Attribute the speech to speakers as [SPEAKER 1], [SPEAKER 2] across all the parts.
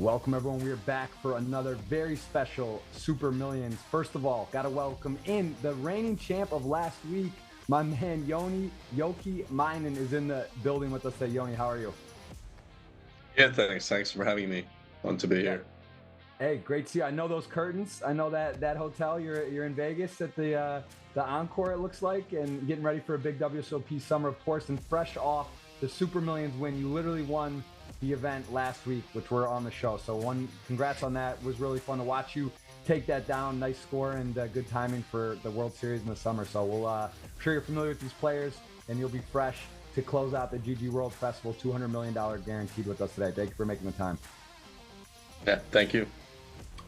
[SPEAKER 1] Welcome, everyone. We are back for another very special Super Millions. First of all, got to welcome in the reigning champ of last week. My man, Joni Jouhkimainen is in the building with us today. Joni, how are you?
[SPEAKER 2] Yeah, thanks. Thanks for having me. Fun to be here.
[SPEAKER 1] Hey, great to see you. I know those curtains. I know that hotel. You're in Vegas at the Encore, it looks like, and getting ready for a big WSOP summer, of course, and fresh off the Super Millions win. You literally won the event last week, which we're on the show. So congrats on that. It was really fun to watch you take that down. Nice score and good timing for the World Series in the summer. So I'm sure you're familiar with these players, and you'll be fresh to close out the GG World Festival $200 million guaranteed with us today. Thank you for making the time.
[SPEAKER 2] Yeah, thank you.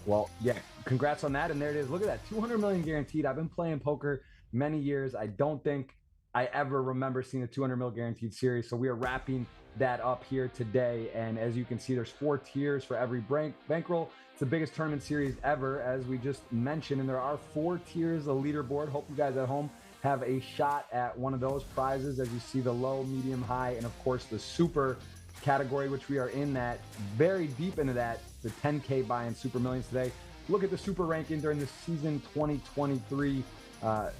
[SPEAKER 1] Well, yeah, congrats on that. And there it is. Look at that, 200 million guaranteed. I've been playing poker many years. I don't think I ever remember seeing a 200 mil guaranteed series. So we are wrapping that up here today. And as you can see, there's 4 tiers for every bankroll. It's the biggest tournament series ever, as we just mentioned. And there are 4 tiers of leaderboard. Hope you guys at home have a shot at one of those prizes, as you see the low, medium, high, and of course the super category, which we are in that, very deep into that, the 10K buy-in Super Millions today. Look at the super ranking during the season 2023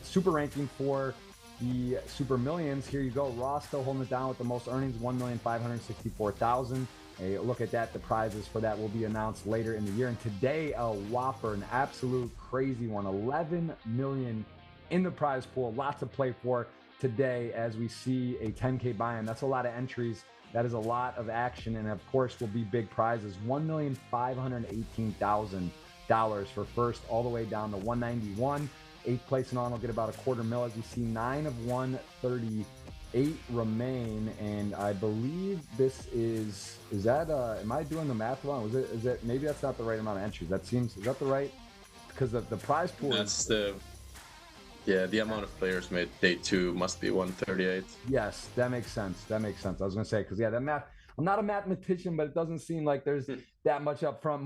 [SPEAKER 1] super ranking for the Super Millions. Here you go. Raw still holding it down with the most earnings, 1,564,000. A look at that. The prizes for that will be announced later in the year. And today, a whopper, an absolute crazy one, 11 million in the prize pool. Lots to play for today as we see a 10K buy-in. That's a lot of entries. That is a lot of action, and of course will be big prizes. $1,518,000 for first, all the way down to 191. 8th place and on will get about $250,000, as we see 9 of 138 remain. And I believe this is that am I doing the math wrong? Is it maybe that's not the right amount of entries? Is that the right? Because the prize pool
[SPEAKER 2] That's the amount of players made day 2 must be 138.
[SPEAKER 1] Yes, that makes sense. I was going to say, because that math, I'm not a mathematician, but it doesn't seem like there's that much up front.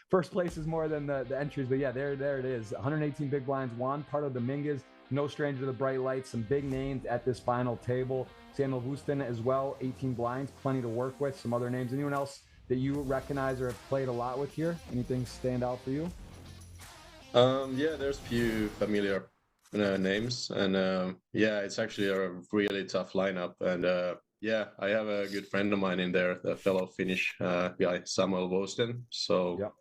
[SPEAKER 1] First place is more than the entries, but yeah, there it is. 118 big blinds. Juan Pardo Dominguez, no stranger to the bright lights. Some big names at this final table. Samuel Houston as well, 18 blinds, plenty to work with. Some other names. Anyone else that you recognize or have played a lot with here? Anything stand out for you?
[SPEAKER 2] Yeah, there's a few familiar names, and it's actually a really tough lineup. And I have a good friend of mine in there, the fellow Finnish guy Samuel Wosten. So
[SPEAKER 1] Yep.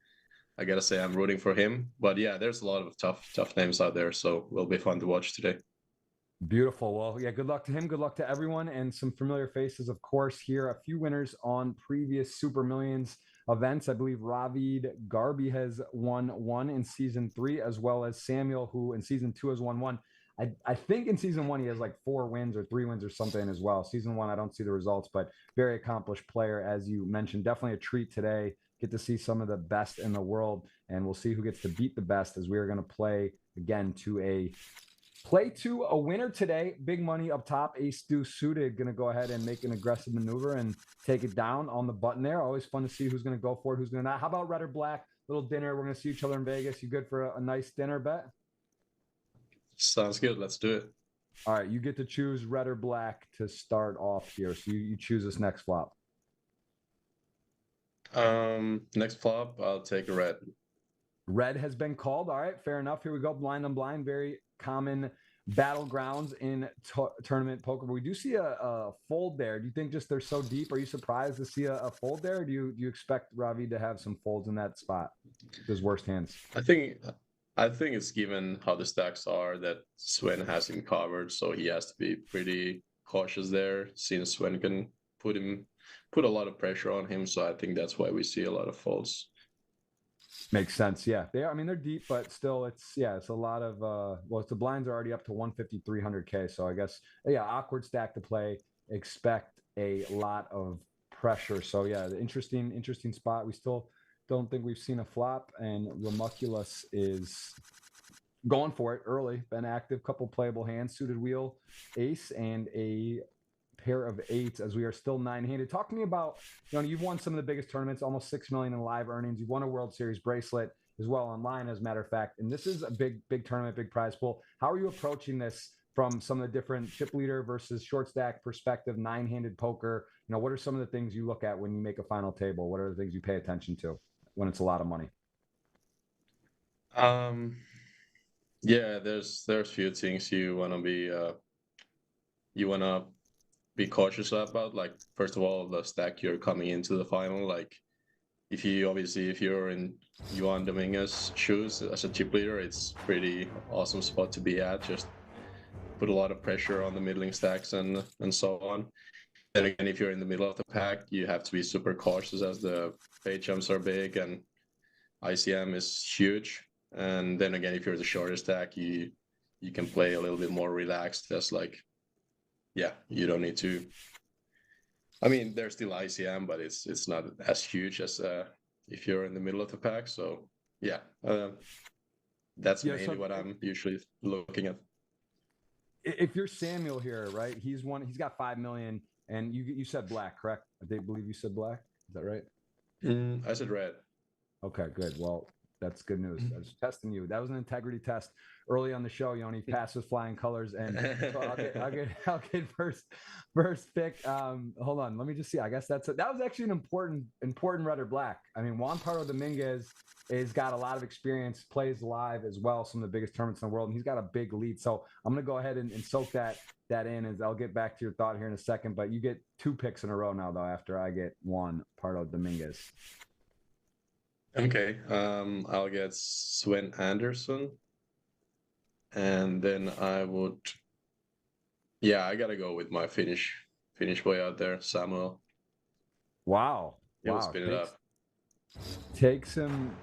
[SPEAKER 2] I gotta say I'm rooting for him. But yeah, there's a lot of tough names out there, so will be fun to watch today.
[SPEAKER 1] Beautiful. Well, yeah, good luck to him. Good luck to everyone. And some familiar faces, of course, here. A few winners on previous Super Millions events. I believe Ravid Garby has won 1 in season 3, as well as Samuel, who in season 2 has won 1. I think in season 1 he has like 4 wins or 3 wins or something as well. Season 1, I don't see the results, but very accomplished player, as you mentioned. Definitely a treat today. Get to see some of the best in the world, and we'll see who gets to beat the best, as we are going to play again to a winner today. Big money up top. Ace deuce suited, going to go ahead and make an aggressive maneuver and take it down on the button there. Always fun to see who's going to go for it, who's going to not. How about red or black? Little dinner. We're going to see each other in Vegas. You good for a nice dinner bet?
[SPEAKER 2] Sounds good. Let's do it.
[SPEAKER 1] All right, you get to choose red or black to start off here. So you choose this next flop.
[SPEAKER 2] Next flop, I'll take a red.
[SPEAKER 1] Red has been called. All right, fair enough. Here we go. Blind on blind. Very common battlegrounds in tournament poker. But we do see a fold there. Do you think just they're so deep? Are you surprised to see a fold there? Or do you expect Ravi to have some folds in that spot? His worst hands.
[SPEAKER 2] I think it's given how the stacks are that Sven has him covered, so he has to be pretty cautious there, since Sven can put a lot of pressure on him. So I think that's why we see a lot of folds.
[SPEAKER 1] Makes sense. Yeah, they're deep, but still, it's a lot of the blinds are already up to 150, 300K. So I guess awkward stack to play. Expect a lot of pressure. So the interesting spot. We still don't think we've seen a flop, and Ramuculus is going for it early. Been active, couple playable hands, suited wheel, ace, and a pair of 8s, as we are still 9-handed. Talk to me about, you've won some of the biggest tournaments, almost 6 million in live earnings. You've won a World Series bracelet as well online, as a matter of fact. And this is a big tournament, big prize pool. How are you approaching this from some of the different chip leader versus short stack perspective, 9-handed poker? You know, what are some of the things you look at when you make a final table? What are the things you pay attention to when it's a lot of money?
[SPEAKER 2] Yeah, there's few things you wanna be cautious about. Like first of all, the stack you're coming into the final. Like if you're in Johan Dominguez shoes as a chip leader, it's pretty awesome spot to be at. Just put a lot of pressure on the middling stacks and so on. Then again, if you're in the middle of the pack, you have to be super cautious as the pay jumps are big and ICM is huge. And then again, if you're the shorter stack, you can play a little bit more relaxed. That's like, yeah, you don't need to. I mean, there's still ICM, but it's not as huge as if you're in the middle of the pack. So yeah, that's mainly what I'm usually looking at.
[SPEAKER 1] If you're Samuel here, right? He's got 5 million, and you said black, correct? I believe you said black. Is that right?
[SPEAKER 2] I said red.
[SPEAKER 1] Okay, good. Well, that's good news. I was testing you. That was an integrity test early on the show. Joni passed with flying colors, and so I'll get first pick. Hold on, let me just see. I guess that was actually an important red or black. I mean, Juan Pardo Dominguez has got a lot of experience, plays live as well, some of the biggest tournaments in the world, and he's got a big lead. So I'm gonna go ahead and soak that in, and I'll get back to your thought here in a second. But you get 2 picks in a row now, though, after I get Juan Pardo Dominguez.
[SPEAKER 2] Okay, I'll get Sven Anderson, and then I gotta go with my Finnish boy out there, Samuel.
[SPEAKER 1] Wow,
[SPEAKER 2] He'll spin it up.
[SPEAKER 1] Takes him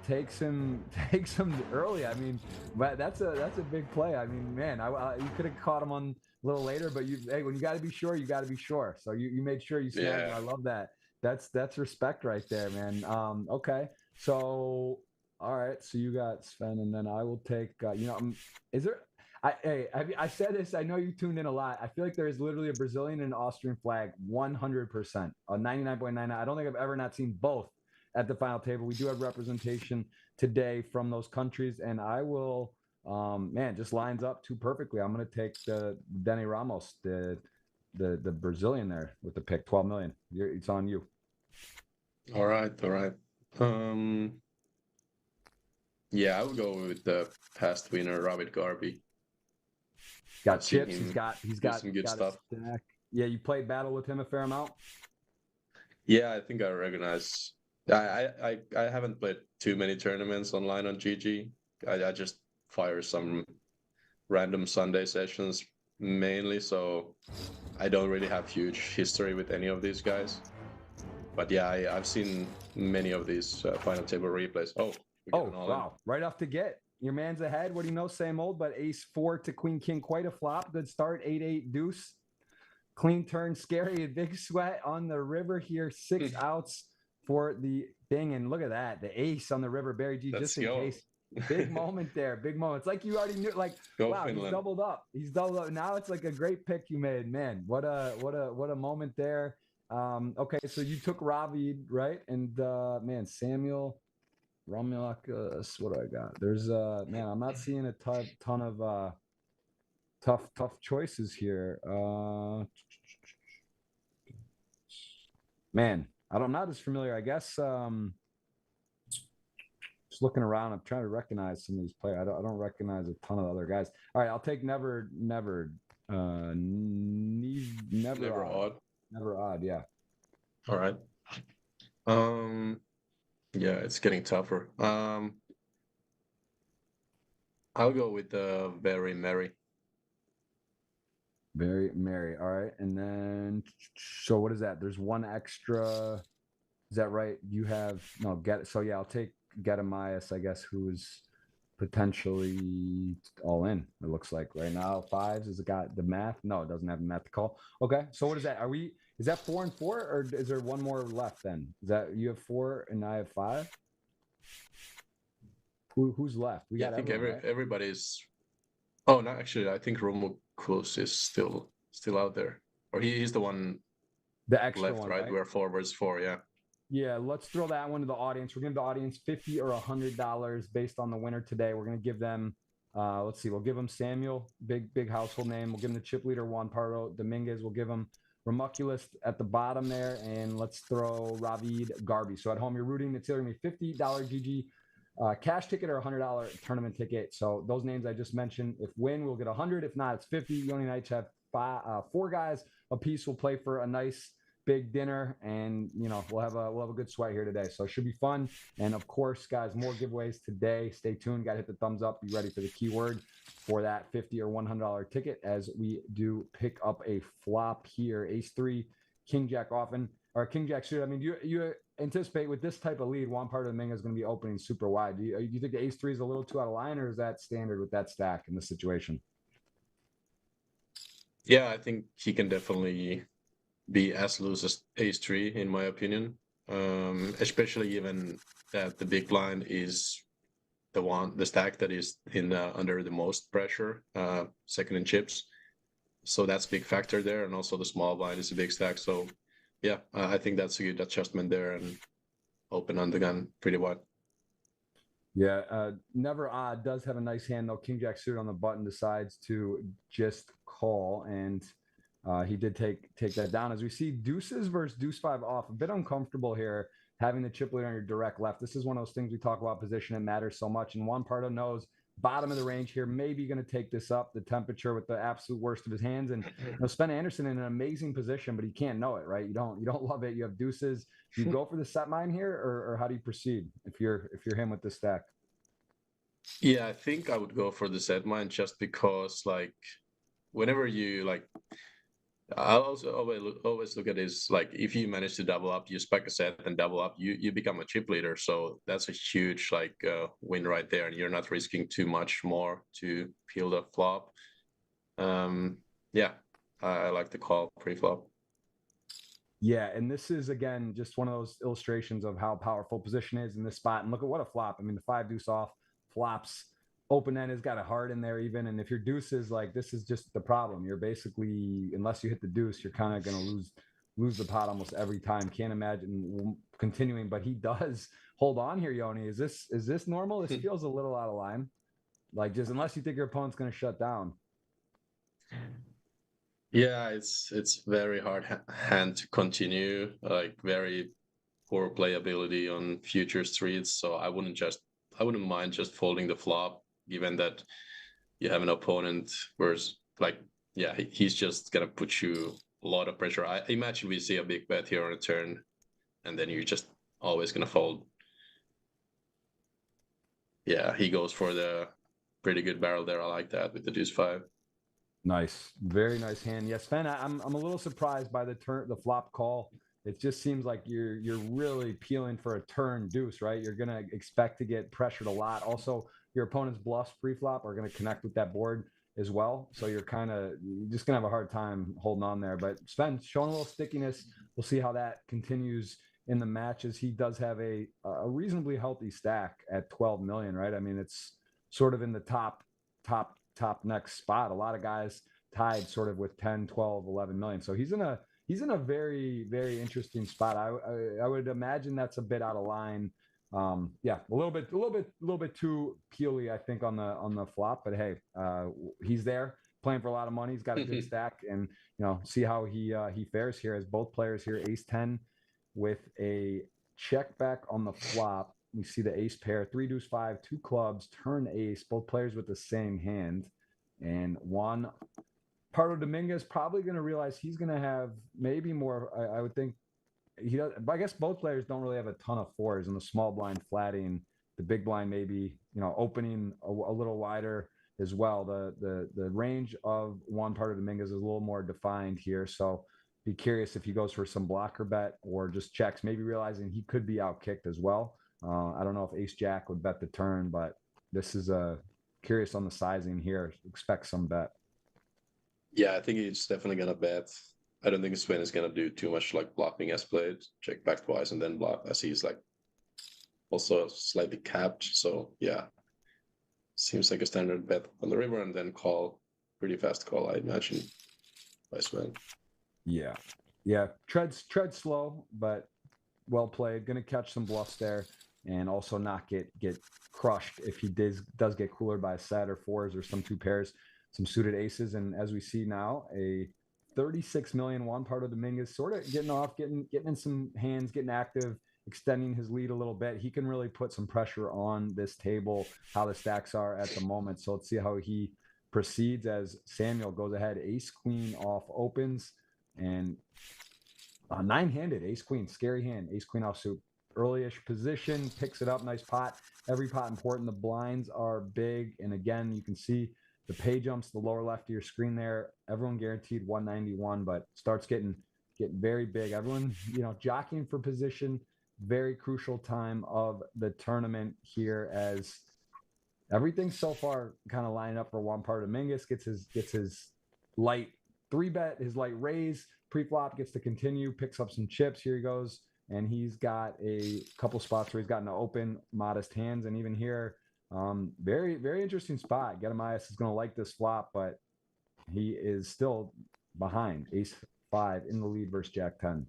[SPEAKER 1] early. I mean, but that's a big play. I mean, man, you could have caught him on a little later, but when you got to be sure, you got to be sure. So you made sure you snagged him. I love that. That's respect right there, man. Okay. So, all right. So you got Sven, and then I will take. Is there? I said this. I know you tuned in a lot. I feel like there is literally a Brazilian and Austrian flag, 100%, 99.99. I don't think I've ever not seen both at the final table. We do have representation today from those countries, and I will. Just lines up too perfectly. I'm going to take the Denny Ramos, the Brazilian there with the pick, 12 million. It's on you.
[SPEAKER 2] All right. Yeah, I would go with the past winner, Robert Garby.
[SPEAKER 1] Got chips. He's got
[SPEAKER 2] some good stuff.
[SPEAKER 1] Yeah, you played battle with him a fair amount.
[SPEAKER 2] Yeah, I think I recognize. I haven't played too many tournaments online on GG. I just fire some random Sunday sessions mainly, so I don't really have huge history with any of these guys. But yeah, I've seen many of these final table replays. Oh,
[SPEAKER 1] wow! Right off the get, your man's ahead. What do you know? Same old, but ace 4 to queen king, quite a flop. Good start. 8-8 deuce, clean turn, scary. A big sweat on the river here. 6 outs for the thing, and look at that, the ace on the river. Barry G, just in case. Big moment there. Big moment. It's like you already knew. Like, wow, Finland. He's doubled up. Now it's like a great pick you made, man. What a moment there. Okay, so you took Ravid, right? And man, Samuel Romulakus, what do I got? There's man, I'm not seeing a ton of tough choices here. Man, I'm not as familiar. I guess just looking around, I'm trying to recognize some of these players. I don't recognize a ton of other guys. All right, I'll take never odd, yeah.
[SPEAKER 2] All right. Yeah, it's getting tougher. I'll go with very merry.
[SPEAKER 1] Very merry. All right, and then so what is that? There's one extra. Is that right? You have no get. So yeah, I'll take Gedimias, I guess, who's potentially all in. It looks like right now 5s. Has it got the math? No, it doesn't have the math to call. Okay, so what is that? Is that 4 and 4, or is there one more left? Then is that you have 4 and I have 5? Who's left?
[SPEAKER 2] I think everybody's. Oh no, actually, I think Romukus is still out there, or he's the one.
[SPEAKER 1] The extra
[SPEAKER 2] left,
[SPEAKER 1] one,
[SPEAKER 2] right? Where forwards 4, yeah.
[SPEAKER 1] Yeah, let's throw that one to the audience. We're giving the audience $50 or $100 based on the winner today. We're gonna give them Let's see. We'll give him Samuel, big household name. We'll give him the chip leader Juan Pardo Dominguez. We'll give him Ramuculus at the bottom there, and let's throw Ravid Garby. So at home, you're rooting. It's either going to be $50 GG cash ticket or $100 tournament ticket. So those names I just mentioned, if win, we'll get 100. If not, it's 50. Yoni Knights have 4 guys a piece. We'll play for a nice big dinner, and we'll have a good sweat here today. So it should be fun. And of course, guys, more giveaways today. Stay tuned. Got to hit the thumbs up. Be ready for the keyword for that $50 or $100 ticket as we do pick up a flop here. Ace 3, King Jack often, or King Jack suited. I mean, you anticipate with this type of lead, one part of the Minga is going to be opening super wide. Do you think the Ace 3 is a little too out of line, or is that standard with that stack in this situation?
[SPEAKER 2] Yeah, I think he can definitely be as loose as Ace 3, in my opinion. Especially given that the big blind is the stack that is in under the most pressure, second in chips. So that's a big factor there, and also the small blind is a big stack. So yeah, I think that's a good adjustment there, and open on the gun pretty wide.
[SPEAKER 1] Yeah, Never Odd does have a nice hand though. King Jack suited on the button, decides to just call, and he did take that down. As we see deuces versus deuce 5 off, a bit uncomfortable here, having the chip leader on your direct left. This is one of those things we talk about, position. It matters so much, and Juan Pardo knows bottom of the range here, maybe going to take this up the temperature with the absolute worst of his hands. And Sven Anderson in an amazing position, but he can't know it, right? You don't love it. You have deuces. Do you go for the set mine here, or how do you proceed if you're him with this stack?
[SPEAKER 2] Yeah, I think I would go for the set mine, just because like whenever you I also always look at this, like if you manage to double up, you spec a set and double up, you become a chip leader. So that's a huge win right there, and you're not risking too much more to peel the flop. Yeah, I like the call pre-flop.
[SPEAKER 1] Yeah, and this is again just one of those illustrations of how powerful position is in this spot. And look at what a flop. I mean, the 5 deuce off flops. Open end has got a heart in there even, and if your deuce is this is just the problem. You're basically, unless you hit the deuce, you're kind of going to lose the pot almost every time. Can't imagine continuing, but he does hold on here. Yoni, is this normal? This feels a little out of line. Just unless you think your opponent's going to shut down.
[SPEAKER 2] Yeah, it's very hard hand to continue. Very poor playability on future streets. So I wouldn't mind just folding the flop, given that you have an opponent where's he's just gonna put you a lot of pressure. I imagine we see a big bet here on a turn, and then you're just always gonna fold. Yeah, he goes for the pretty good barrel there. I like that with the deuce 5.
[SPEAKER 1] Nice, very nice hand. Yes, Sven, I'm a little surprised by the flop call. It just seems like you're really peeling for a turn deuce, right? You're gonna expect to get pressured a lot. Also, your opponent's bluffs pre-flop are gonna connect with that board as well. So you're just gonna have a hard time holding on there. But Sven showing a little stickiness. We'll see how that continues in the matches. He does have a reasonably healthy stack at 12 million, right? I mean, it's sort of in the top next spot. A lot of guys tied sort of with 10, 12, 11 million. So he's in a very, very interesting spot. I would imagine that's a bit out of line. Yeah, a little bit too peely, I think, on the flop. But hey, he's there playing for a lot of money. He's got a good stack, and see how he fares here. As both players here, ace 10 with a check back on the flop. We see the ace pair, 3 deuce 5, 2 clubs, turn ace. Both players with the same hand, and Juan Pardo Dominguez probably going to realize he's going to have maybe more. I would think he does. But I guess both players don't really have a ton of 4s, and the small blind flatting, the big blind maybe opening a little wider as well. The range of Juan Pardo Dominguez is a little more defined here, so be curious if he goes for some blocker bet or just checks, maybe realizing he could be out kicked as well. I don't know if ace jack would bet the turn, but this is curious on the sizing here. Expect some bet.
[SPEAKER 2] Yeah, I think he's definitely gonna bet. I don't think Sven is gonna do too much blocking as played. Check back twice and then block, as he's also slightly capped. So yeah, seems like a standard bet on the river, and then call, pretty fast call, I imagine, by Sven.
[SPEAKER 1] Yeah. Tread slow, but well played. Going to catch some bluffs there. and also not get crushed if he does get coolered by a set or fours or some two pairs, some suited aces. And as we see now, a 36 million Juan Pardo Dominguez sort of getting off, getting in some hands, getting active, extending his lead a little bit. He can really put some pressure on this table, how the stacks are at the moment. So let's see how he proceeds as Samuel goes ahead. Ace queen off opens, and nine-handed ace queen, scary hand. Ace queen offsuit, early-ish position, picks it up, nice pot. Every pot important. The blinds are big, and again, you can see the pay jumps the lower left of your screen there. Everyone guaranteed 191, but starts getting very big. Everyone, jockeying for position. Very crucial time of the tournament here, as everything so far kind of lining up for Juan Pardo Dominguez. Gets his light 3-bet, his light raise. Pre-flop gets to continue, picks up some chips. Here he goes, and he's got a couple spots where he's gotten to open modest hands, and even here, very, very interesting spot. Jouhkimainen is going to like this flop, but he is still behind. Ace 5 in the lead versus Jack 10.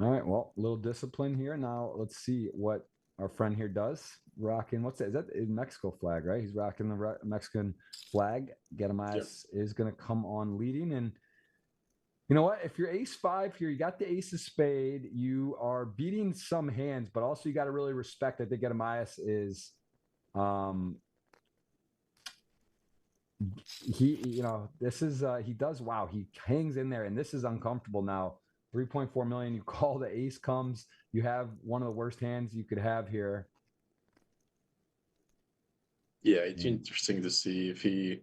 [SPEAKER 1] All right, well, a little discipline here. Now let's see what our friend here does. Rocking, what's that? Is that a Mexico flag, right? He's rocking the Mexican flag. Jouhkimainen is going to come on leading. And you know what? If you're ace 5 here, you got the ace of spade, you are beating some hands, but also you got to really respect, I think Jouhkimainen is, this is, he does, wow, he hangs in there, and this is uncomfortable now. 3.4 million, you call, the ace comes, you have one of the worst hands you could have here.
[SPEAKER 2] Yeah, it's interesting to see if he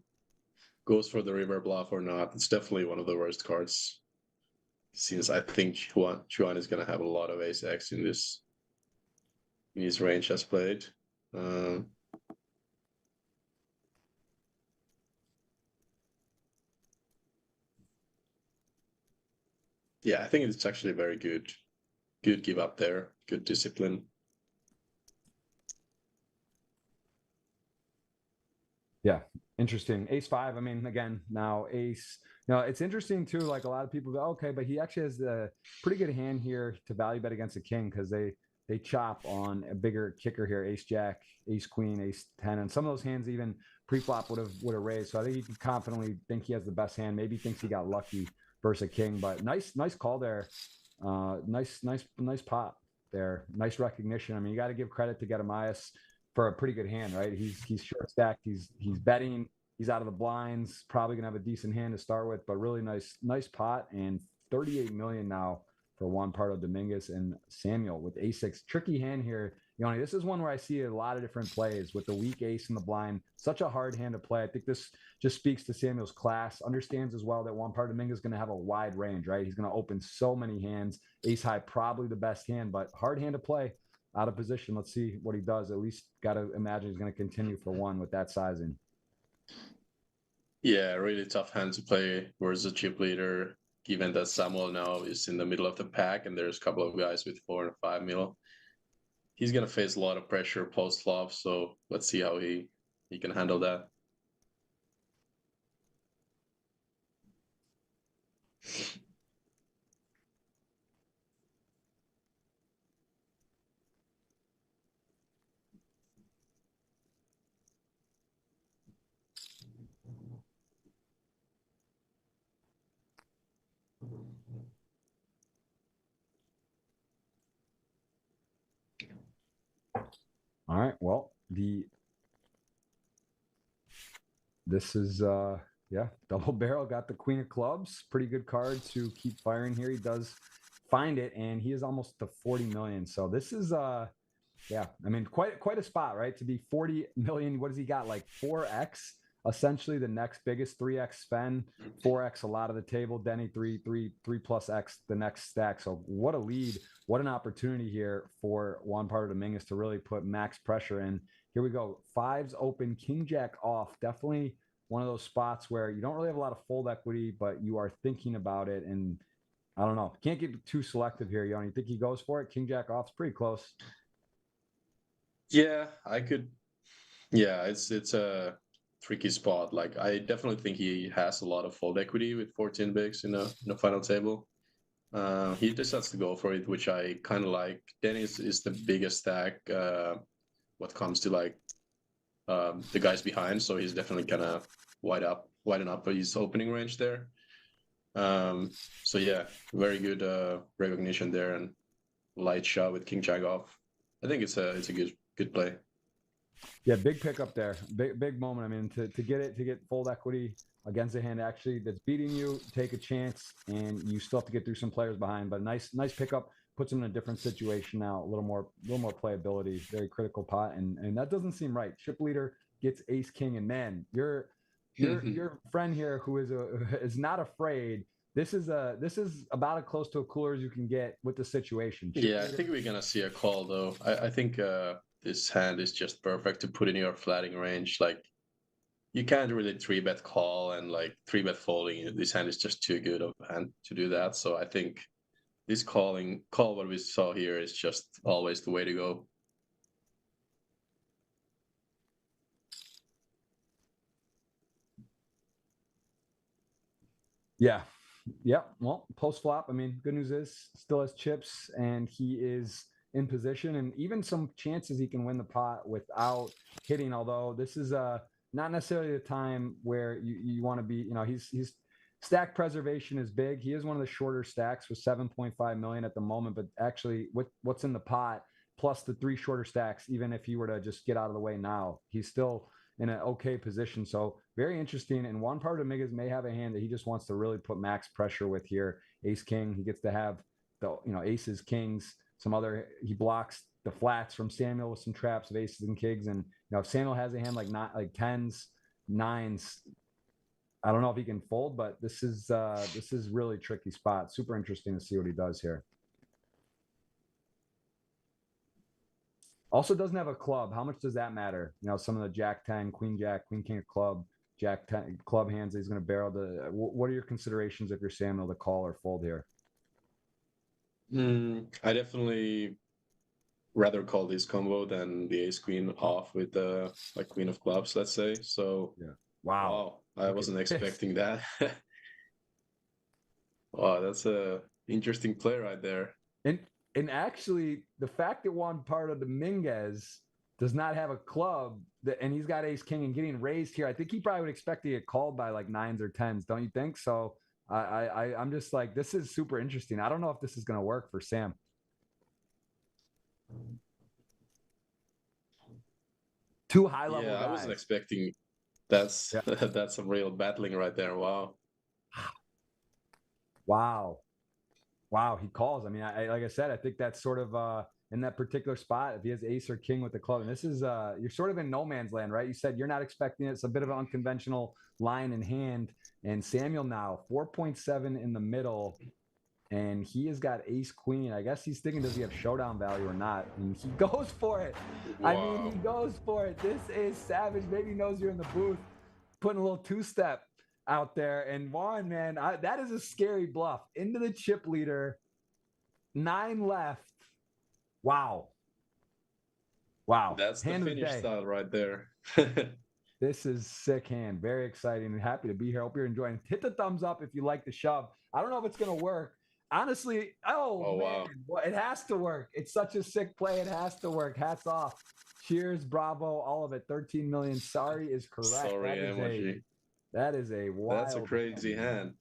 [SPEAKER 2] goes for the river bluff or not. It's definitely one of the worst cards, since I think Juan is going to have a lot of ace X in his range as played. Yeah, I think it's actually very good give up there, good discipline.
[SPEAKER 1] Yeah, interesting. Ace 5, I mean, again, now ace. Now, it's interesting, too, like a lot of people go, okay, but he actually has a pretty good hand here to value bet against a king, because they chop on a bigger kicker here, ace jack, ace queen, ace 10, and some of those hands even pre-flop would have raised. So I think he can confidently think he has the best hand. Maybe thinks he got lucky versus a king, but nice call there. Nice pop there. Nice recognition. I mean, you got to give credit to Jouhkimainen for a pretty good hand, right? He's short stacked. He's betting. He's out of the blinds. Probably gonna have a decent hand to start with, but really nice pot. And 38 million now for Juan Pardo Dominguez and Samuel with ace-6. Tricky hand here, Joni. This is one where I see a lot of different plays with the weak ace in the blind. Such a hard hand to play. I think this just speaks to Samuel's class. Understands as well that Juan Pardo Dominguez is going to have a wide range, right? He's going to open so many hands. Ace high, probably the best hand, but hard hand to play. Out of position. Let's see what he does. At least got to imagine he's going to continue for one with that sizing.
[SPEAKER 2] Yeah, really tough hand to play versus a chip leader, given that Samuel now is in the middle of the pack and there's a couple of guys with 4 and 5 mil. He's going to face a lot of pressure post flop, so let's see how he can handle that.
[SPEAKER 1] All right. Well, this is double barrel. Got the queen of clubs. Pretty good card to keep firing here. He does find it, and he is almost to 40 million. So this is I mean, quite a spot, right? To be 40 million. What does he got? Like 4x, essentially the next biggest. 3x spend, 4x a lot of the table. Denny 3 plus x the next stack. So what a lead. What an opportunity here for Juan Pardo Dominguez to really put max pressure in. Here we go. 5s open, king jack off. Definitely one of those spots where you don't really have a lot of fold equity, but you are thinking about it. And I don't know. Can't get too selective here, Joni. You think he goes for it? King jack off is pretty close.
[SPEAKER 2] Yeah, I could. Yeah, it's a tricky spot. Like I definitely think he has a lot of fold equity with 14 bigs in a final table. He decides to go for it, which I kind of like. Dennis is the biggest stack what comes to like the guys behind, so he's definitely gonna widen up his opening range there. So yeah, very good recognition there and light shot with King Jack off. I think it's a good play.
[SPEAKER 1] Yeah, big pickup there. Big moment. I mean, to get fold equity against a hand actually that's beating you, take a chance, and you still have to get through some players behind. But nice pickup, puts him in a different situation now. A little more playability. Very critical pot, and that doesn't seem right. Chip leader gets ace king, and man, your friend here who is not afraid. This is about as close to a cooler as you can get with the situation. Chip
[SPEAKER 2] Yeah, I
[SPEAKER 1] leader,
[SPEAKER 2] think we're gonna see a call though. I think this hand is just perfect to put in your flatting range. Like you can't really three bet call and like three bet folding. This hand is just too good of a hand to do that. So I think this call what we saw here is just always the way to go.
[SPEAKER 1] yeah. Yep. Well, post flop. I mean, good news is still has chips and he is in position and even some chances he can win the pot without hitting. Although this is not necessarily the time where you want to be. You know, he's stack preservation is big. He is one of the shorter stacks with 7.5 million at the moment. But actually, what's in the pot plus the three shorter stacks, even if he were to just get out of the way now, he's still in an okay position. So very interesting. And one part of Migas may have a hand that he just wants to really put max pressure with here. Ace king, he gets to have the aces, kings, some other. He blocks the flats from Samuel with some traps of aces and kings. And if Samuel has a hand like not like tens, nines, I don't know if he can fold, but this is really tricky spot. Super interesting to see what he does here. Also doesn't have a club. How much does that matter? Some of the Jack 10, Queen Jack, Queen King of club, Jack 10 club hands he's going to barrel. What are your considerations if you're Samuel to call or fold here?
[SPEAKER 2] I definitely rather call this combo than the ace queen off with the like queen of clubs, let's say. So
[SPEAKER 1] Yeah. Wow.
[SPEAKER 2] wow, I
[SPEAKER 1] Look at
[SPEAKER 2] wasn't
[SPEAKER 1] this.
[SPEAKER 2] expecting that. Wow, that's a interesting play right there.
[SPEAKER 1] And and actually, the fact that one part of Dominguez does not have a club and he's got ace king and getting raised here, I think he probably would expect to get called by like nines or tens, don't you think? So I'm just like, this is super interesting. I don't know if this is going to work for Sam. Two high level
[SPEAKER 2] Yeah, I wasn't
[SPEAKER 1] guys.
[SPEAKER 2] expecting that's
[SPEAKER 1] Yeah.
[SPEAKER 2] that's some real battling right there. Wow.
[SPEAKER 1] Wow. Wow. He calls. I mean, like I said, I think that's sort of in that particular spot. If he has ace or king with the club, and this is you're sort of in no man's land, right? You said you're not expecting it. It's a bit of an unconventional line in hand. And Samuel now 4.7 in the middle. And he has got ace queen. I guess he's thinking, does he have showdown value or not? And he goes for it. I mean, he
[SPEAKER 2] Wow.
[SPEAKER 1] goes for it. This is savage. Maybe he knows you're in the booth, putting a little two-step out there. And Juan, man, that is a scary bluff. Into the chip leader, 9 left. Wow. Wow.
[SPEAKER 2] That's the
[SPEAKER 1] Hand of the
[SPEAKER 2] finish
[SPEAKER 1] day.
[SPEAKER 2] style right there.
[SPEAKER 1] This is sick hand. Very exciting and happy to be here. Hope you're enjoying. Hit the thumbs up if you like the shove. I don't know if it's going to work. Honestly, oh
[SPEAKER 2] Oh
[SPEAKER 1] man,
[SPEAKER 2] wow.
[SPEAKER 1] well, it has to work. It's such a sick play. It has to work. Hats off. Cheers, bravo, all of it. 13 million. Sorry is correct.
[SPEAKER 2] Sorry emoji.
[SPEAKER 1] That is a
[SPEAKER 2] That's a
[SPEAKER 1] wild hand,
[SPEAKER 2] crazy
[SPEAKER 1] man.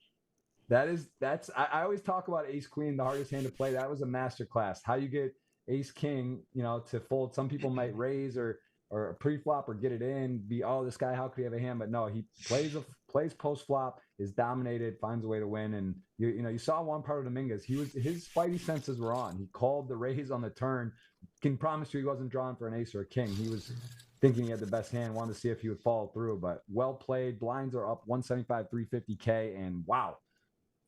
[SPEAKER 2] hand.
[SPEAKER 1] That's I always talk about ace queen, the hardest hand to play. That was a master class. How you get ace king, to fold. Some people might raise or pre-flop or get it in, be this guy, how could he have a hand? But no, he plays post-flop, is dominated, finds a way to win. And you saw one part of Dominguez. His spidey senses were on. He called the raise on the turn. Can promise you he wasn't drawing for an ace or a king. He was thinking he had the best hand, wanted to see if he would follow through. But well played. Blinds are up 175, 350K. And wow,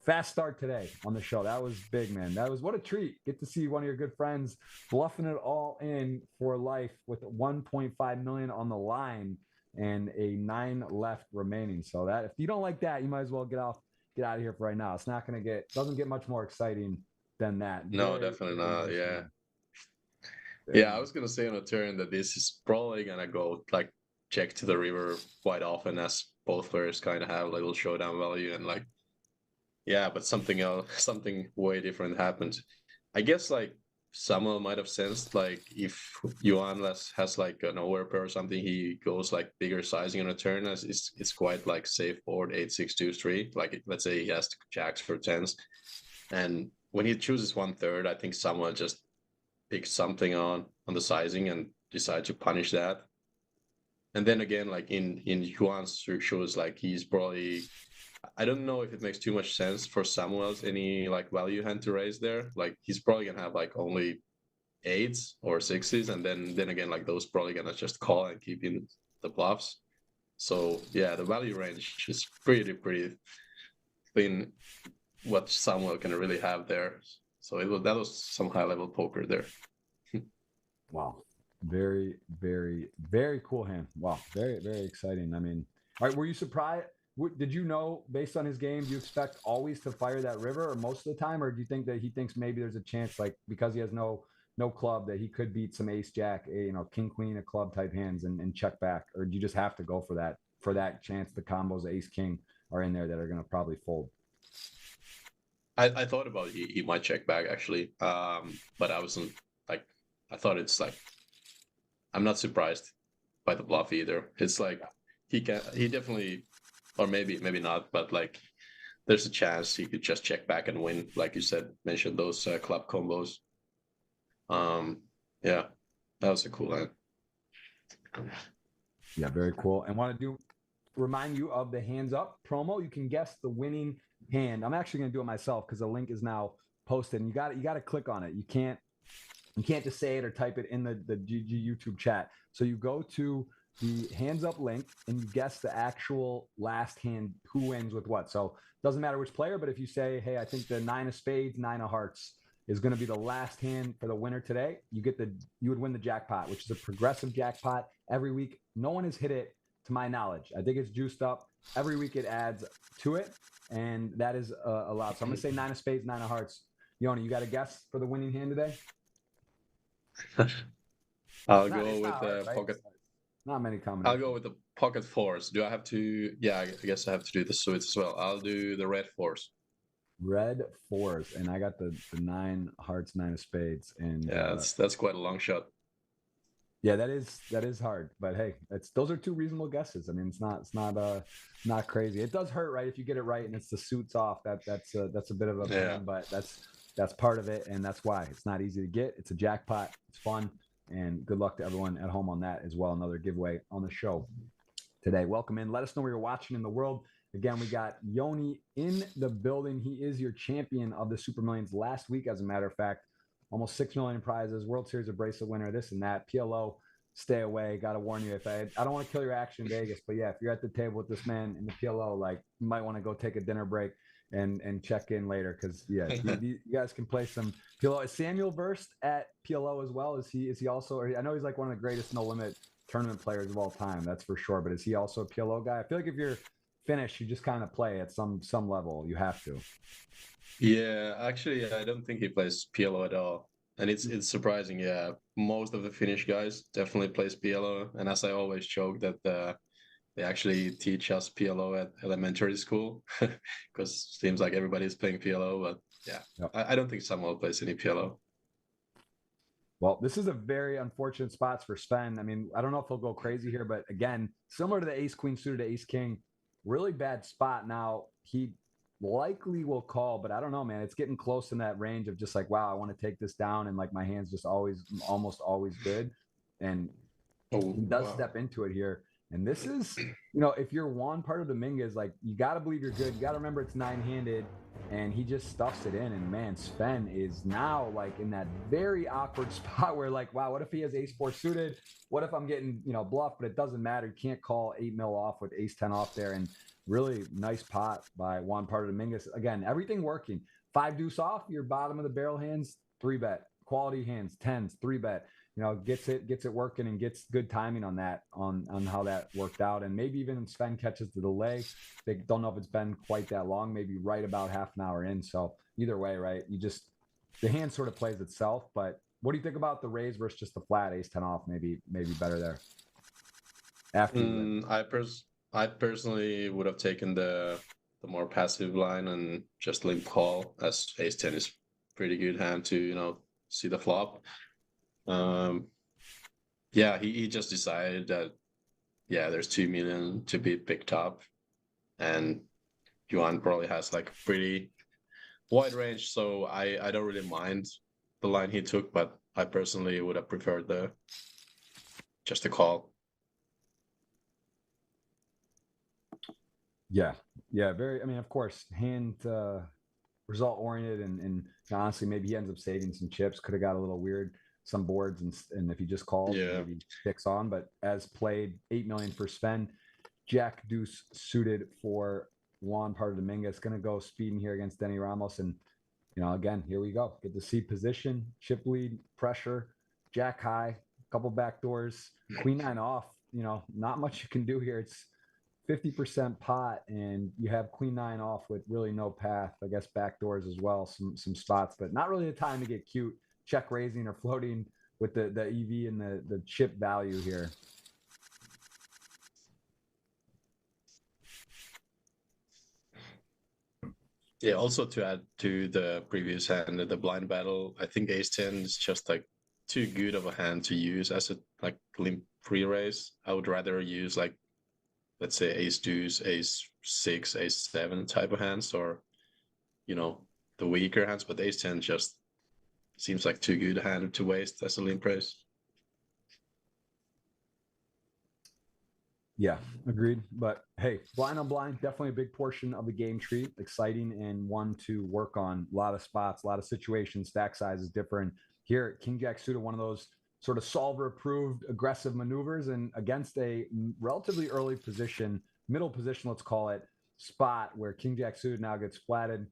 [SPEAKER 1] fast start today on the show. That was big, man. That was what a treat. Get to see one of your good friends bluffing it all in for life with 1.5 million on the line and a 9 left remaining. So that if you don't like that, you might as well get out of here for right now. It's not going to doesn't get much more exciting than that.
[SPEAKER 2] No,
[SPEAKER 1] Very,
[SPEAKER 2] definitely
[SPEAKER 1] very
[SPEAKER 2] not.
[SPEAKER 1] nice,
[SPEAKER 2] Yeah.
[SPEAKER 1] man.
[SPEAKER 2] Yeah, I was gonna say on a turn that this is probably gonna go like check to the river quite often, as both players kind of have a little showdown value, and like yeah, but something else, something way different happened. I guess like Samuel might have sensed like if Johan has like an overpair or something, he goes like bigger sizing on a turn, as it's quite like safe board 8-6-2-3. Like let's say he has jacks for tens, and when he chooses 1/3, I think someone just picks something on the sizing and decide to punish that. And then again, like in Juan's shows, like he's probably, I don't know if it makes too much sense for Samuel's any like value hand to raise there. Like he's probably gonna have like only eights or sixes, and then again, like those probably gonna just call and keep in the bluffs. So yeah, the value range is pretty thin. What Samuel can really have there. So that was some high level poker there.
[SPEAKER 1] Wow. Very, very, very cool hand. Wow. Very, very exciting. I mean, all right. Were you surprised? Did you know, based on his game, do you expect always to fire that river or most of the time? Or do you think that he thinks maybe there's a chance, like because he has no club, that he could beat some ace jack, king queen, a club type hands and check back? Or do you just have to go for that chance the combos ace king are in there that are going to probably fold?
[SPEAKER 2] I thought about he might check back actually, but I wasn't like, I thought it's like, I'm not surprised by the bluff either. It's like he definitely, or maybe not, but like there's a chance he could just check back and win, like you said, mentioned those club combos. Yeah, that was a cool hand.
[SPEAKER 1] Yeah, very cool. And want to remind you of the hands up promo. You can guess the winning hand. I'm actually going to do it myself because the link is now posted. And you got to click on it. You can't just say it or type it in the GG YouTube chat. So you go to the hands up link and you guess the actual last hand, who wins with what. So it doesn't matter which player, but if you say, hey, I think the 9 of spades, 9 of hearts is going to be the last hand for the winner today, you would win the jackpot, which is a progressive jackpot every week. No one has hit it to my knowledge. I think it's juiced up every week. It adds to it, and that is allowed. So I'm going to say 9 of spades, 9 of hearts. Joni, you got a guess for the winning hand today?
[SPEAKER 2] I'll go with the pocket.
[SPEAKER 1] Not many combinations.
[SPEAKER 2] I'll go with the pocket fours. Do I have to? Yeah, I guess I have to do the suits as well. I'll do the red fours.
[SPEAKER 1] Red fours, and I got the 9 hearts, 9 of spades, and
[SPEAKER 2] yeah, that's quite a long shot.
[SPEAKER 1] Yeah, that is hard, but hey, those are two reasonable guesses. I mean, it's not crazy. It does hurt, right? If you get it right and it's the suits off, that's a bit of a pain, but that's part of it, and that's why it's not easy to get. It's a jackpot. It's fun, and good luck to everyone at home on that as well. Another giveaway on the show today. Welcome in. Let us know where you're watching in the world. Again, we got Joni in the building. He is your champion of the Super Millions last week, as a matter of fact. Almost 6 million prizes, World Series of Bracelet winner, this and that. PLO, stay away. Got to warn you, if I don't want to kill your action in Vegas, but yeah, if you're at the table with this man in the PLO, like you might want to go take a dinner break and check in later, because yeah, you guys can play some PLO. Is Samuel versed at PLO as well? Is he also? Or I know he's like one of the greatest no limit tournament players of all time, that's for sure. But is he also a PLO guy? I feel like if you're finished, you just kind of play at some level. You have to.
[SPEAKER 2] Yeah, actually, I don't think he plays PLO at all, and it's surprising. Yeah, most of the Finnish guys definitely plays PLO, and as I always joke that they actually teach us PLO at elementary school, because it seems like everybody's playing PLO. But yeah, yep. I don't think Samuel plays any PLO.
[SPEAKER 1] Well, this is a very unfortunate spot for Sven. I mean, I don't know if he'll go crazy here, but again, similar to the ace queen suited to ace king, really bad spot. Now he likely will call, but I don't know, man. It's getting close in that range of just like, wow, I want to take this down, and like my hand's just almost always good, and he does step into it here. And this is, if you're one part of the Mingas, like you got to believe you're good. You got to remember it's 9-handed, and he just stuffs it in. And man, Sven is now like in that very awkward spot where like, wow, what if he has ace 4 suited? What if I'm getting, bluffed, but it doesn't matter. You can't call 8 mil off with ace 10 off there. And really nice pot by one part of the Mingas. Again, everything working. 5 deuce off, your bottom of the barrel hands, 3-bet. Quality hands, 10s, 3-bet. Gets it working and gets good timing on that, on how that worked out. And maybe even Sven catches the delay. They don't know if it's been quite that long, maybe right about half an hour in. So either way, right? The hand sort of plays itself, but What do you think about the raise versus just the flat ace 10 off? Maybe better there. After you win.
[SPEAKER 2] I personally would have taken the more passive line and just limp call, as ace 10 is pretty good hand to, you know, see the flop. Yeah, he just decided that, yeah, there's 2 million to be picked up, and Yuan probably has like a pretty wide range, so I don't really mind the line he took, but I personally would have preferred just a call.
[SPEAKER 1] Yeah, very. I mean, of course, hand result oriented, and honestly, maybe he ends up saving some chips. Could have got a little weird some boards, and if he just calls, maybe sticks on. But as played, 8 million for Sven, Jack Deuce suited for Juan Pardo Dominguez. Going to go speeding here against Denny Ramos, and you know, again, here we go. Get to see position, chip lead, pressure, Jack high, couple back doors, Queen 9 off. You know, not much you can do here. It's 50% pot, and you have Queen 9 off with really no path. I guess back doors as well, some spots, but not really the time to get cute. Check raising or floating with the EV and the chip value here.
[SPEAKER 2] Yeah, also to add to the previous hand, the blind battle, I think ace 10 is just like too good of a hand to use as a like limp free raise. I would rather use like, let's say, ace deuce, ace 6, ace 7 type of hands, or, you know, the weaker hands, but ace 10 just seems like too good a hand to waste as a limp raise.
[SPEAKER 1] Yeah, agreed. But hey, blind on blind, definitely a big portion of the game tree. Exciting and one to work on. A lot of spots, a lot of situations. Stack size is different. Here, King Jack suited, one of those sort of solver approved aggressive maneuvers, and against a relatively early position, middle position, let's call it, spot where King Jack suited now gets flatted.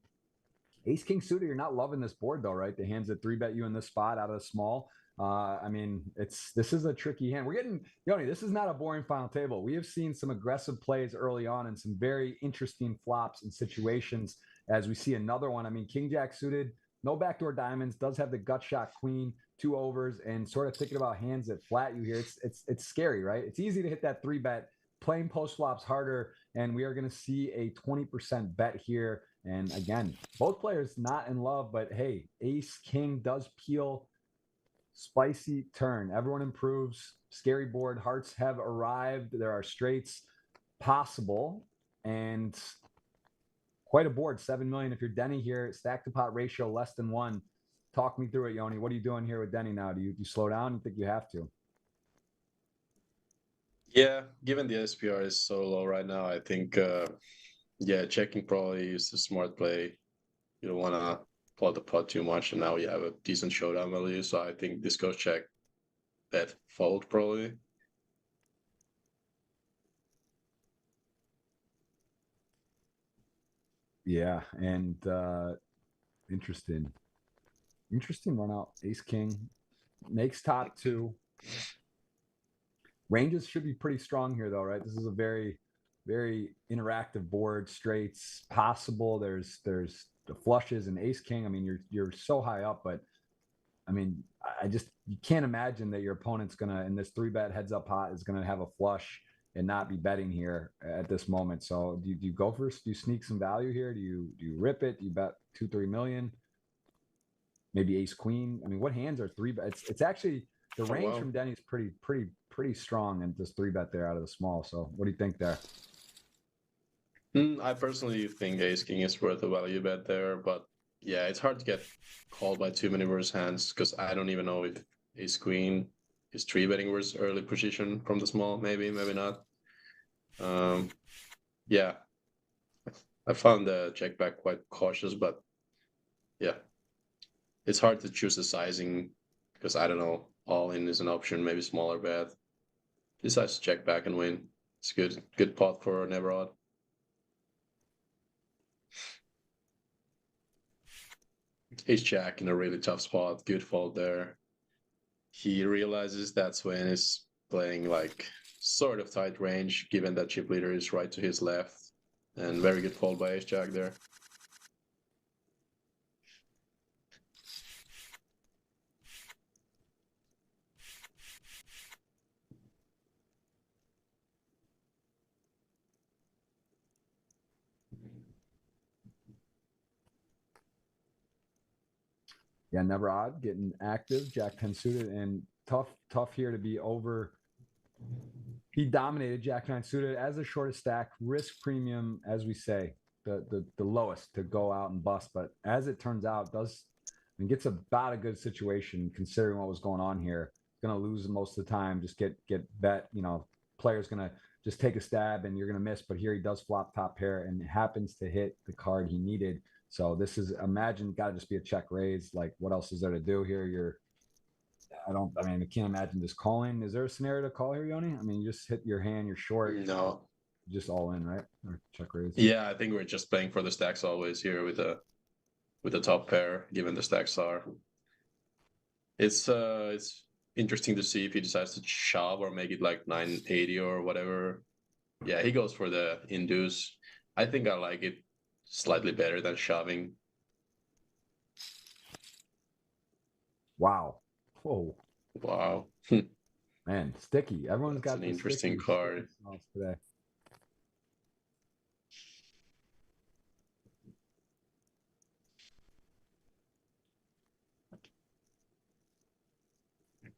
[SPEAKER 1] Ace King suited, you're not loving this board though, right? The hands that 3-bet you in this spot out of the small. I mean, this is a tricky hand. We're getting, Joni, this is not a boring final table. We have seen some aggressive plays early on and some very interesting flops and situations as we see another one. I mean, King Jack suited, no backdoor diamonds, does have the gut shot queen, 2 overs, and sort of thinking about hands that flat you here. It's scary, right? It's easy to hit that 3-bet. Playing post flops harder, and we are going to see a 20% bet here. And again, both players not in love, but hey, ace king does peel. Spicy turn. Everyone improves. Scary board. Hearts have arrived. There are straights possible, and quite a board. 7 million. If you're Denny here, stack to pot ratio less than 1. Talk me through it, Joni. What are you doing here with Denny now? Do you slow down? You think you have to?
[SPEAKER 2] Yeah, given the SPR is so low right now, I think yeah, checking probably is a smart play. You don't want to plot the pot too much, and now you have a decent showdown value. So I think this goes check, bet, fold probably.
[SPEAKER 1] Yeah, and interesting run out. Ace king makes top 2. Ranges should be pretty strong here, though, right? This is a very, very interactive board. Straights possible. There's the flushes and ace king. I mean, you're so high up, but I mean, you can't imagine that your opponent's gonna, in this 3-bet heads up pot, is gonna have a flush and not be betting here at this moment. So do you go first? Do you sneak some value here? Do you rip it? Do you bet 2-3 million? Maybe ace queen. I mean, what hands are 3-bet? It's actually the range from Denny's pretty strong, and this 3-bet there out of the small. So what do you think there?
[SPEAKER 2] I personally think ace king is worth a value bet there, but yeah, it's hard to get called by too many worse hands, because I don't even know if ace queen is 3-betting worse early position from the small. Maybe not. Yeah, I found the check back quite cautious, but yeah, it's hard to choose the sizing, because I don't know, all in is an option, maybe smaller bet. Decides to check back and win. It's good pot for never odd. Ace jack in a really tough spot. Good fold there. He realizes that's when he's playing like sort of tight range, given that chip leader is right to his left, and very good fold by ace jack there.
[SPEAKER 1] Yeah, never odd, getting active, Jack 10 suited, and tough here to be over. He dominated Jack 9 suited as the shortest stack, risk premium, as we say, the lowest to go out and bust. But as it turns out, gets about a good situation considering what was going on here. Going to lose most of the time, just get bet. Player's going to just take a stab and you're going to miss. But here he does flop top pair and happens to hit the card he needed. So this is, imagine, got to just be a check raise. Like, what else is there to do here? I can't imagine just calling. Is there a scenario to call here, Yoni? I mean, you just hit your hand, you're short.
[SPEAKER 2] No.
[SPEAKER 1] Just all in, right? Or check raise.
[SPEAKER 2] Yeah, I think we're just playing for the stacks always here with the top pair, given the stacks are. It's interesting to see if he decides to shove or make it like 980 or whatever. Yeah, he goes for the induce. I think I like it slightly better than shoving.
[SPEAKER 1] Wow. Whoa.
[SPEAKER 2] Wow.
[SPEAKER 1] Man, sticky. Everyone's got
[SPEAKER 2] an interesting card
[SPEAKER 1] today.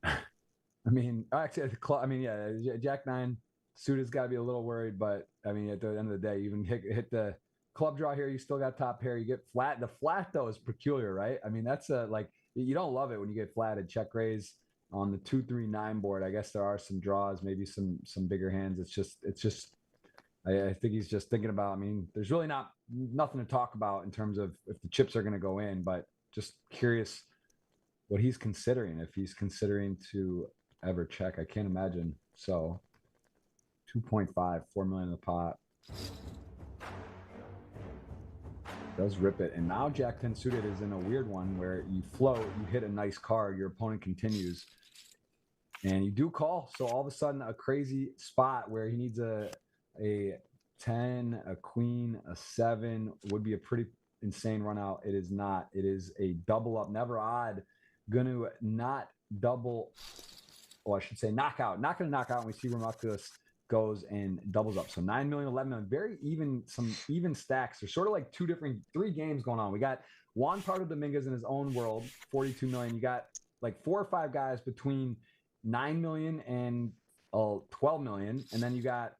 [SPEAKER 1] I mean, actually, yeah, Jack 9 suited's got to be a little worried, but I mean, at the end of the day, you even hit the club draw here. You still got top pair. You get flat. The flat though is peculiar, right? I mean, that's like you don't love it when you get flatted. Check raise on the 2-3-9 board. I guess there are some draws, maybe some bigger hands. It's just. I think he's just thinking about. I mean, there's really nothing to talk about in terms of if the chips are going to go in, but just curious what he's considering. If he's considering to ever check, I can't imagine. So 2.5, 4 million in the pot. Does rip it. And now Jack 10 suited is in a weird one where you float, you hit a nice card, your opponent continues, and you do call. So all of a sudden, a crazy spot where he needs a 10, a queen, a 7 would be a pretty insane run out. It is not. It is a double up, never odd. Going to not double, or I should say knockout. Not going to knock out. And we see Ramuckus goes and doubles up. So 9 million, 11 million, very even, some even stacks. There's sort of like three games going on. We got Juan Pardo Dominguez in his own world, 42 million. You got like 4 or 5 guys between 9 million and 12 million. And then you got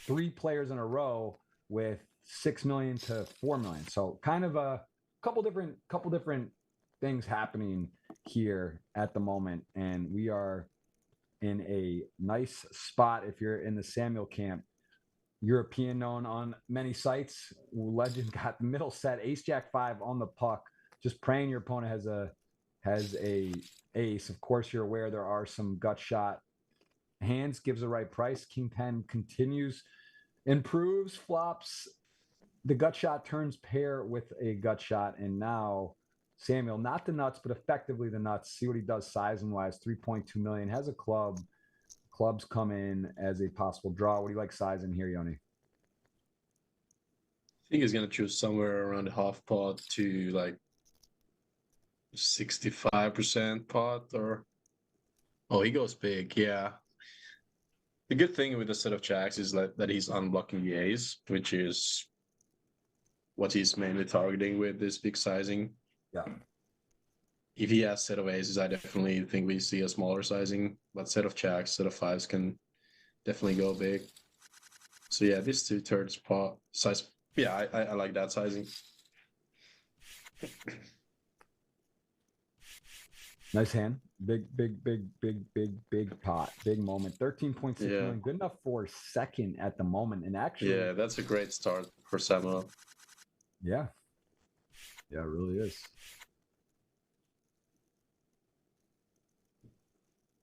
[SPEAKER 1] 3 players in a row with 6 million to 4 million. So kind of a couple different things happening here at the moment. And we are in a nice spot if you're in the Samuel camp. European known on many sites. Legend got the middle set, ace jack 5 on the puck. Just praying your opponent has a ace. Of course, you're aware there are some gut shot hands, gives the right price. King 10 continues, improves, flops. The gut shot turns pair with a gut shot, and now Samuel, not the nuts, but effectively the nuts. See what he does sizing wise. 3.2 million, has a club. Clubs come in as a possible draw. What do you like sizing here, Yoni?
[SPEAKER 2] I think he's going to choose somewhere around the half pot to like 65% pot, or he goes big. Yeah. The good thing with the set of jacks is that he's unblocking the ace, which is what he's mainly targeting with this big sizing.
[SPEAKER 1] Yeah.
[SPEAKER 2] If he has set of aces, I definitely think we see a smaller sizing, but set of jacks, set of 5s can definitely go big. So yeah, this 2/3 pot size. Yeah, I like that sizing.
[SPEAKER 1] Nice hand. Big pot. Big moment. 13.6 million. Good enough for second at the moment. And actually,
[SPEAKER 2] yeah, that's a great start for Samuel.
[SPEAKER 1] Yeah. Yeah, it really is.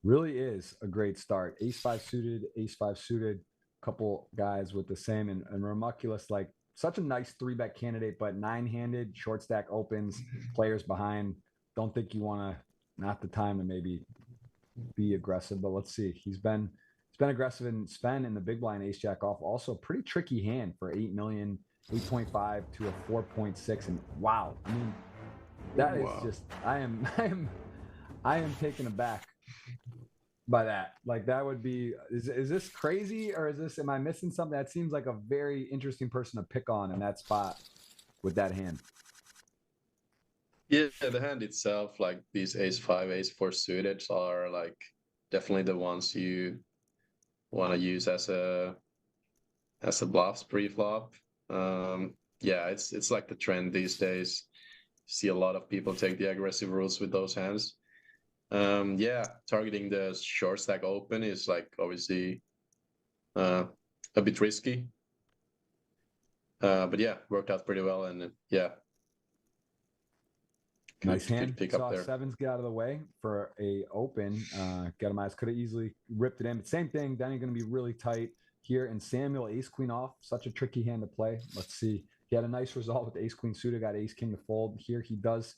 [SPEAKER 1] Really is a great start. Ace 5 suited, ace 5 suited, couple guys with the same. And Ramuckus, like, such a nice 3-bet candidate, but 9-handed, short stack opens, players behind. Don't think you want to, not the time to maybe be aggressive, but let's see. He's been aggressive in Sven in the big blind, ace jack off. Also pretty tricky hand for 8 million, 8.5 to a 4.6. And wow, I mean, that is just, I am taken aback by that. Like, that would be, is this crazy, or am I missing something? That seems like a very interesting person to pick on in that spot with that hand.
[SPEAKER 2] Yeah, the hand itself, like these ace-5, ace-4 suited are like definitely the ones you want to use as a bluffs pre-flop. Yeah, it's like the trend these days. See a lot of people take the aggressive routes with those hands. Yeah, targeting the short stack open is like obviously uh, a bit risky. But yeah, worked out pretty well, and yeah,
[SPEAKER 1] Nice
[SPEAKER 2] good
[SPEAKER 1] hand.
[SPEAKER 2] pick up
[SPEAKER 1] Saw
[SPEAKER 2] there.
[SPEAKER 1] sevens get out of the way for a open. Gedimize could have easily ripped it in. But same thing. Then you're going to be really tight here. And Samuel, ace queen off. Such a tricky hand to play. Let's see. He had a nice result with ace queen suited. Got ace king to fold. Here he does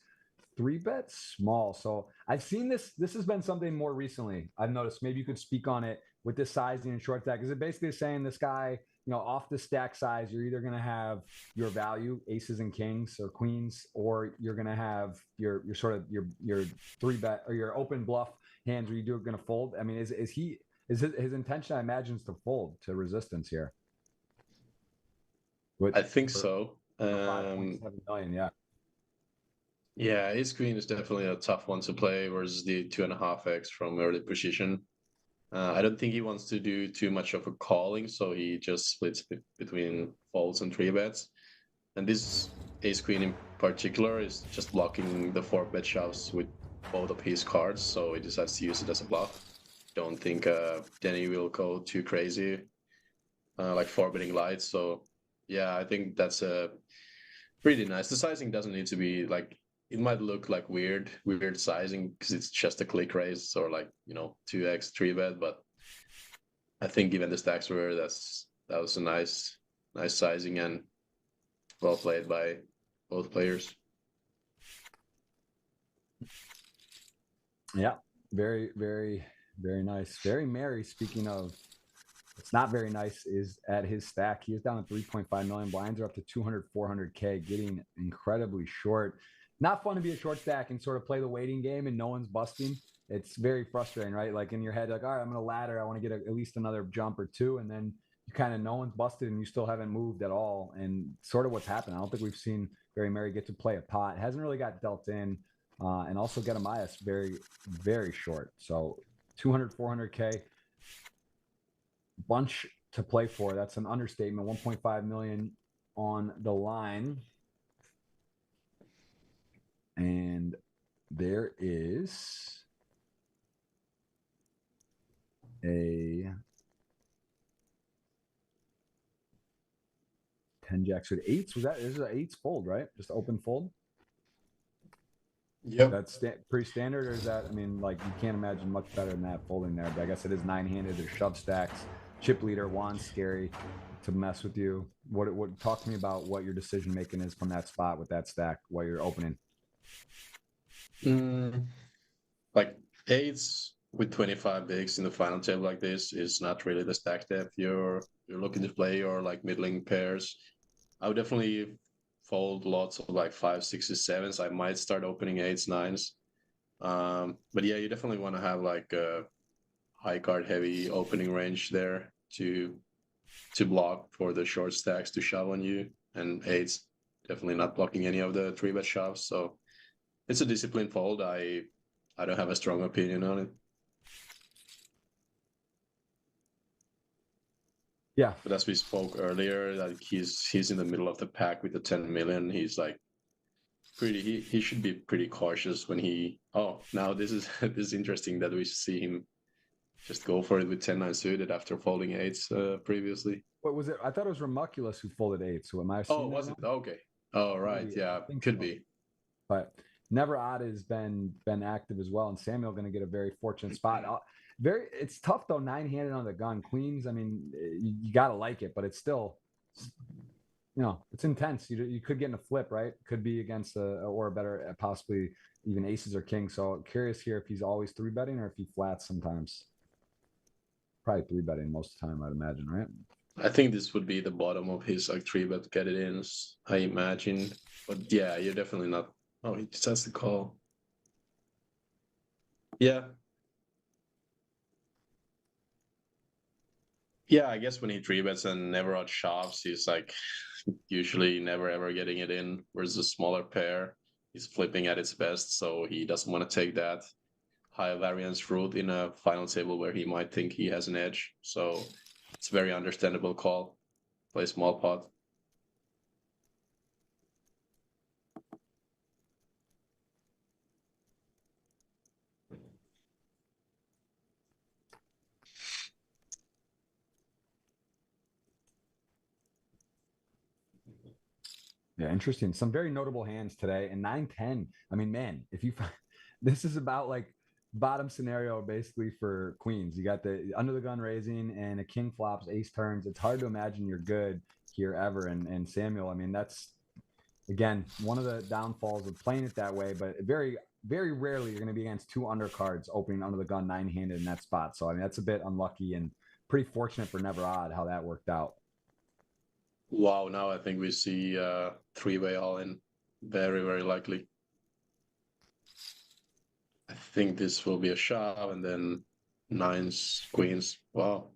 [SPEAKER 1] 3-bet small. So I've seen this. This has been something more recently. I've noticed. Maybe you could speak on it with this sizing and short stack. Is it basically saying this guy, off the stack size, you're either going to have your value aces and kings or queens, or you're going to have your sort of your 3-bet or your open bluff hands where you're going to fold. I mean, is his intention? I imagine is to fold to resistance here.
[SPEAKER 2] I think so.
[SPEAKER 1] 5.7 million, yeah.
[SPEAKER 2] Yeah, ace queen is definitely a tough one to play versus the 2.5x from early position. I don't think he wants to do too much of a calling, so he just splits between folds and 3-bets. And this ace queen in particular is just blocking the 4-bet shoves with both of his cards, so he decides to use it as a bluff. Don't think Denny will go too crazy, like 4-betting lights. So yeah, I think that's pretty nice. The sizing doesn't need to be like, it might look like weird sizing because it's just a click raise or like 2x 3-bet, but I think given the stacks were that was a nice sizing and well played by both players.
[SPEAKER 1] Yeah, very, very, very nice. Very merry. Speaking of, it's not very nice, is at his stack. He is down to 3.5 million. Blinds are up to 200, 400K, getting incredibly short. Not fun to be a short stack and sort of play the waiting game and no one's busting. It's very frustrating, right? Like in your head, like, all right, I'm going to ladder. I want to get at least another jump or two. And then you kind of, no one's busted and you still haven't moved at all. And sort of what's happened. I don't think we've seen Very Merry get to play a pot. Hasn't really got dealt in. And also Gedimias very, very short. So 200, 400K. Bunch to play for. That's an understatement. 1.5 million on the line. And there is a 10 jacks with eights. Was that, this is an eights fold, right? Just open fold.
[SPEAKER 2] Yep.
[SPEAKER 1] That's pretty standard, or is that, I mean, like you can't imagine much better than that folding there, but I guess it is 9-handed. There's shove stacks, chip leader, wand scary to mess with you. What talk to me about what your decision making is from that spot with that stack while you're opening.
[SPEAKER 2] Like eights with 25 bigs in the final table like this is not really the stack depth you're looking to play, or like middling pairs. I would definitely fold lots of like 5s, 6s, 7s. I might start opening 8s, 9s. But yeah, you definitely want to have like a high card heavy opening range there to block for the short stacks to shove on you, and 8s definitely not blocking any of the 3-bet shoves. So it's a disciplined fold. I don't have a strong opinion on it.
[SPEAKER 1] Yeah,
[SPEAKER 2] but as we spoke earlier, like he's in the middle of the pack with the 10 million. He's like he should be pretty cautious when he. Oh, now this is this is interesting that we see him just go for it with 10-9 suited after folding 8s previously.
[SPEAKER 1] what was it? I thought it was Ramuculus who folded 8. So am I?
[SPEAKER 2] Oh, was it? Okay. Oh, right.
[SPEAKER 1] Maybe,
[SPEAKER 2] Yeah,
[SPEAKER 1] I think
[SPEAKER 2] could
[SPEAKER 1] so.
[SPEAKER 2] be.
[SPEAKER 1] But Never Odd has been active as well, and Samuel going to get a very fortunate spot. It's tough though. 9-handed on the gun, queens. I mean, you got to like it, but it's still, it's intense. You could get in a flip, right? Could be against or a better, possibly even aces or kings. So curious here if he's always 3-betting or if he flats sometimes. Probably 3-betting most of the time, I'd imagine, right?
[SPEAKER 2] I think this would be the bottom of his like 3-bet get it in, I imagine. But yeah, you're definitely not. Oh, he just has to call. Yeah. Yeah, I guess when he 3-bets and never out shoves, he's like usually never ever getting it in versus a smaller pair. he's flipping at its best, so he doesn't want to take that high variance route in a final table where he might think he has an edge. So it's a very understandable call. Play small pot.
[SPEAKER 1] Yeah, interesting. Some very notable hands today. And 9-10. I mean, man, if you this is about like bottom scenario basically for queens. You got the under the gun raising and a king flops, ace turns. It's hard to imagine you're good here ever. And Samuel, I mean, that's again one of the downfalls of playing it that way, but very, very rarely you're going to be against two undercards opening under the gun 9-handed in that spot. So I mean that's a bit unlucky and pretty fortunate for Never Odd how that worked out.
[SPEAKER 2] Wow, now I think we see three-way all in. Very, very likely. I think this will be a shove and then nines, queens. Wow.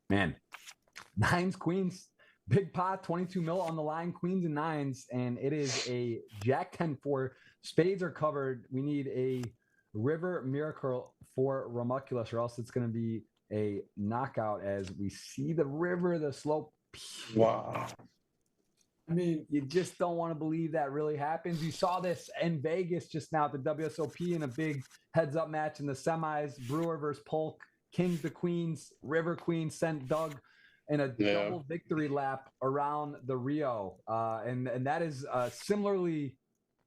[SPEAKER 1] Man, nines, queens, big pot, 22 mil on the line, queens and nines, and it is a jack 10-4. Spades are covered. We need a river miracle for Ramuculus, or else it's going to be a knockout as we see the river, the slope.
[SPEAKER 2] Wow.
[SPEAKER 1] I mean, you just don't want to believe that really happens. You saw this in Vegas just now at the WSOP in a big heads-up match in the semis, Brewer versus Polk. Kings to queens, river queen sent Doug in a double victory lap around the Rio. And that is similarly,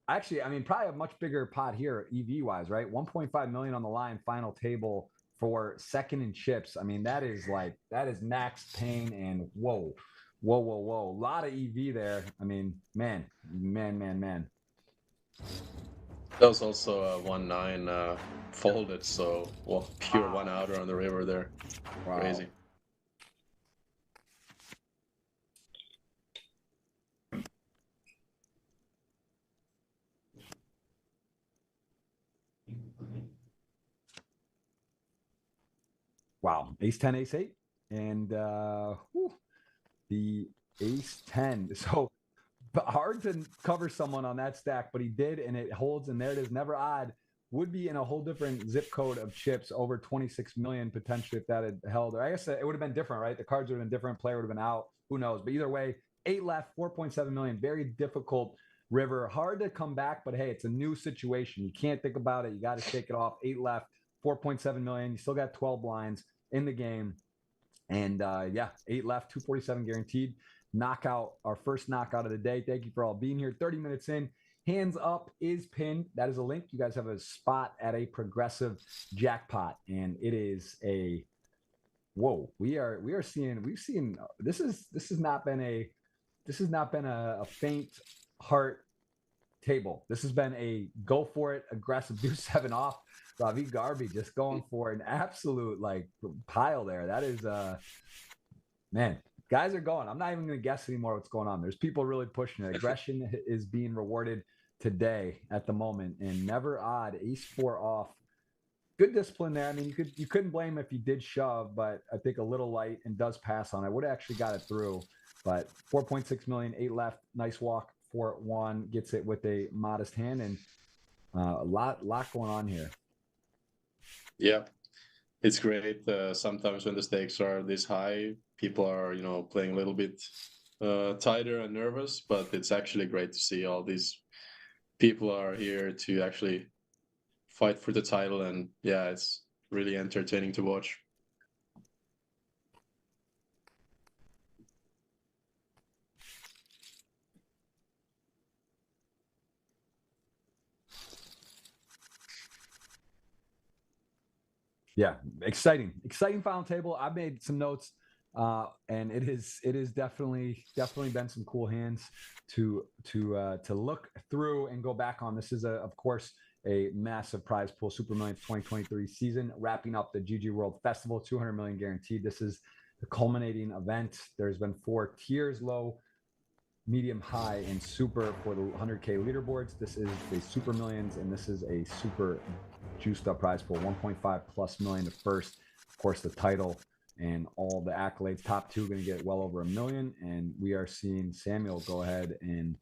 [SPEAKER 1] actually, I mean, probably a much bigger pot here EV-wise, right? 1.5 million on the line, final table for second in chips. I mean, that is max pain and whoa. A lot of EV there. I mean, man.
[SPEAKER 2] That was also a 1-9 folded, so pure one outer on the river there. Wow. Crazy.
[SPEAKER 1] Wow, ace 10, ace 8, and the ace 10. So hard to cover someone on that stack, but he did, and it holds, and there it is. Never Odd would be in a whole different zip code of chips, over 26 million potentially if that had held. Or I guess it would have been different, right? The cards would have been different, player would have been out, who knows? But either way, 8 left, 4.7 million, very difficult river. Hard to come back, but hey, it's a new situation. You can't think about it. You got to shake it off. 8 left, 4.7 million. You still got 12 blinds in the game. And 8 left, 247 guaranteed. Knockout, our first knockout of the day. Thank you for all being here. 30 minutes in. Hands up is pinned. That is a link. You guys have a spot at a progressive jackpot, and it is a whoa. We've seen this has not been a faint heart table. This has been a go for it, aggressive, do 7 off. Ravi Garby just going for an absolute like pile there. That is man, guys are going. I'm not even going to guess anymore what's going on. There's people really pushing it. Aggression is being rewarded today at the moment, and Never Odd, ace 4 off. Good discipline there. I mean, you couldn't blame him if he did shove, but I think a little light and does pass on it. Would have actually got it through, but 4.6 million, 8 left. Nice walk. 4-1 gets it with a modest hand, and a lot going on here.
[SPEAKER 2] Yeah, it's great. Sometimes when the stakes are this high, people are playing a little bit tighter and nervous, but it's actually great to see all these people are here to actually fight for the title, and yeah, it's really entertaining to watch.
[SPEAKER 1] Yeah, exciting final table. I made some notes And it is definitely been some cool hands to look through and go back on. This is of course a massive prize pool, Super Millions 2023 season, wrapping up the GG World Festival, 200 million guaranteed. This is the culminating event. There's been 4 tiers: low, medium, high, and super for the 100K leaderboards. This is the Super Millions, and this is a super juiced up prize pool, 1.5 plus million to first. Of course, the title and all the accolades. Top 2 going to get well over $1 million, and we are seeing Samuel go ahead and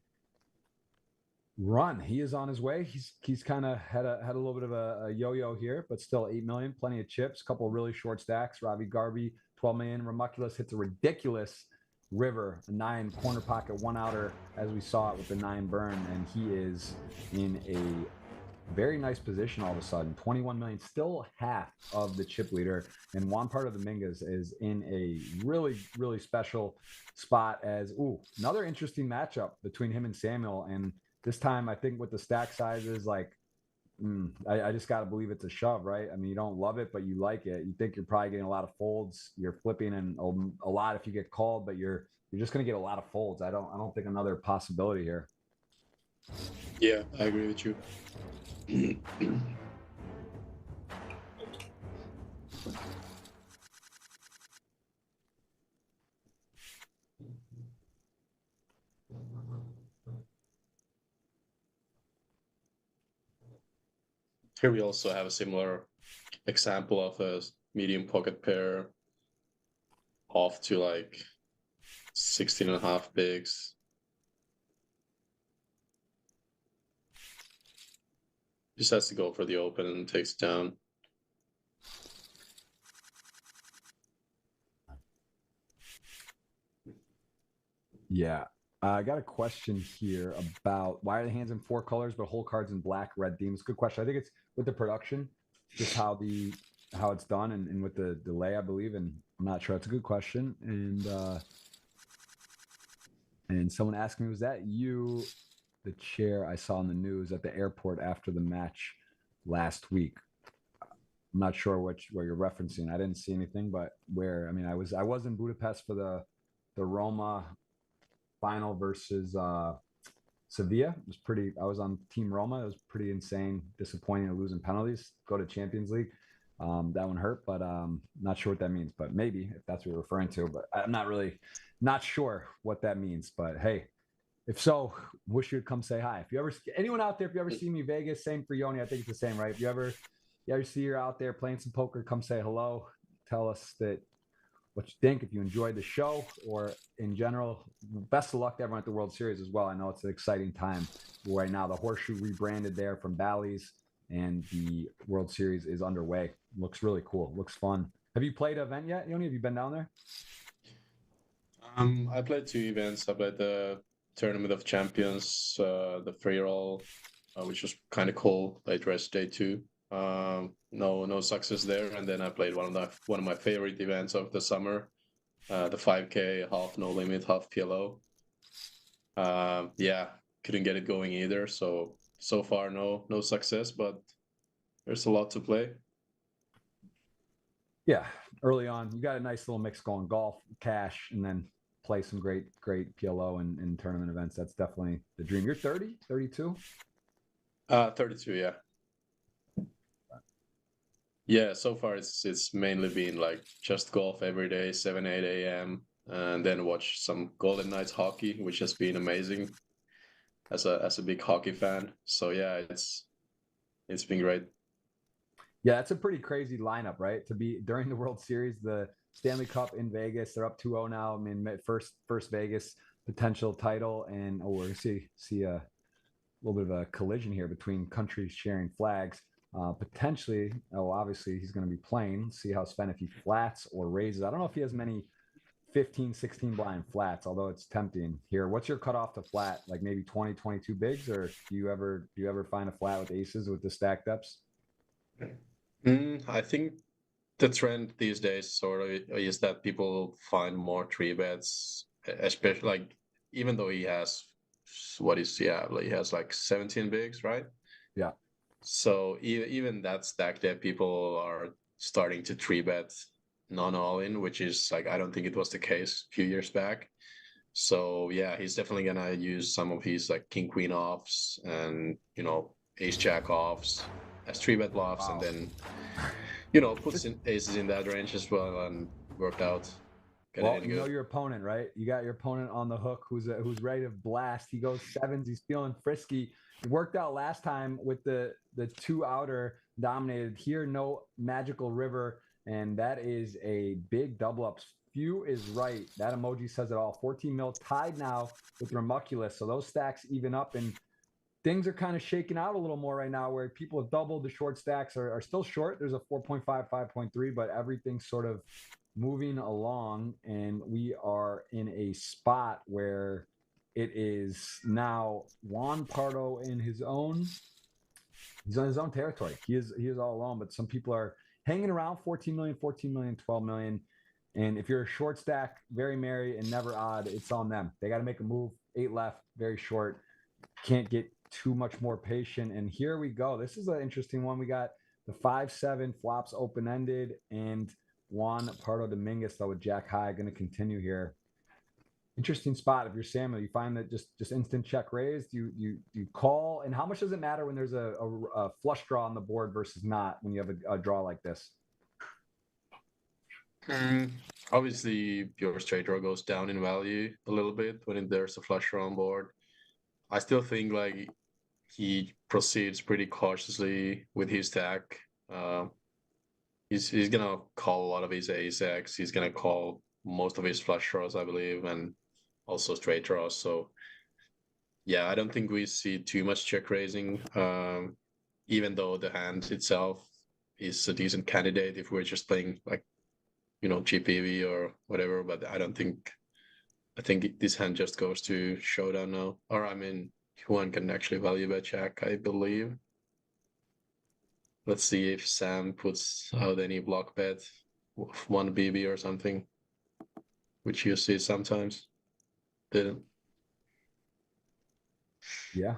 [SPEAKER 1] run. He is on his way. He's kind of had a little bit of a yo-yo here, but still 8 million, plenty of chips, a couple of really short stacks. Ravi Garvey, 12 million. Ramuculus hits a ridiculous river, a 9 corner pocket, 1 outer, as we saw it with the 9 burn, and he is in a very nice position all of a sudden. 21 million, still half of the chip leader, and Juan Pardo Dominguez is in a really, really special spot as, another interesting matchup between him and Samuel. And this time, I think with the stack sizes, like, I just got to believe it's a shove, right? I mean, you don't love it, but you like it. You think you're probably getting a lot of folds. You're flipping and a lot if you get called, but you're just going to get a lot of folds. I don't think another possibility here.
[SPEAKER 2] Yeah, I agree with you. Here we also have a similar example of a medium pocket pair off to like 16.5 bigs. Just has to go for the open and takes down.
[SPEAKER 1] Yeah. I got a question here about why are the hands in 4 colors but whole cards in black, red themes? Good question. I think it's with the production, just how it's done and with the delay, I believe. And I'm not sure. It's a good question. And someone asked me, was that you, the chair I saw in the news at the airport after the match last week? I'm not sure what you're referencing. I didn't see anything, but where, I mean, I was in Budapest for the Roma final versus Sevilla. It was pretty. I was on Team Roma. It was pretty insane, disappointing to lose in penalties. Go to Champions League. That one hurt, but not sure what that means. But maybe if that's what you're referring to. But I'm not sure what that means. But hey, if so, wish you'd come say hi. If you ever, anyone out there, if you ever see me in Vegas, same for Joni. I think it's the same, right? If you ever see you're out there playing some poker, come say hello. Tell us what you think, if you enjoyed the show, or in general. Best of luck to everyone at the World Series as well. I know it's an exciting time right now. The Horseshoe rebranded there from Bally's, and the World Series is underway. Looks really cool. Looks fun. Have you played an event yet, Yoni? Have you been down there?
[SPEAKER 2] I played 2 events. I played the Tournament of Champions, the free roll, which was kind of cool. Played rest day 2. No success there. And then I played one of my favorite events of the summer, the 5K, half no limit, half PLO. Yeah, couldn't get it going either. So far, no success, but there's a lot to play.
[SPEAKER 1] Yeah, early on, you got a nice little mix going: golf, cash, and then play some great PLO and tournament events. That's definitely the dream. You're 30, 32?
[SPEAKER 2] 32, yeah. Yeah, so far it's mainly been like just golf every day, 7, 8 a.m. and then watch some Golden Knights hockey, which has been amazing as a big hockey fan. So yeah, it's been great.
[SPEAKER 1] Yeah, that's a pretty crazy lineup, right? To be during the World Series, the Stanley Cup in Vegas. They're up 2-0 now. I mean, first Vegas potential title, and we're gonna see a little bit of a collision here between countries sharing flags. Potentially, obviously he's going to be playing. See how Sven, if he flats or raises. I don't know if he has many 15, 16 blind flats, although it's tempting here. What's your cutoff to flat? Like maybe 20, 22 bigs, or do you ever find a flat with aces with the stack depths?
[SPEAKER 2] I think the trend these days sort of is that people find more 3 bets, especially like even though he has he has like 17 bigs, right?
[SPEAKER 1] Yeah.
[SPEAKER 2] So even that stack that people are starting to 3-bet non-all-in, which is like I don't think it was the case a few years back. So yeah, he's definitely gonna use some of his like king queen offs and ace jack offs as 3-bet bluffs, and
[SPEAKER 1] Wow.
[SPEAKER 2] then puts in aces in that range as well, and worked out. Get it
[SPEAKER 1] Well,
[SPEAKER 2] in
[SPEAKER 1] you know
[SPEAKER 2] good.
[SPEAKER 1] your opponent, right? You got your opponent on the hook who's ready to blast. He goes sevens. He's feeling frisky. It worked out last time with the two outer dominated. Here, no magical river, and that is a big double ups. Few is right. That emoji says it all. 14 mil tied now with Remuculus. So those stacks even up, and things are kind of shaking out a little more right now where people have doubled. The short stacks are still short. There's a 4.5, 5.3, but everything's sort of moving along, and we are in a spot where it is now Juan Pardo in his own. He's on his own territory. He is all alone, but some people are hanging around 14 million, 14 million, 12 million. And if you're a short stack, very merry and never odd, it's on them. They got to make a move. 8 left, very short. Can't get too much more patient. And here we go. This is an interesting one. We got the 5-7 flops open ended, and Juan Pardo Dominguez though with Jack High going to continue here. Interesting spot. If you're Samuel, you find that just instant check raised. You call, and how much does it matter when there's a flush draw on the board versus not when you have a draw like this?
[SPEAKER 2] Obviously, your straight draw goes down in value a little bit when there's a flush draw on board. I still think like he proceeds pretty cautiously with his stack. He's gonna call a lot of his ace X. He's gonna call most of his flush draws, I believe, and also straight draws. So yeah, I don't think we see too much check raising. Even though the hand itself is a decent candidate if we're just playing like GPV or whatever. But I think this hand just goes to showdown now. Or I mean, one can actually value bet check, I believe. Let's see if Sam puts out any block bet, 1 BB or something, which you see sometimes. Didn't.
[SPEAKER 1] Yeah.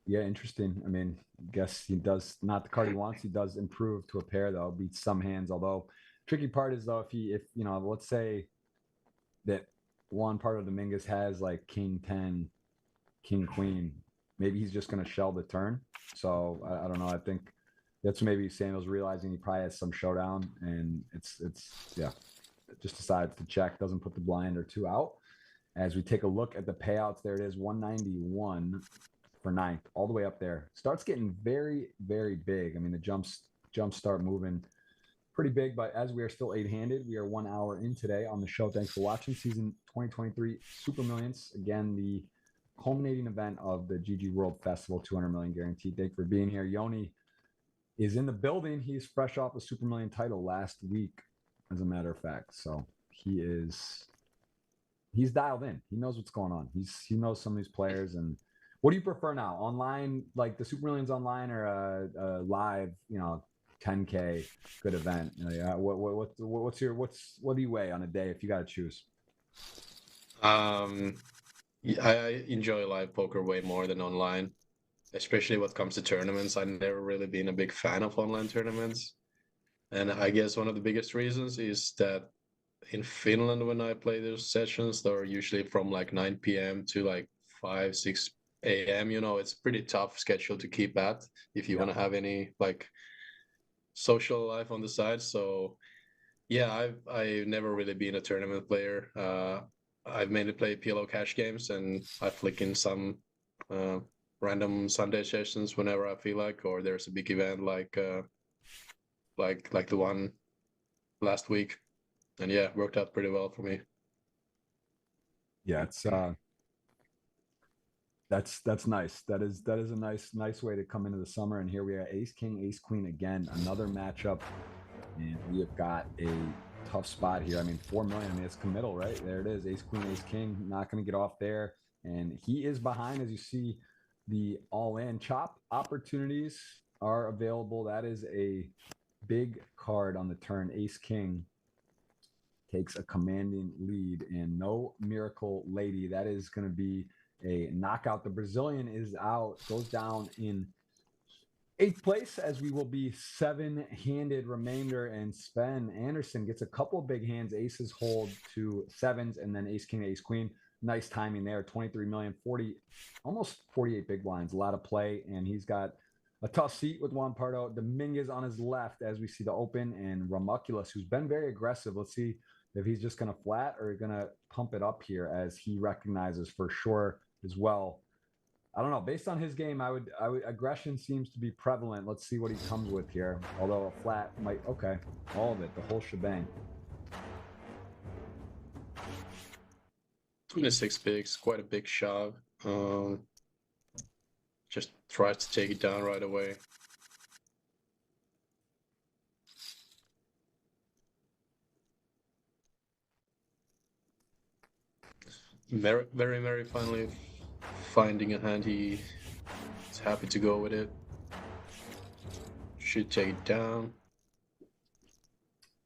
[SPEAKER 1] Yeah, interesting. I mean, I guess he does not the card he wants. He does improve to a pair though, beats some hands. Although tricky part is though, if let's say that Juan Pardo Dominguez has like King 10, King Queen, maybe he's just going to shell the turn. So I don't know. I think that's maybe Samuel's realizing he probably has some showdown, and it's just decides to check, doesn't put the blind or two out. As we take a look at the payouts, there it is, 191 for ninth, all the way up there. Starts getting very, very big. I mean, the jumps start moving pretty big, but as we are still 8-handed, we are 1 hour in today on the show. Thanks for watching season 2023 Super Millions. Again, the culminating event of the GG World Festival, 200 million guaranteed. Thank you for being here. Yoni is in the building. He's fresh off a Super Million title last week, as a matter of fact. So he's dialed in. He knows what's going on. He knows some of these players. And what do you prefer now? Online, like the Super Millions online, or a live, 10K good event? What do you weigh on a day if you got to choose?
[SPEAKER 2] I enjoy live poker way more than online, especially when it comes to tournaments. I've never really been a big fan of online tournaments. And I guess one of the biggest reasons is that in Finland, when I play those sessions, they're usually from like 9 p.m. to like 5, 6 a.m. It's pretty tough schedule to keep at if you want to have any like social life on the side. So yeah, I've never really been a tournament player. I've mainly played PLO cash games, and I flick in some random Sunday sessions whenever I feel like, or there's a big event like the one last week, and yeah, worked out pretty well for me.
[SPEAKER 1] Yeah, it's that's nice. That is a nice way to come into the summer. And here we are, Ace King, Ace Queen again, another matchup, and we have got a tough spot here. I mean, 4 million. I mean, it's committal, right? There it is, Ace Queen, Ace King. Not going to get off there, and he is behind. As you see, the all-in chop opportunities are available. That is a big card on the turn. Ace King takes a commanding lead, and no miracle lady. That is going to be a knockout. The Brazilian is out, goes down in Eighth place, as we will be 7-handed remainder, and Sven Anderson gets a couple of big hands. Aces hold to sevens, and then ace king, ace queen. Nice timing there. 23 million, 40, almost 48 big blinds. A lot of play, and he's got a tough seat with Juan Pardo. Dominguez on his left as we see the open, and Ramuculus, who's been very aggressive. Let's see if he's just going to flat or going to pump it up here, as he recognizes for sure as well. I don't know. Based on his game, I would aggression seems to be prevalent. Let's see what he comes with here. Although a flat might, okay, all of it, the whole shebang.
[SPEAKER 2] 26 bigs, quite a big shove. Just tries to take it down right away. Very finally finding a hand he is happy to go with it. Should take it down.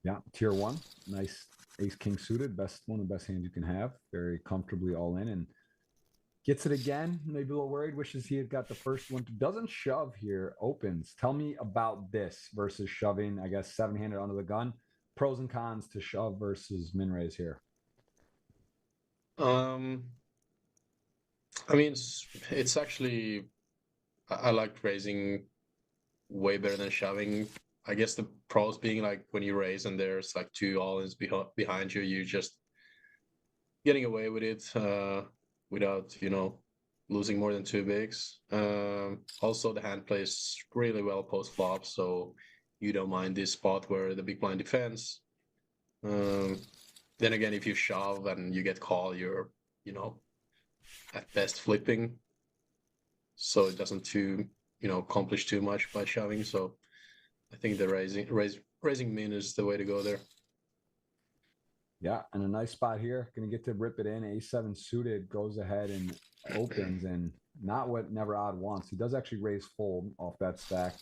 [SPEAKER 1] Yeah, tier 1. Nice ace king suited. One of the best hands you can have. Very comfortably all in, and gets it again. Maybe a little worried. Wishes he had got the first one. Doesn't shove here. Opens. Tell me about this versus shoving, I guess, 7-handed under the gun. Pros and cons to shove versus min raise here.
[SPEAKER 2] I mean, it's actually, I like raising way better than shoving. I guess the pros being like when you raise and there's like 2 all-ins behind you, you're just getting away with it without, you know, losing more than 2 bigs. Also, the hand plays really well post-flop, so you don't mind this spot where the big blind defends. Then again, if you shove and you get called, you're, you know, at best flipping. So it doesn't accomplish too much by shoving. So I think the raising min is the way to go there.
[SPEAKER 1] Yeah, and a nice spot here. Going to get to rip it in. A7 suited goes ahead and opens, and not what Never Odd wants. He does actually raise fold off that stack.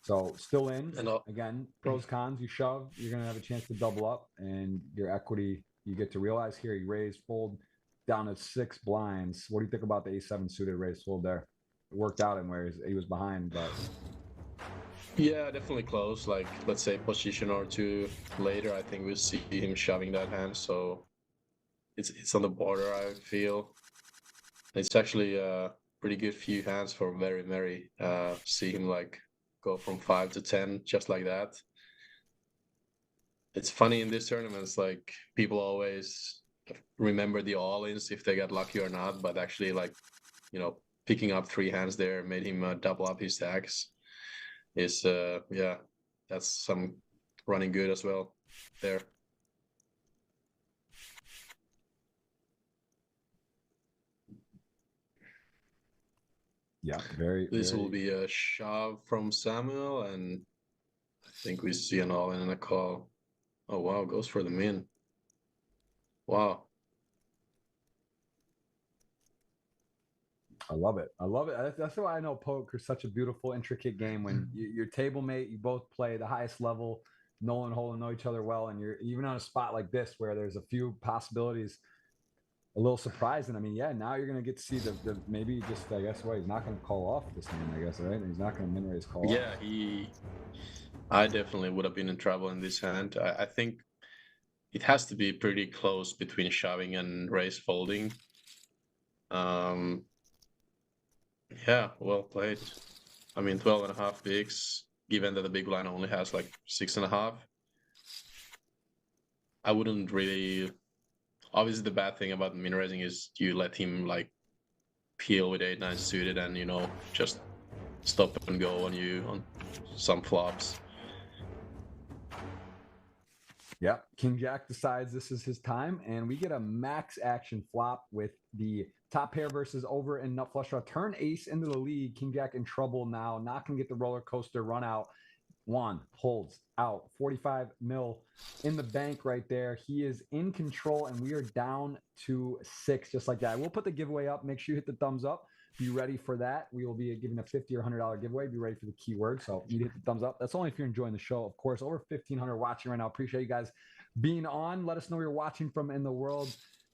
[SPEAKER 1] So still in. And again, pros, cons. You shove, you're going to have a chance to double up, and your equity you get to realize here. You raise fold down to 6 blinds. What do you think about the A7 suited raise fold there? It worked out in where he was behind, but...
[SPEAKER 2] Yeah, definitely close. Like, let's say position or 2 later, I think we'll see him shoving that hand. So it's on the border, I feel. It's actually a pretty good few hands for very see him like go from 5 to 10 just like that. It's funny in these tournaments, like people always remember the all-ins if they got lucky or not, but actually, like, you know, picking up 3 hands there made him double up his stacks. Is yeah, that's some running good as well there.
[SPEAKER 1] Yeah,
[SPEAKER 2] This will be a shove from Samuel, and I think we see an all-in and a call. Oh wow, goes for the min. Wow.
[SPEAKER 1] I love it. I love it. That's why I know poker is such a beautiful, intricate game. When your table mate, you both play the highest level, know and hold and know each other well, and you're even on a spot like this where there's a few possibilities. A little surprising. I mean, yeah, now you're gonna get to see the maybe just, I guess, he's not gonna call off this hand, I guess, right? He's not gonna min raise call off.
[SPEAKER 2] Yeah, I definitely would have been in trouble in this hand. I think it has to be pretty close between shoving and raise folding. Yeah, well played. I mean, 12.5 bigs, given that the big line only has like 6.5. I wouldn't really. Obviously, the bad thing about min raising is you let him like peel with 8-9 suited and, you know, just stop and go on you on some flops.
[SPEAKER 1] Yeah, King Jack decides this is his time, and we get a max action flop with the top pair versus over and nut flush draw. Turn ace into the lead. King Jack in trouble now. Not gonna get the roller coaster run out. Juan holds out. 45 mil in the bank right there. He is in control, and we are down to 6 just like that. We'll put the giveaway up. Make sure you hit the thumbs up. Be ready for that. We will be giving a $50 or $100 giveaway. Be ready for the keyword. So you hit the thumbs up. That's only if you're enjoying the show. Of course, over 1,500 watching right now. Appreciate you guys being on. Let us know where you're watching from in the world.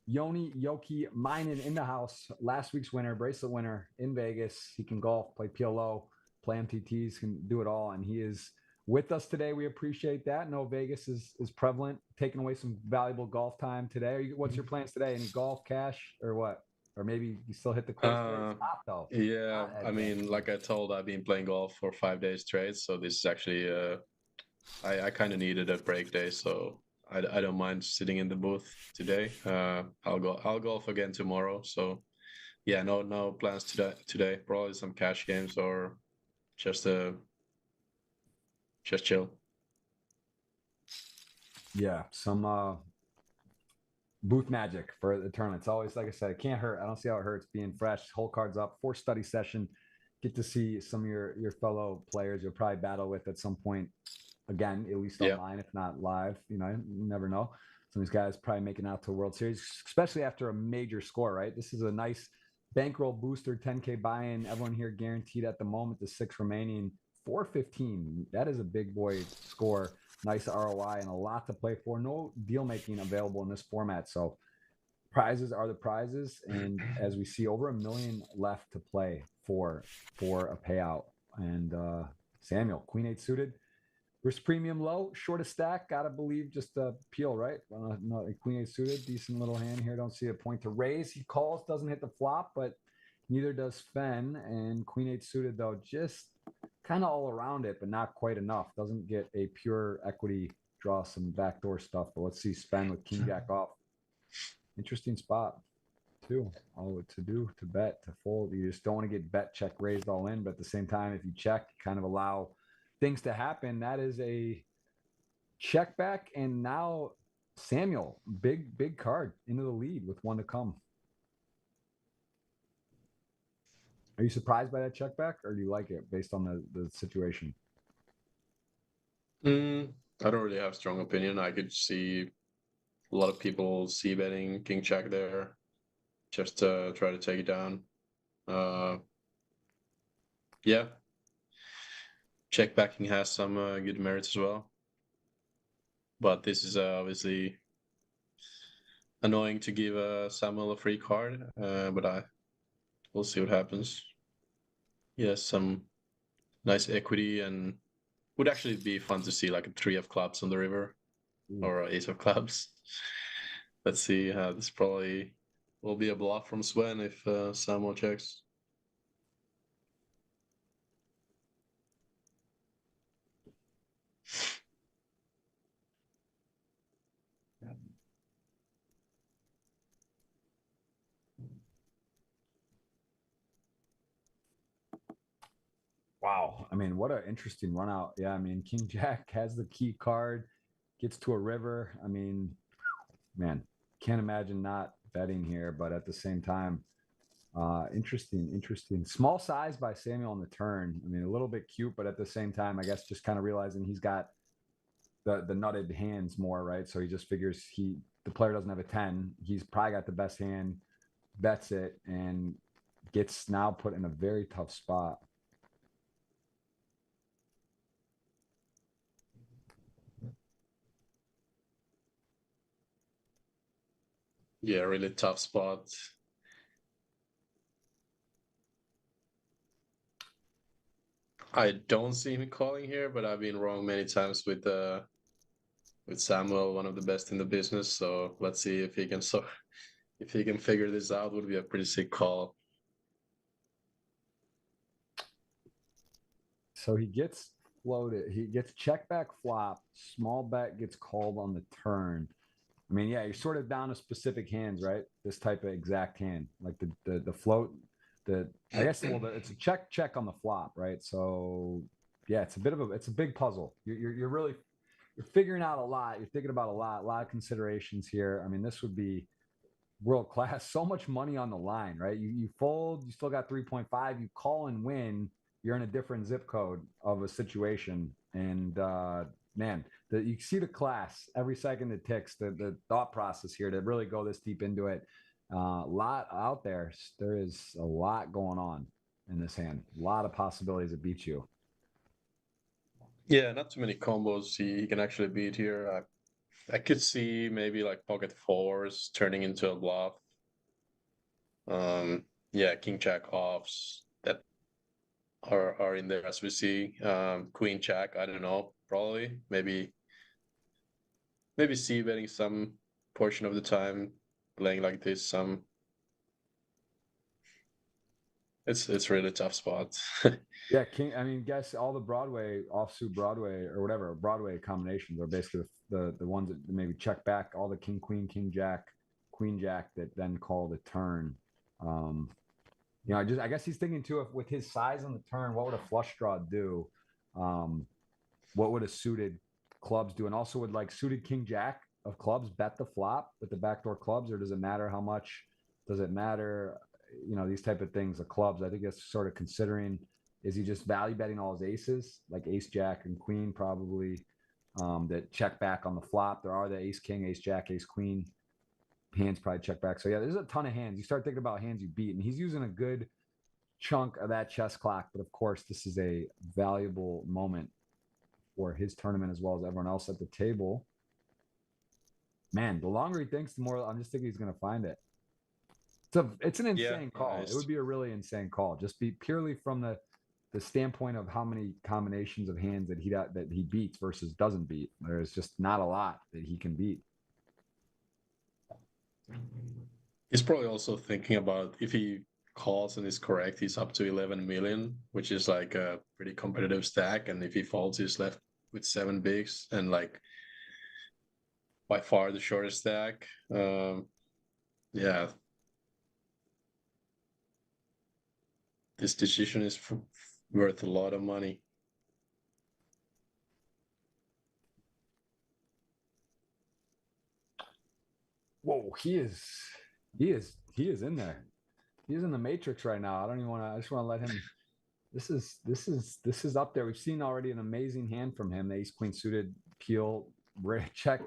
[SPEAKER 1] Joni Jouhkimainen in the house. Last week's winner, bracelet winner in Vegas. He can golf, play PLO, play MTTs, can do it all, and he is with us today. We appreciate that. No, Vegas is prevalent, taking away some valuable golf time today. What's your plans today? Any golf, cash, or what? Or maybe you still hit the course today? It's hot, though.
[SPEAKER 2] Yeah, I mean, like I told, I've been playing golf for 5 days straight, so this is actually I kind of needed a break day, so I don't mind sitting in the booth today. I'll golf again tomorrow. So yeah, no plans today. Probably some cash games or just chill.
[SPEAKER 1] Yeah, some booth magic for the tournament. It's always, like I said, it can't hurt. I don't see how it hurts being fresh. Whole cards up, 4 study session. Get to see some of your fellow players you'll probably battle with at some point. Again, at least online, if not live. You never know. Some of these guys probably making out to a World Series, especially after a major score, right? This is a nice bankroll booster, 10K buy-in. Everyone here guaranteed at the moment, the 6 remaining, 415. That is a big boy score. Nice ROI and a lot to play for. No deal making available in this format. So prizes are the prizes. And as we see, over 1 million left to play for a payout. And Samuel, Queen 8 suited. Risk premium low, short of stack. Gotta believe just a peel, right? No, Queen 8 suited, decent little hand here. Don't see a point to raise. He calls, doesn't hit the flop, but neither does Fen. And Queen 8 suited, though, just kind of all around it, but not quite enough. Doesn't get a pure equity, draw some backdoor stuff. But let's see Sven with King Jack off. Interesting spot, too. All to do, to bet, to fold. You just don't want to get bet check raised all in, but at the same time, if you check, kind of allow things to happen. That is a check back, and now Samuel, big card into the lead with 1 to come. Are you surprised by that check back, or do you like it based on the situation?
[SPEAKER 2] I don't really have a strong opinion. I could see a lot of people c-betting King Jack there, just to try to take it down. Yeah, check backing has some good merits as well, but this is obviously annoying to give Samuel a free card. But we'll see what happens. Yes, some nice equity, and would actually be fun to see like a 3 of clubs on the river. Or ace of clubs. Let's see. This probably will be a bluff from Sven if Samuel checks.
[SPEAKER 1] Wow. I mean, what an interesting run out. Yeah, I mean, King Jack has the key card, gets to a river. I mean, man, can't imagine not betting here, but at the same time, interesting. Small size by Samuel on the turn. I mean, a little bit cute, but at the same time, I guess just kind of realizing he's got the nutted hands more, right? So he just figures the player doesn't have a 10. He's probably got the best hand, bets it, and gets now put in a very tough spot.
[SPEAKER 2] Yeah, really tough spot. I don't see him calling here, but I've been wrong many times with Samuel, one of the best in the business. So let's see if he can if he can figure this out. Would be a pretty sick call.
[SPEAKER 1] So he gets floated. He gets check back flop. Small bet gets called on the turn. I mean, yeah, you're sort of down to specific hands, right? This type of exact hand, like the float. I guess it's a check on the flop, right? So yeah, it's a big puzzle. You're really figuring out a lot. You're thinking about a lot of considerations here. I mean, this would be world class. So much money on the line, right? You fold, you still got 3.5. You call and win. You're in a different zip code of a situation, and man, you see the class every second it ticks. The thought process here to really go this deep into it. A lot out there. There is a lot going on in this hand. A lot of possibilities to beat you.
[SPEAKER 2] Yeah, not too many combos he can actually beat here. I could see maybe like pocket fours turning into a bluff. Yeah, King Jack offs. are in there as we see. Queen Jack, I don't know, probably maybe c betting some portion of the time, playing like this. It's really tough spot.
[SPEAKER 1] Yeah, king. I mean, guess all the Broadway offsuit Broadway or whatever Broadway combinations are basically the ones that maybe check back all the king queen king jack queen jack that then call the turn. You know, I guess he's thinking too, if with his size on the turn, what would a flush draw do? What would a suited clubs do? And also, would like suited king jack of clubs bet the flop with the backdoor clubs, or does it matter how much? Does it matter? You know, these type of things, the clubs. I think that's sort of considering. Is he just value betting all his aces, like ace jack and queen, probably that check back on the flop? There are the ace king, ace jack, ace queen hands probably check back. So yeah, there's a ton of hands. You start thinking about hands you beat, and he's using a good chunk of that chess clock. But of course, this is a valuable moment for his tournament as well as everyone else at the table. Man, the longer he thinks, the more I'm just thinking he's going to find it. It's an insane call. Nice. It would be a really insane call. Just be purely from the standpoint of how many combinations of hands that he beats versus doesn't beat. There's just not a lot that he can beat.
[SPEAKER 2] He's probably also thinking about if he calls and is correct, he's up to 11 million, which is like a pretty competitive stack. And if he folds, he's left with 7 bigs and like by far the shortest stack. Yeah. This decision is worth a lot of money.
[SPEAKER 1] Whoa, he is in there. He's in the matrix right now. I don't even want to. I just want to let him. This is up there. We've seen already an amazing hand from him. The ace queen suited peel check,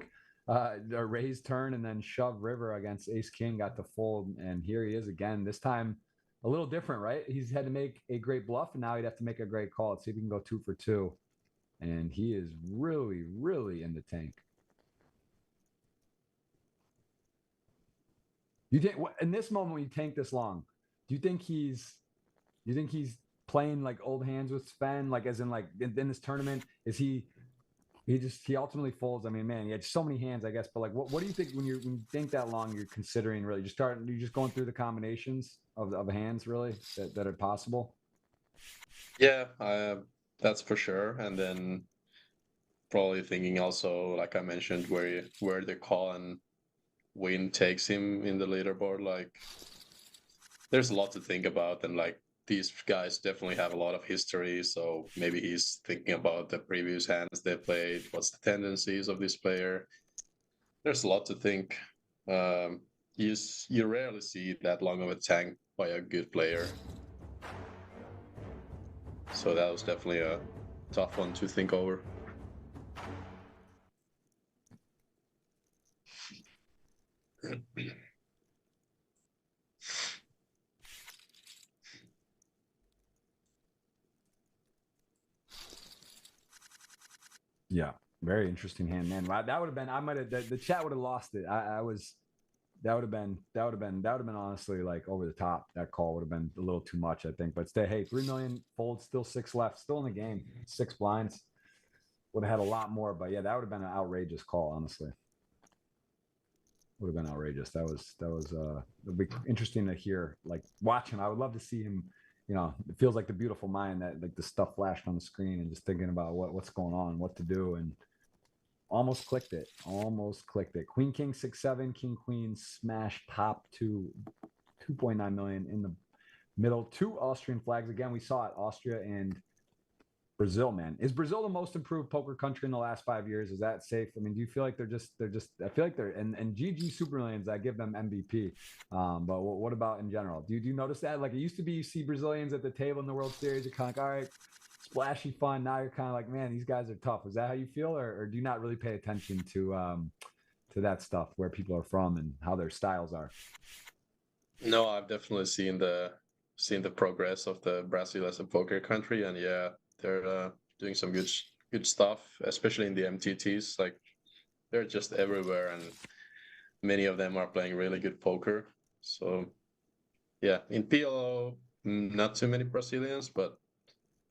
[SPEAKER 1] raise turn, and then shove river against ace king. Got to fold, and here he is again. This time a little different, right? He's had to make a great bluff, and now he'd have to make a great call. Let's see if he can go 2 for 2. And he is really, really in the tank. You think in this moment when you tank this long, do you think he's playing like old hands with Sven, like as in like in this tournament? Is he ultimately folds? I mean, man, he had so many hands, I guess. But like, what do you think when you think that long? You're considering really you're just going through the combinations of hands really that are possible.
[SPEAKER 2] Yeah, that's for sure. And then probably thinking also, like I mentioned, where the call and win takes him in the leaderboard. Like, there's a lot to think about, and like these guys definitely have a lot of history. So maybe he's thinking about the previous hands they played. What's the tendencies of this player? There's a lot to think. You rarely see that long of a tank by a good player. So that was definitely a tough one to think over.
[SPEAKER 1] Yeah, very interesting hand, man. Wow, that would have been. I might have. The chat would have lost it. That would have been honestly like over the top. That call would have been a little too much, I think. But stay, hey, 3 million fold, still 6 left, still in the game, 6 blinds. Would have had a lot more, but yeah, that would have been an outrageous call, honestly. Would have been outrageous. That was it'd be interesting to hear, like watching. I would love to see him. You know, it feels like the beautiful mind that like the stuff flashed on the screen and just thinking about what's going on, what to do, and almost clicked it. Queen king 6-7, king queen smash pop to 2.9 million in the middle. 2 Austrian flags again. We saw it, Austria and Brazil. Man, is Brazil the most improved poker country in the last 5 years? Is that safe? I mean, do you feel like they're just? I feel like they're and GG Super Millions. I give them MVP. But what about in general? Do you notice that? Like it used to be, you see Brazilians at the table in the World Series. You're kind of like, all right, splashy fun. Now you're kind of like, man, these guys are tough. Is that how you feel, or do you not really pay attention to that stuff, where people are from and how their styles are?
[SPEAKER 2] No, I've definitely seen the progress of the Brazil as a poker country, and yeah, they're doing some good stuff, especially in the MTTs. Like they're just everywhere, and many of them are playing really good poker. So yeah, in PLO, not too many Brazilians, but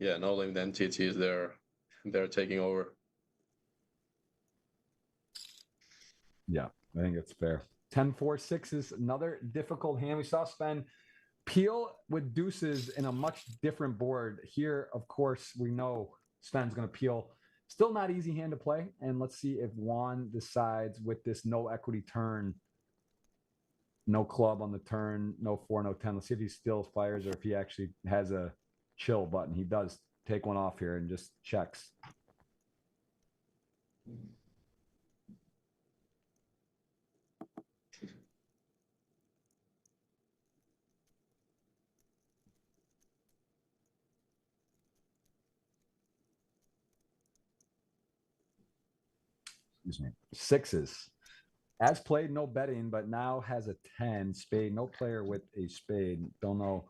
[SPEAKER 2] yeah, no limit entities, they're taking over.
[SPEAKER 1] Yeah, I think it's fair. 10-4-6 is another difficult hand. We saw Sven peel with deuces in a much different board. Here, of course, we know Sven's going to peel. Still not easy hand to play. And let's see if Juan decides with this no equity turn, no club on the turn, no 4, no 10. Let's see if he still fires or if he actually has a chill button. He does take one off here and just checks. Excuse me. Sixes. As played, no betting, but now has a 10 spade. No player with a spade. Don't know.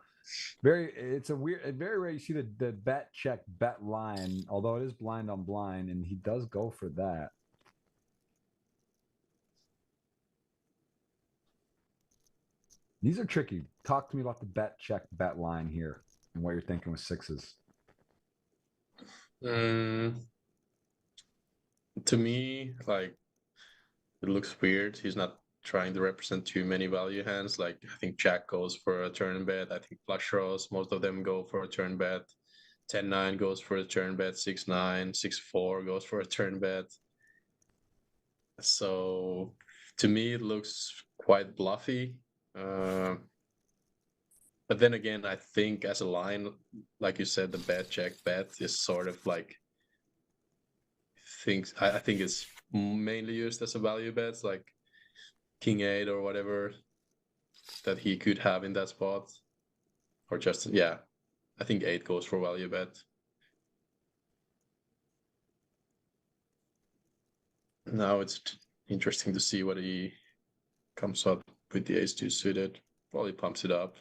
[SPEAKER 1] It's a weird, very rare you see the bet check bet line, although it is blind on blind, and he does go for that. These are tricky. Talk to me about the bet check bet line here and what you're thinking with sixes.
[SPEAKER 2] To me, like, it looks weird. He's not trying to represent too many value hands. Like, I think Jack goes for a turn bet. I think flush draws, most of them go for a turn bet. 10-9 goes for a turn bet. 6-9, 6-4 goes for a turn bet. So to me, it looks quite bluffy. But then again, I think as a line, like you said, the bet check bet is sort of like I think it's mainly used as a value bet, like King 8 or whatever that he could have in that spot. Or just, yeah, I think 8 goes for value bet. Now it's interesting to see what he comes up with the ace-2 suited. Well, he pumps it up.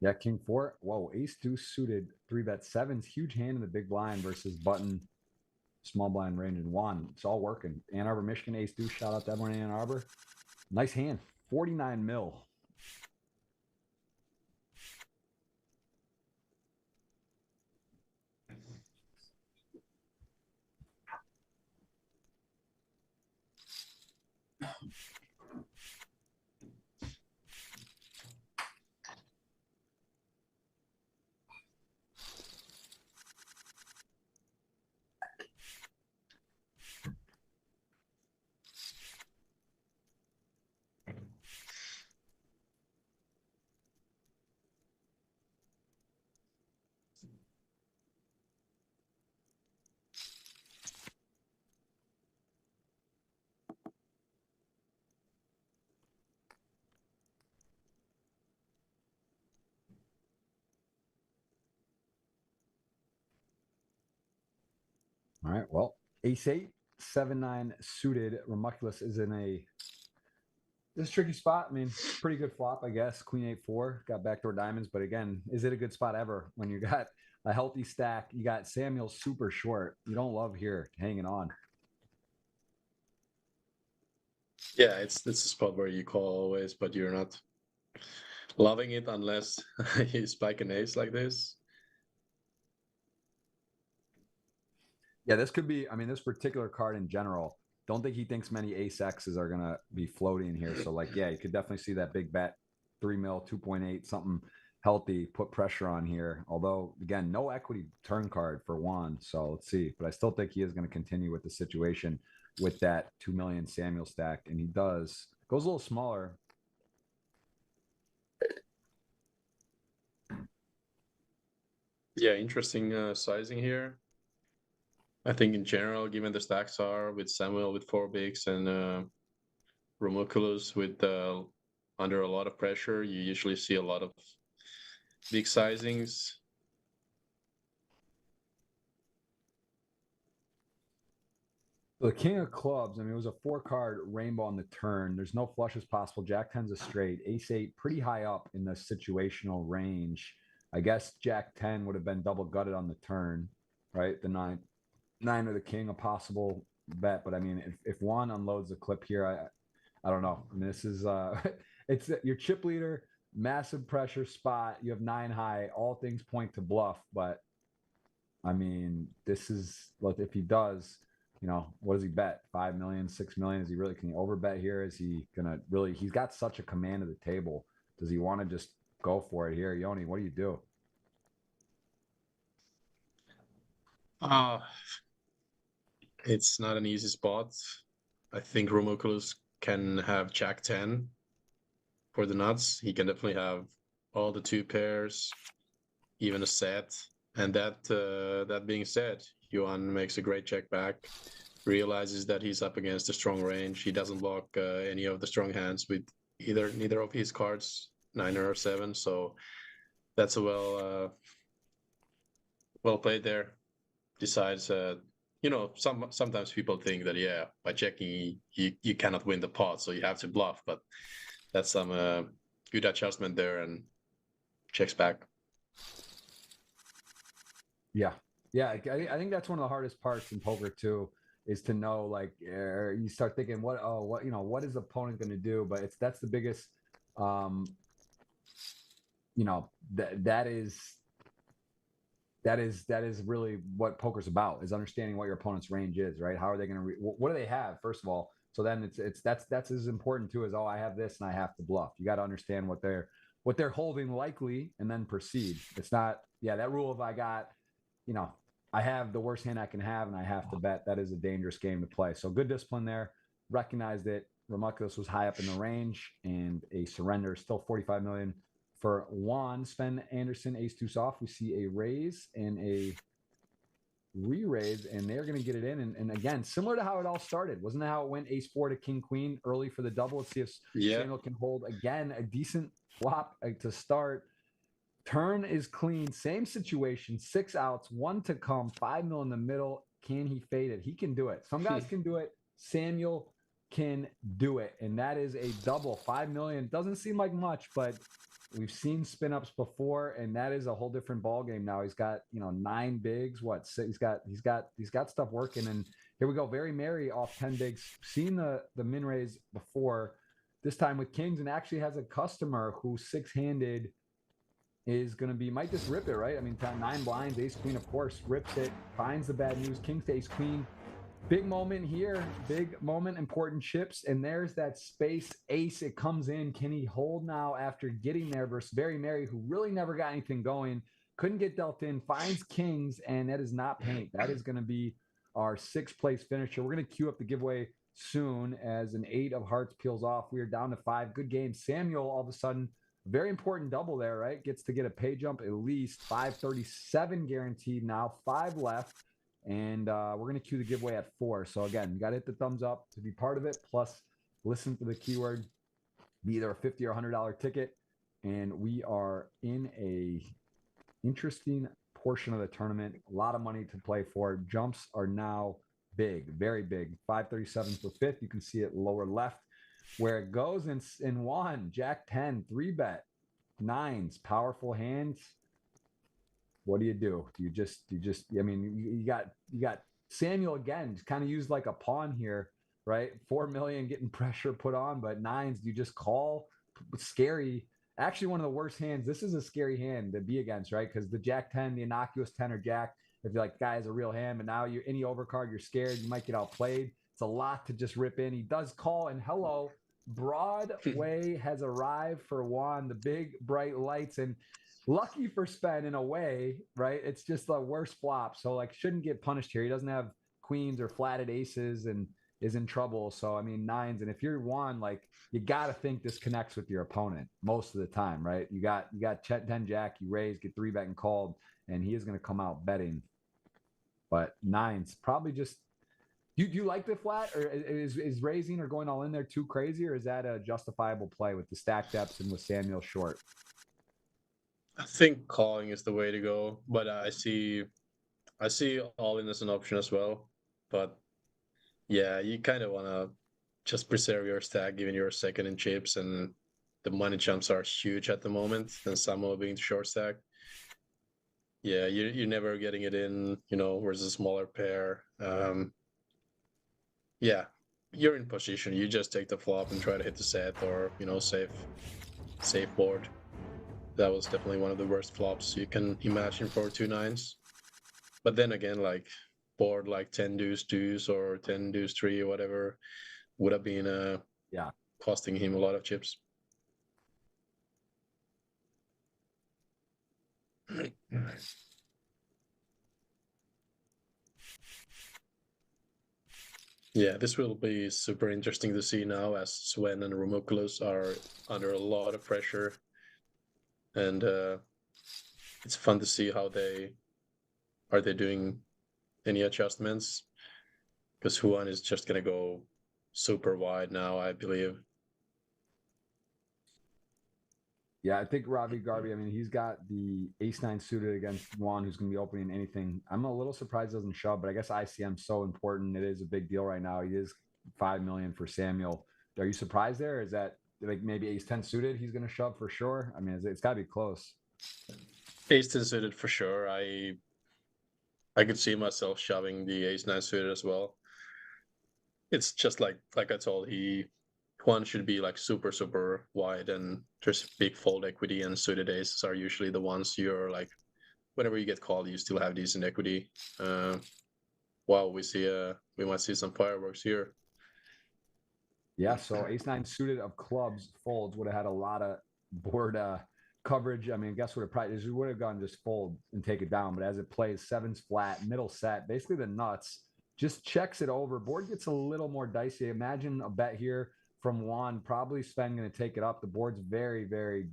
[SPEAKER 1] Yeah, King 4. Whoa, ace-2 suited, 3-bet 7's huge hand in the big blind versus button, small blind range and 1. It's all working. Ann Arbor, Michigan, ace-2. Shout out to everyone in Ann Arbor. Nice hand. 49 mil. All right, well, ace-8, 7-9 suited. Remuculus is in this tricky spot. I mean, pretty good flop, I guess. Queen 8-4, got backdoor diamonds. But again, is it a good spot ever when you got a healthy stack? You got Samuel super short. You don't love here hanging on.
[SPEAKER 2] Yeah, it's a spot where you call always, but you're not loving it unless you spike an ace like this.
[SPEAKER 1] Yeah, this could be, I mean, this particular card in general, don't think he thinks many ace X's are going to be floating here. So, like, yeah, you could definitely see that big bet, 3 mil, 2.8, something healthy, put pressure on here. Although, again, no equity turn card for Juan. So let's see. But I still think he is going to continue with the situation with that 2 million Samuel stack. And he does. Goes a little smaller.
[SPEAKER 2] Yeah, interesting sizing here. I think in general, given the stacks are with Samuel with 4 bigs and Romuculus with under a lot of pressure, you usually see a lot of big sizings.
[SPEAKER 1] The king of clubs, I mean, it was a 4-card rainbow on the turn. There's no flushes possible. Jack 10's a straight. Ace-8 pretty high up in the situational range. I guess Jack 10 would have been double gutted on the turn, right? The 9 or the king, a possible bet. But I mean, if Juan unloads the clip here, I don't know. I mean, this is it's your chip leader, massive pressure spot. You have 9 high. All things point to bluff, but I mean, this is like if he does, you know, what does he bet? 5 million, 6 million? Is he really, can he overbet here? Is he gonna really? He's got such a command of the table. Does he want to just go for it here, Joni? What do you do?
[SPEAKER 2] It's not an easy spot. I think Romoculus can have Jack 10 for the nuts. He can definitely have all the 2 pairs, even a set. And that being said, Johan makes a great check back, realizes that he's up against a strong range. He doesn't block any of the strong hands with neither of his cards, 9 or 7. So that's a well played there. Decides, you know, sometimes people think that by checking you cannot win the pot, so you have to bluff. But that's some good adjustment there, and checks back.
[SPEAKER 1] Yeah. I think that's one of the hardest parts in poker too, is to know, like, you start thinking what is the opponent going to do, but that's the biggest, that is really what poker's about, is understanding what your opponent's range is, right? How are they going to what do they have, first of all? So then that's as important too as, I have this and I have to bluff. You got to understand what they're holding likely, and then proceed. It's not that rule of I have the worst hand I can have and I have to bet. That is a dangerous game to play. So good discipline there. Recognized that Ramuckus was high up in the range, and a surrender. Still 45 million for Juan. Sven Anderson, ace-2 soft. We see a raise and a re-raise, and they're going to get it in. And again, similar to how it all started. Wasn't that how it went? Ace-4 to king-queen early for the double. Let's see if Samuel can hold. Again, a decent flop to start. Turn is clean. Same situation. 6 outs, 1 to come, 5 mil in the middle. Can he fade it? He can do it. Some guys can do it. Samuel can do it. And that is a double. 5 million. Doesn't seem like much, but we've seen spin ups before, and that is a whole different ball game now. He's got 9 bigs. What? He's got stuff working. And here we go. Very merry off 10 bigs. Seen the min raise before. This time with kings, and actually has a customer who 6-handed is going to might just rip it, right? I mean, 9 blinds, ace queen, of course, rips it, finds the bad news, kings to ace queen. Big moment here, big moment, important chips, and there's that space ace. It comes in. Can he hold now after getting there versus Very Merry, who really never got anything going, couldn't get dealt in, finds kings, and that is not paint. That is going to be our 6th place finisher. We're going to queue up the giveaway soon as an 8 of hearts peels off. We are down to 5. Good game. Samuel, all of a sudden, very important double there, right? Gets to get a pay jump at least. 537 guaranteed now. 5 left. And we're going to cue the giveaway at 4. So again, you got to hit the thumbs up to be part of it. Plus, listen for the keyword. Be either a $50 or $100 ticket. And we are in a interesting portion of the tournament. A lot of money to play for. Jumps are now big, very big. 537 for 5th. You can see it lower left where it goes in 1. Jack 10, 3-bet. 9s, powerful hands. What do? Do you just, I mean, you got Samuel again, kind of used like a pawn here, right? 4 million getting pressure put on, but 9s, do you just call? Scary. Actually, one of the worst hands. This is a scary hand to be against, right? Because the Jack 10, the innocuous 10 or Jack, if you're like, guy is a real hand, but now you're any overcard, you're scared, you might get outplayed. It's a lot to just rip in. He does call, and hello, Broadway has arrived for Juan, the big bright lights, and lucky for Sven in a way, right? It's just the worst flop. So like shouldn't get punished here. He doesn't have queens or flatted aces and is in trouble. So I mean 9s. And if you're Juan, like you got to think this connects with your opponent most of the time, right? You got 10 Jack, you raise, get 3-bet and called, and he is going to come out betting. But 9s probably just. Do you like the flat, or is raising or going all in there too crazy, or is that a justifiable play with the stack depths and with Samuel short?
[SPEAKER 2] I think calling is the way to go, but I see all in as an option as well. But yeah, you kind of want to just preserve your stack, given you're 2nd in chips, and the money jumps are huge at the moment, and Samuel being short stack. Yeah, you're never getting it in, versus a smaller pair. Yeah, you're in position. You just take the flop and try to hit the set, or safe board. That was definitely one of the worst flops you can imagine for 2-9s. But then again, like board like 10 deuce deuce or 10 deuce 3 or whatever would have been
[SPEAKER 1] Yeah.
[SPEAKER 2] costing him a lot of chips. Yeah, this will be super interesting to see now as Sven and Romuculus are under a lot of pressure. And it's fun to see how are they doing any adjustments, because Juan is just going to go super wide now, I believe.
[SPEAKER 1] Yeah, I think Ravi Garvey, I mean, he's got the ace-9 suited against Juan, who's going to be opening anything. I'm a little surprised he doesn't shove, but I guess ICM's so important. It is a big deal right now. He is $5 million for Samuel. Are you surprised there? Is that like maybe ace-10 suited he's going to shove for sure? I mean, it's got to be close.
[SPEAKER 2] Ace-10 suited for sure. I could see myself shoving the ace-9 suited as well. It's just like I told, Juan should be like super wide, and there's big fold equity, and suited aces are usually the ones you're like, whenever you get called, you still have decent equity. Wow, we might see some fireworks here.
[SPEAKER 1] Yeah, so ace-9 suited of clubs folds would have had a lot of board coverage. I mean, I guess would have probably would have gone just fold and take it down. But as it plays, sevens flat, middle set, basically the nuts, just checks it over. Board gets a little more dicey. Imagine a bet here from Juan, probably Sven going to take it up. The board's very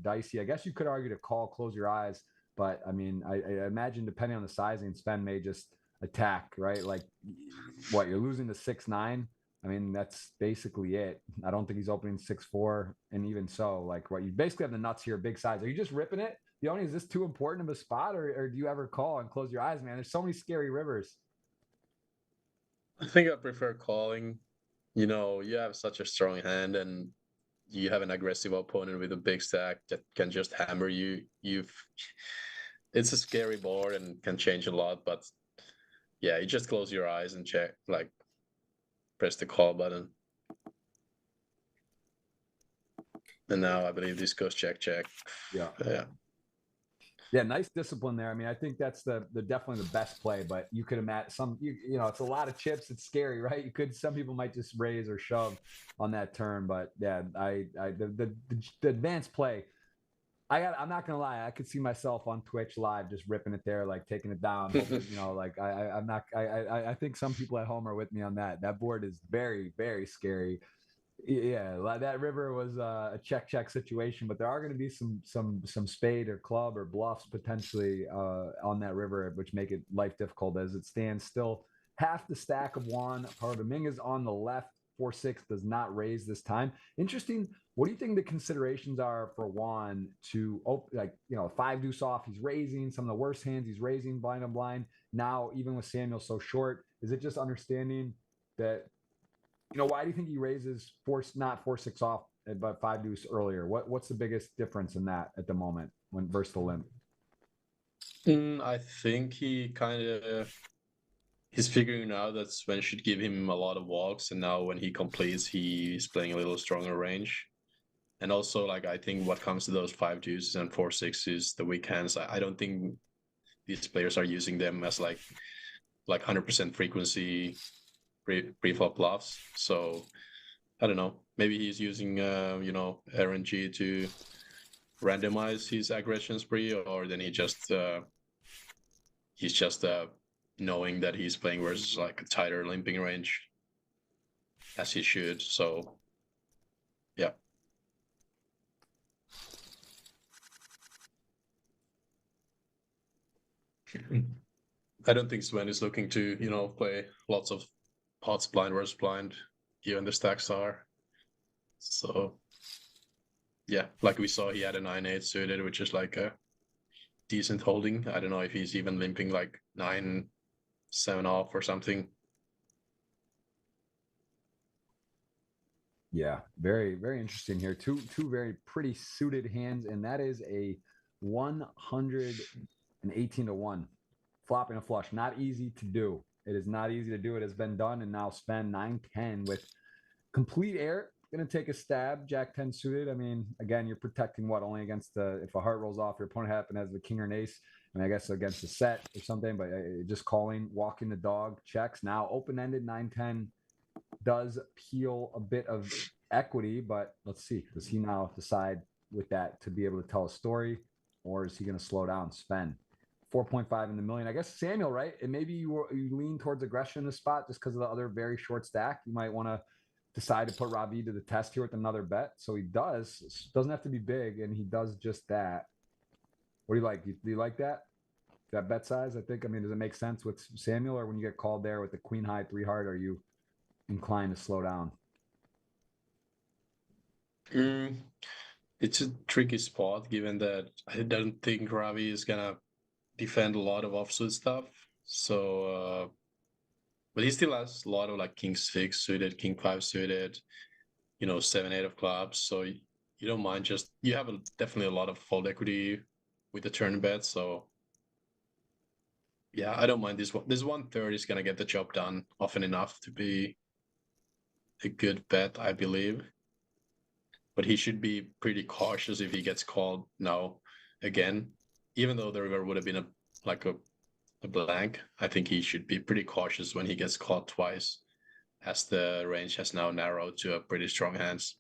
[SPEAKER 1] dicey. I guess you could argue to call, close your eyes. But I mean, I imagine depending on the sizing, Sven may just attack, right? Like, what, you're losing to 6-9. I mean, that's basically it. I don't think he's opening 6-4, and even so, like, what, you basically have the nuts here, big size. Are you just ripping it? Yoni, is this too important of a spot, or do you ever call and close your eyes, man? There's so many scary rivers.
[SPEAKER 2] I think I prefer calling. You know, you have such a strong hand, and you have an aggressive opponent with a big stack that can just hammer you. It's a scary board and can change a lot, but yeah, you just close your eyes and check, like press the call button. And now I believe this goes check.
[SPEAKER 1] Yeah.
[SPEAKER 2] Yeah.
[SPEAKER 1] Yeah, nice discipline there. I mean, I think that's the definitely the best play. But you could imagine you know, it's a lot of chips. It's scary, right? Some people might just raise or shove on that turn. But yeah, the advanced play. I'm not gonna lie. I could see myself on Twitch live just ripping it there, like taking it down. Hoping, you know, like I'm not. I think some people at home are with me on that. That board is very scary. Yeah, that river was a check situation, but there are going to be some spade or club or bluffs potentially on that river, which make it life difficult as it stands. Still, half the stack of Juan. Parvaming is on the left. 4-6 does not raise this time. Interesting. What do you think the considerations are for Juan to open, like, you know, 5 deuce off? He's raising some of the worst hands. He's raising blind on blind. Now, even with Samuel so short, is it just understanding that, you know, why do you think he raises not 4-6 off, but 5 deuce earlier? What's the biggest difference in that at the moment when versus the limp?
[SPEAKER 2] I think he's figuring out that Sven should give him a lot of walks, and now when he completes, he's playing a little stronger range. And also, like, I think what comes to those 5 deuces and 4-6s, the weak hands, I don't think these players are using them as like 100% frequency pre-flop bluffs. So I don't know. Maybe he's using you know, RNG to randomize his aggression spree, or then he's just knowing that he's playing versus like a tighter limping range, as he should. So yeah. I don't think Sven is looking to, you know, play lots of pots blind versus blind, given the stacks are. So yeah, like we saw, he had a 9-8 suited, which is like a decent holding. I don't know if he's even limping like 9-7 off or something.
[SPEAKER 1] Yeah, very interesting here. Two very pretty suited hands, and that is a 118-1 flopping a flush. Not easy to do. It is not easy to do. It has been done, and now Sven 9-10 with Complete air, going to take a stab. Jack 10 suited. I mean, again, you're protecting what? Only against the, if a heart rolls off, your opponent happen has the king or an ace. I mean, I guess against the set or something, but just calling, walking the dog, checks. Now open-ended 9-10 does peel a bit of equity, but let's see. Does he now decide with that to be able to tell a story, or is he going to slow down, spend? 4.5 in the million. I guess Samuel, right? And maybe you lean towards aggression in this spot just because of the other very short stack. You might want to decide to put Ravi to the test here with another bet. So he does. Doesn't have to be big, and he does just that. What do you like? Do you like that? That bet size? I think. I mean, does it make sense with Samuel, or when you get called there with the queen high 3 heart, are you inclined to slow down?
[SPEAKER 2] It's a tricky spot given that I don't think Ravi is gonna defend a lot of offsuit stuff. So, but he still has a lot of like king 6 suited, king 5 suited, 7 8 of clubs. So you don't mind just you have definitely a lot of fold equity with the turn bet. So yeah, I don't mind this one. This 1/3 is gonna get the job done often enough to be a good bet, I believe. But he should be pretty cautious if he gets called now again. Even though the river would have been a blank, I think he should be pretty cautious when he gets called twice, as the range has now narrowed to a pretty strong hands.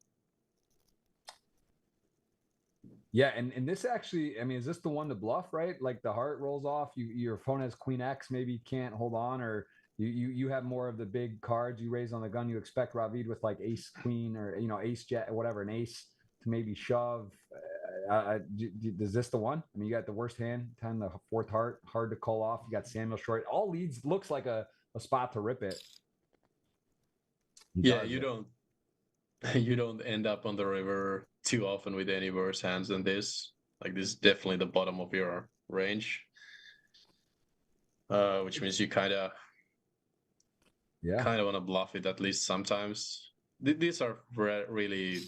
[SPEAKER 1] Yeah, and this actually, I mean, is this the one to bluff, right? Like the heart rolls off, your phone has queen X, maybe can't hold on, or you have more of the big cards you raise on the gun. You expect Ravid with like ace queen or ace jet, whatever, an ace to maybe shove. Is this the one? I mean, you got the worst hand, 10, the 4th heart, hard to call off. You got Samuel short. All leads looks like a spot to rip it.
[SPEAKER 2] Yeah, you don't end up on the river too often with any worse hands than this. Like this is definitely the bottom of your range, which means you kind of want to bluff it at least sometimes. These are really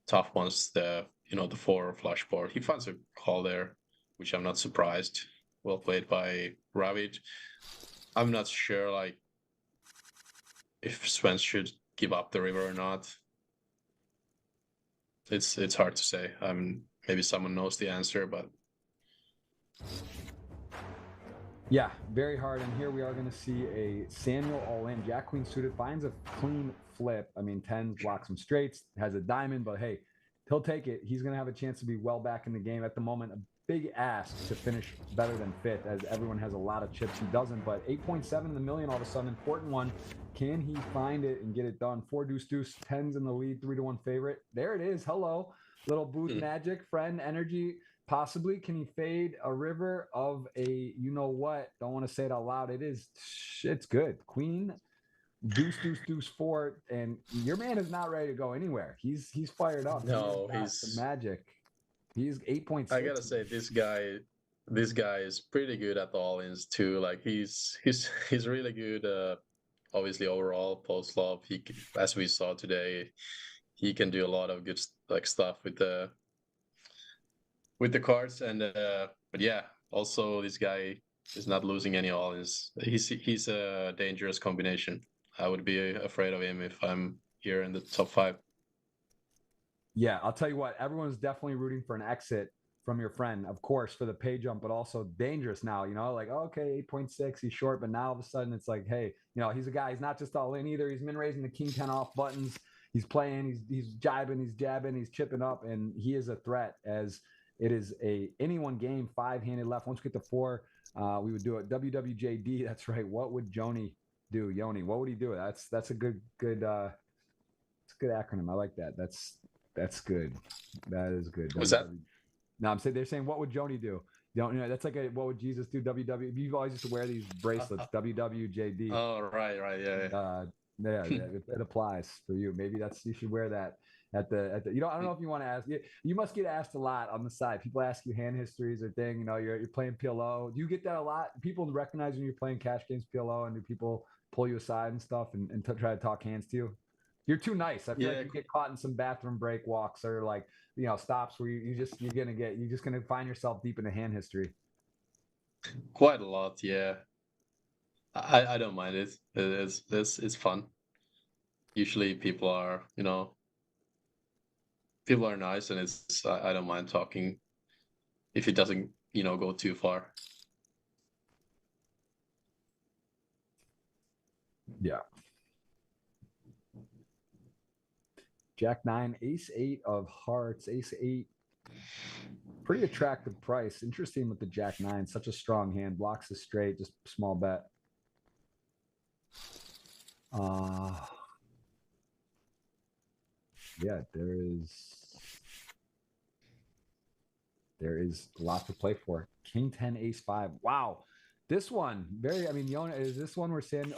[SPEAKER 2] tough ones. The 4 flush board. He finds a call there, which I'm not surprised. Well played by Ravid. I'm not sure like if Sven should give up the river or not. It's hard to say. Maybe someone knows the answer, but
[SPEAKER 1] yeah, very hard. And here we are going to see a Samuel all in. Jack queen suited finds a clean flip. I mean, 10s blocks some straights, has a diamond, but hey, he'll take it. He's going to have a chance to be well back in the game at the moment. A big ask to finish better than 5th, as everyone has a lot of chips. He doesn't, but 8.7 in the million all of a sudden, important one. Can he find it and get it done? 4 deuce deuce, 10s in the lead, 3-1 favorite. There it is. Hello, little booth magic, friend energy. Possibly, can he fade a river of a what? Don't want to say it out loud. It's good. Queen, deuce, deuce, deuce, 4, and your man is not ready to go anywhere. He's fired up.
[SPEAKER 2] No,
[SPEAKER 1] he's the magic. He's 8.6.
[SPEAKER 2] I gotta say, this guy is pretty good at the all-ins too. Like he's really good. Obviously, overall post flop, he, as we saw today, he can do a lot of good stuff with the cards. And but yeah, also this guy is not losing any all-ins. He's a dangerous combination. I would be afraid of him if I'm here in the top 5.
[SPEAKER 1] Yeah, I'll tell you what, everyone's definitely rooting for an exit from your friend, of course, for the pay jump, but also dangerous now, like, okay, 8.6, he's short, but now all of a sudden it's like, hey, he's a guy, he's not just all in either. He's been raising the king 10 off buttons. He's playing, he's jibing, he's jabbing, he's chipping up, and he is a threat, as it is anyone game, 5-handed left. Once we get to 4, we would do it. WWJD, that's right. What would Joni do? Yoni, what would he do? That's a good it's a good acronym. I like that. That's good. That is good.
[SPEAKER 2] Was that?
[SPEAKER 1] No, I'm saying they're saying, what would Joni do? That's like what would Jesus do? WW. You've always used to wear these bracelets. WWJD.
[SPEAKER 2] Oh, right, yeah.
[SPEAKER 1] Yeah, it applies for you. Maybe you should wear that at the. I don't know if you want to ask. You must get asked a lot on the side. People ask you hand histories or thing. You're playing PLO. Do you get that a lot? People recognize when you're playing cash games PLO, and do people pull you aside and stuff and try to talk hands to you? You're too nice. I feel like you get caught in some bathroom break walks or like stops where you're just gonna find yourself deep into hand history.
[SPEAKER 2] Quite a lot, yeah. I don't mind it. It's fun. usually people are, people are nice, and I don't mind talking if it doesn't, go too far.
[SPEAKER 1] Yeah. Jack 9, ace 8 of hearts, ace 8. Pretty attractive price. Interesting with the Jack 9. Such a strong hand. Blocks the straight, just small bet. Yeah, there is a lot to play for. King 10, ace 5. Wow. This one, Yona, is this one we're saying,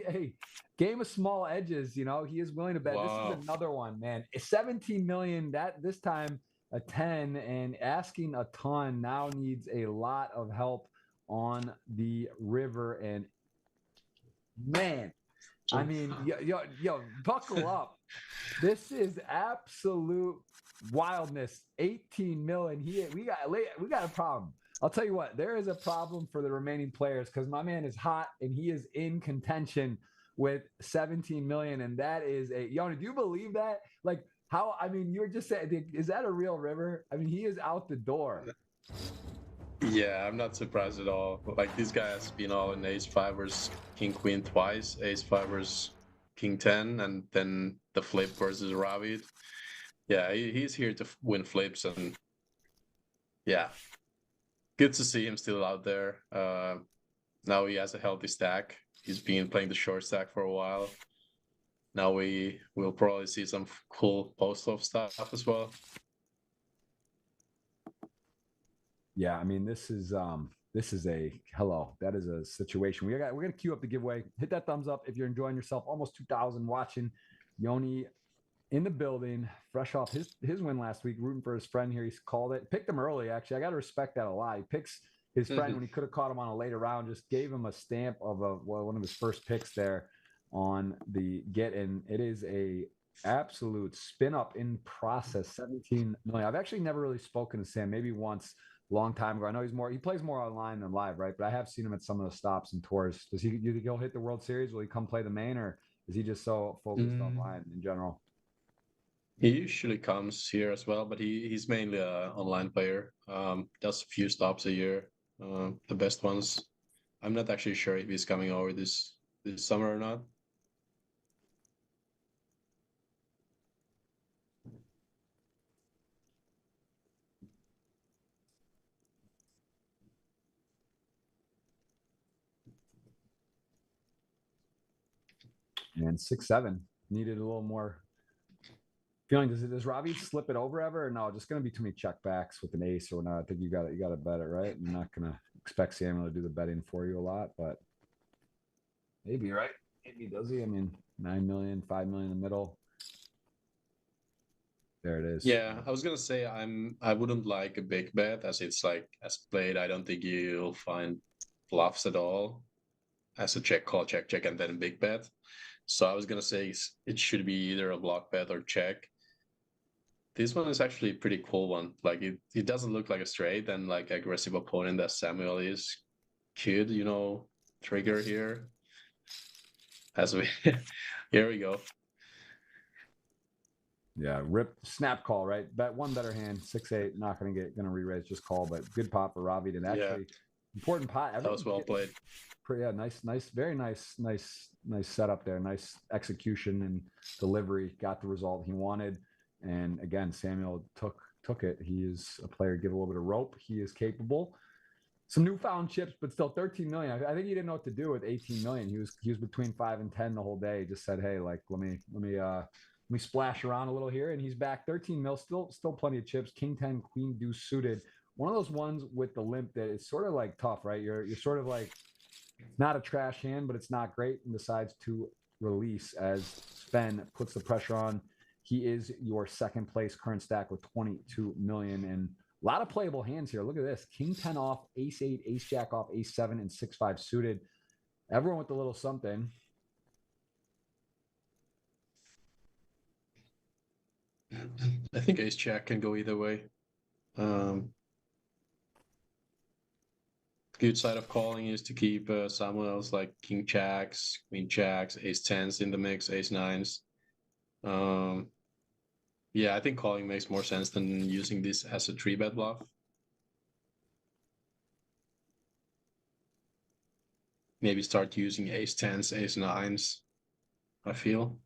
[SPEAKER 1] hey, game of small edges, he is willing to bet.
[SPEAKER 2] Wow.
[SPEAKER 1] This is another one, man. 17 million, that this time a 10, and asking a ton, now needs a lot of help on the river. And man, yo, buckle up. This is absolute wildness. 18 million. We got a problem. I'll tell you what, there is a problem for the remaining players because my man is hot and he is in contention with 17 million. And that is Yoni, do you believe that? Like, how, you were just saying, is that a real river? He is out the door.
[SPEAKER 2] Yeah, I'm not surprised at all. Like, this guy has been all in ace 5 versus king queen twice, ace 5 versus king 10, and then the flip versus Ravid. Yeah, he's here to win flips, and yeah, good to see him still out there. Now he has a healthy stack. He's been playing the short stack for a while. Now we will probably see some cool post-off stuff as well.
[SPEAKER 1] Yeah, this is that is a situation. We're gonna queue up the giveaway. Hit that thumbs up if you're enjoying yourself. Almost 2,000 watching. Yoni in the building, fresh off his win last week, rooting for his friend here. He's called it. Picked him early, actually. I got to respect that a lot. He picks his friend when he could have caught him on a later round, just gave him a stamp of one of his first picks there on the get. And it is a absolute spin up in process. 17 million. I've actually never really spoken to Sam, maybe once, long time ago. I know he plays more online than live, right? But I have seen him at some of the stops and tours. Do you think he'll hit the World Series? Will he come play the main, or is he just so focused online in general?
[SPEAKER 2] He usually comes here as well, but he's mainly an online player. Does a few stops a year, the best ones. I'm not actually sure if he's coming over this summer or not.
[SPEAKER 1] And 6-7 needed a little more feeling. Does Robbie slip it over ever, or no? Just going to be too many checkbacks with an ace or not. I think you got to bet it, right? I'm not going to expect Samuel to do the betting for you a lot, but maybe, right? Maybe does he? 9 million, 5 million in the middle. There it is.
[SPEAKER 2] Yeah, I was gonna say I wouldn't like a big bet, as it's like, as played, I don't think you'll find bluffs at all as a check call, check, and then a big bet. So I was gonna say it should be either a block bet or check. This one is actually a pretty cool one. Like, it doesn't look like a straight, and like aggressive opponent that Samuel is could, trigger here. As we here we go.
[SPEAKER 1] Yeah, rip snap call, right? Bet one better hand, 6-8, not gonna re-raise, just call, but good pot for Ravid, and actually important pot.
[SPEAKER 2] That was well played.
[SPEAKER 1] Yeah, nice, very nice setup there. Nice execution and delivery. Got the result he wanted. And again, Samuel took it. He is a player, give a little bit of rope. He is capable. Some newfound chips, but still 13 million. I think he didn't know what to do with 18 million. He was between 5 and 10 the whole day. He just said, hey, like, let me splash around a little here. And he's back 13 mil, still plenty of chips. King 10, queen deuce suited. One of those ones with the limp that is sort of like tough, right? You're sort of like, it's not a trash hand, but it's not great, and decides to release as Sven puts the pressure on. He is your second place current stack with 22 million, and a lot of playable hands here. Look at this. King 10 off, ace 8, ace jack off, ace 7, and 6-5 suited. Everyone with a little something.
[SPEAKER 2] I think ace jack can go either way. Good side of calling is to keep Samuel's like king jacks, queen jacks, ace 10s in the mix, ace 9s. Yeah, I think calling makes more sense than using this as a 3-bet bluff. Maybe start using ace tens, ace nines, I feel.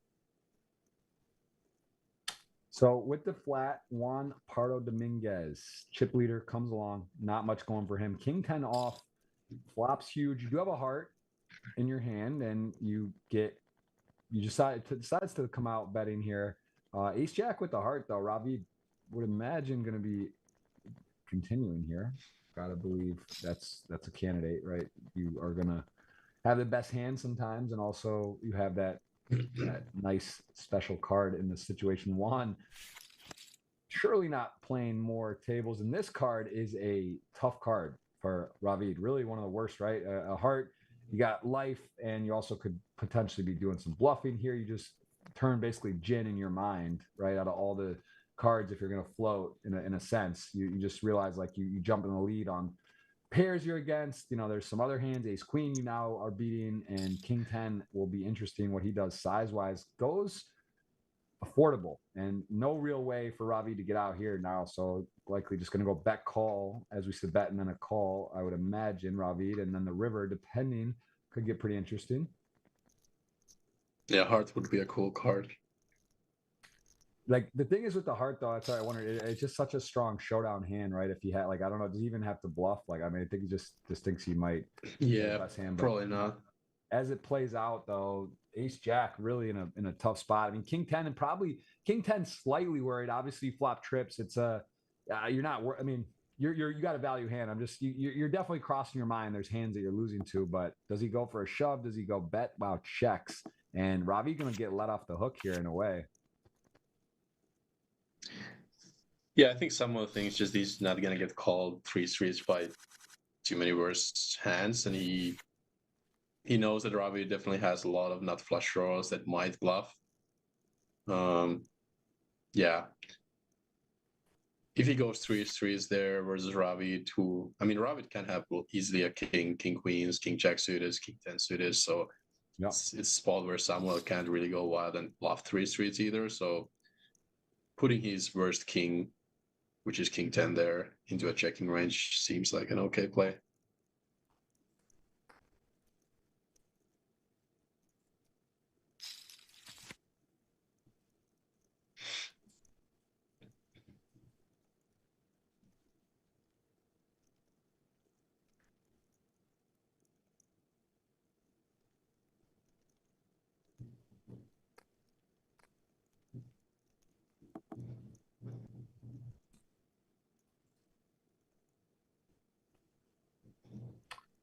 [SPEAKER 1] So with the flat, Juan Pardo Dominguez, chip leader, comes along. Not much going for him. King 10 off, flops huge. You do have a heart in your hand, and you decides to come out betting here. Ace Jack with the heart, though. Ravi would imagine going to be continuing here. Gotta believe that's a candidate, right? You are gonna have the best hand sometimes, and also you have that nice special card in the situation. Juan surely not playing more tables, and this card is a tough card for Ravid. Really one of the worst, right? A heart, you got life, and you also could potentially be doing some bluffing here. You just turn basically gin in your mind, right? Out of all the cards, if you're going to float in a sense, you just realize like you jump in the lead on pairs you're against. You know, there's some other hands. Ace Queen you now are beating, and King 10 will be interesting. What he does size wise goes affordable, and no real way for Ravi to get out here now. So likely just going to go bet call, as we said, bet and then a call. I would imagine Ravi, and then the river, depending, could get pretty interesting.
[SPEAKER 2] Yeah, heart would be a cool card.
[SPEAKER 1] Like the thing is with the heart, though, that's why I wondered. It's just such a strong showdown hand, right? If he had, like, I don't know, does he even have to bluff? Like, I mean, I think he just thinks he might.
[SPEAKER 2] Yeah,
[SPEAKER 1] best hand, but
[SPEAKER 2] probably not.
[SPEAKER 1] as it plays out, though, Ace Jack really in a tough spot. I mean, King 10 and probably King 10 slightly worried. Obviously, flop trips. It's a you're not. I mean, you got a value hand. I'm just you're definitely crossing your mind. There's hands that you're losing to, but does he go for a shove? Does he go bet? Wow, checks. And Ravi gonna get let off the hook here in a way.
[SPEAKER 2] Yeah, I think some of the things just he's not gonna get called 3-3s by too many worse hands, and he knows that Ravi definitely has a lot of nut flush draws that might bluff. Yeah. If he goes 3-3s there versus Ravi, who, I mean, Ravi can have easily a king, king queens, king jack suited, king 10 suited. So
[SPEAKER 1] Yep.
[SPEAKER 2] it's a spot where Samuel can't really go wild and bluff 3-3s either. So putting his worst king, which is king 10 there, into a checking range seems like an okay play.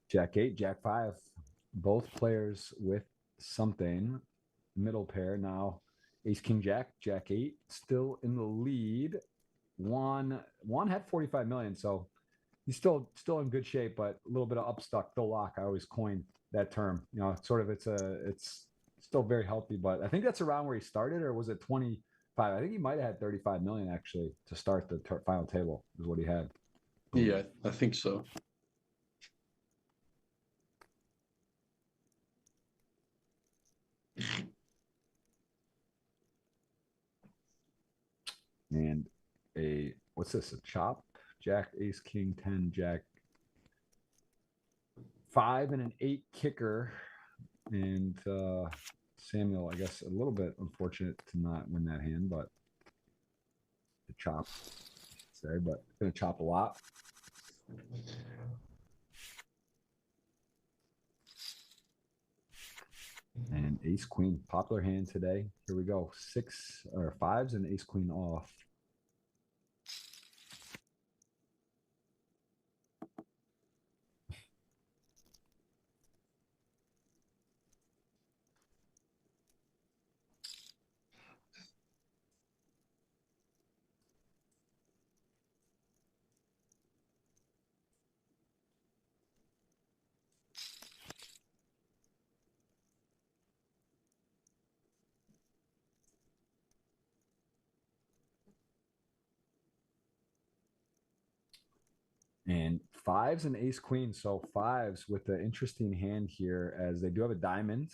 [SPEAKER 1] Jack 8, Jack 5, both players with something. Middle pair now. Ace King Jack, Jack 8, still in the lead. Juan had 45 million, so he's still in good shape, but a little bit of upstuck. The lock, I always coin that term. You know, sort of it's still very healthy, but I think that's around where he started, or was it 25? I think he might have had 35 million actually to start the final table, is what he had.
[SPEAKER 2] Yeah, I think so.
[SPEAKER 1] And what's this? A chop? Jack, Ace, King, 10, Jack 5 and an 8 kicker. And Samuel, I guess, a little bit unfortunate to not win that hand, but the chop, say, but gonna chop a lot. And Ace Queen, popular hand today. Here we go. 6 or 5s and Ace Queen off. And 5s and Ace Queen. So 5s with the interesting hand here, as they do have a diamond.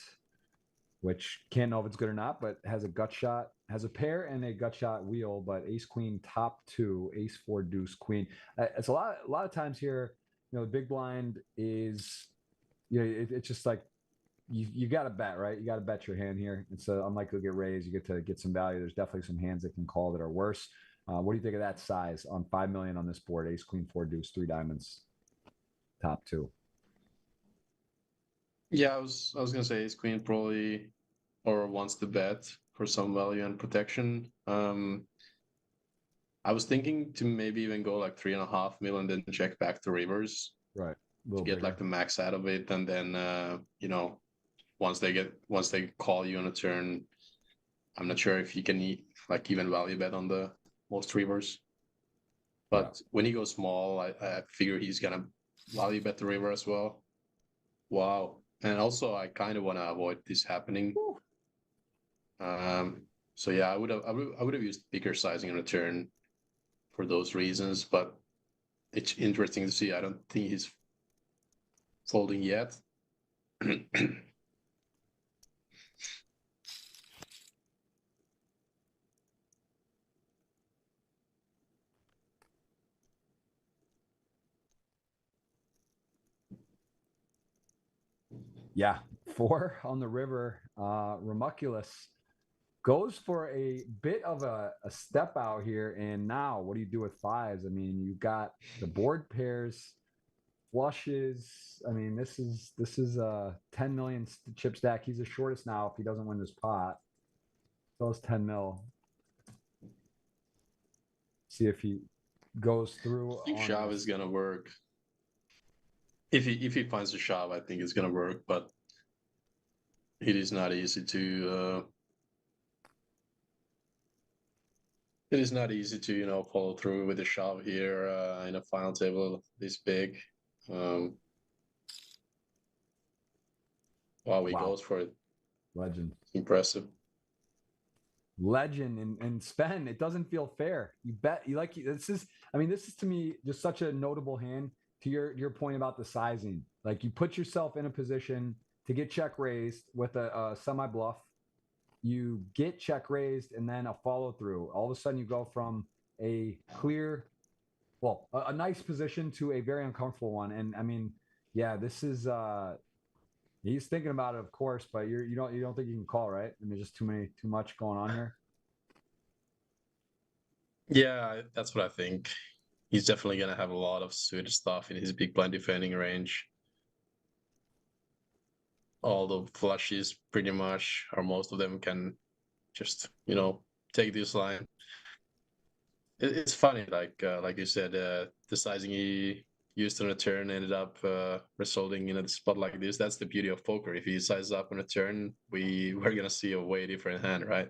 [SPEAKER 1] which can't know if it's good or not, but has a gut shot, has a pair and a gut shot wheel, but ace queen top two, ace four deuce queen. It's a lot of times here, the big blind is, it's just like you got to bet, right? You got to bet your hand here. It's unlikely to get raised. You get to get some value. There's definitely some hands that can call that are worse. What do you think of that size on 5 million on this board? Ace queen four deuce, three diamonds, top two.
[SPEAKER 2] Yeah, I was gonna say ace queen probably, or wants to bet for some value and protection. I was thinking to maybe even go like 3.5 million, then check back to rivers,
[SPEAKER 1] right?
[SPEAKER 2] To get like the max out of it, and then once they call you on a turn, I'm not sure if you can even value bet on the most rivers. But when he goes small, I figure he's gonna value bet the river as well. Wow. And also I kind of want to avoid this happening. So yeah, I would have used bigger sizing on a turn for those reasons, but it's interesting to see. I don't think he's folding yet.
[SPEAKER 1] Yeah, 4 on the river. Remuculus goes for a bit of a step out here. And now what do you do with fives? I mean, you got the board pairs, flushes. I mean, this is a 10 million chip stack. He's the shortest now if he doesn't win this pot. So it's 10 mil. See if he goes through.
[SPEAKER 2] I think shove is gonna work. If he finds a shove, I think it's gonna work, but it is not easy to follow through with a shove here in a final table this big. Wow, he goes for it.
[SPEAKER 1] Legend.
[SPEAKER 2] Impressive.
[SPEAKER 1] Legend. And Sven, it doesn't feel fair. You bet. This is to me just such a notable hand. To your point about the sizing, like you put yourself in a position to get check raised with a semi bluff. You get check raised and then a follow through. All of a sudden, you go from a clear, a nice position to a very uncomfortable one. And I mean, yeah, this is he's thinking about it, of course, but you don't think you can call, right? I mean, just too much going on here.
[SPEAKER 2] Yeah, that's what I think. He's definitely gonna have a lot of suited stuff in his big blind defending range. All the flushes, pretty much, or most of them, can just take this line. It's funny, like you said, the sizing he used on a turn ended up resulting in a spot like this. That's the beauty of poker. If he sizes up on a turn, we're gonna see a way different hand, right?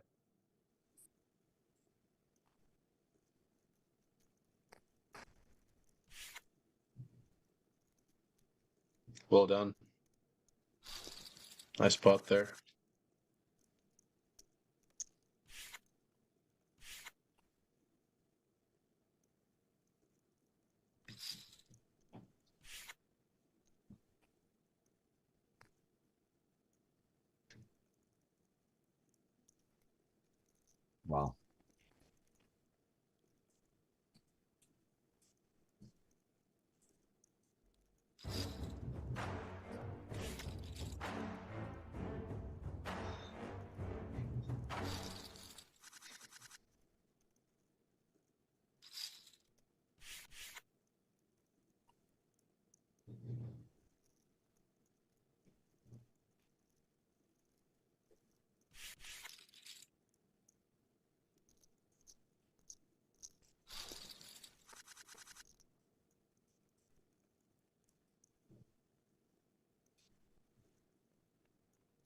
[SPEAKER 2] Well done. Nice spot there.
[SPEAKER 1] Wow.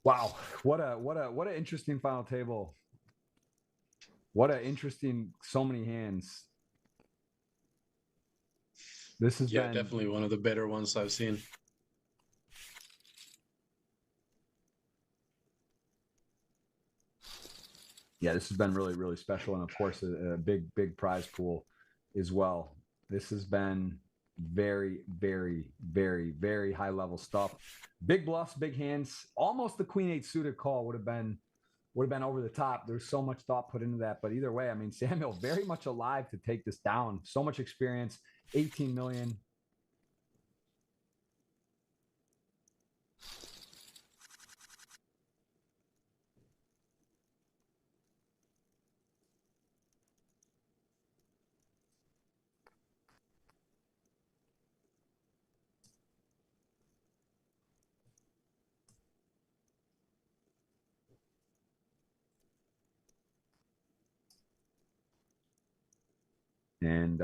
[SPEAKER 1] Wow, what a interesting final table. What a interesting, so many hands. This has been
[SPEAKER 2] definitely one of the better ones I've seen.
[SPEAKER 1] Yeah, this has been really, really special, and of course, a big prize pool as well. This has been very, very, very, very high level stuff. Big bluffs, big hands. Almost the queen eight suited call would have been over the top. There's so much thought put into that, but either way, I mean, Samuel very much alive to take this down. So much experience. 18 million. And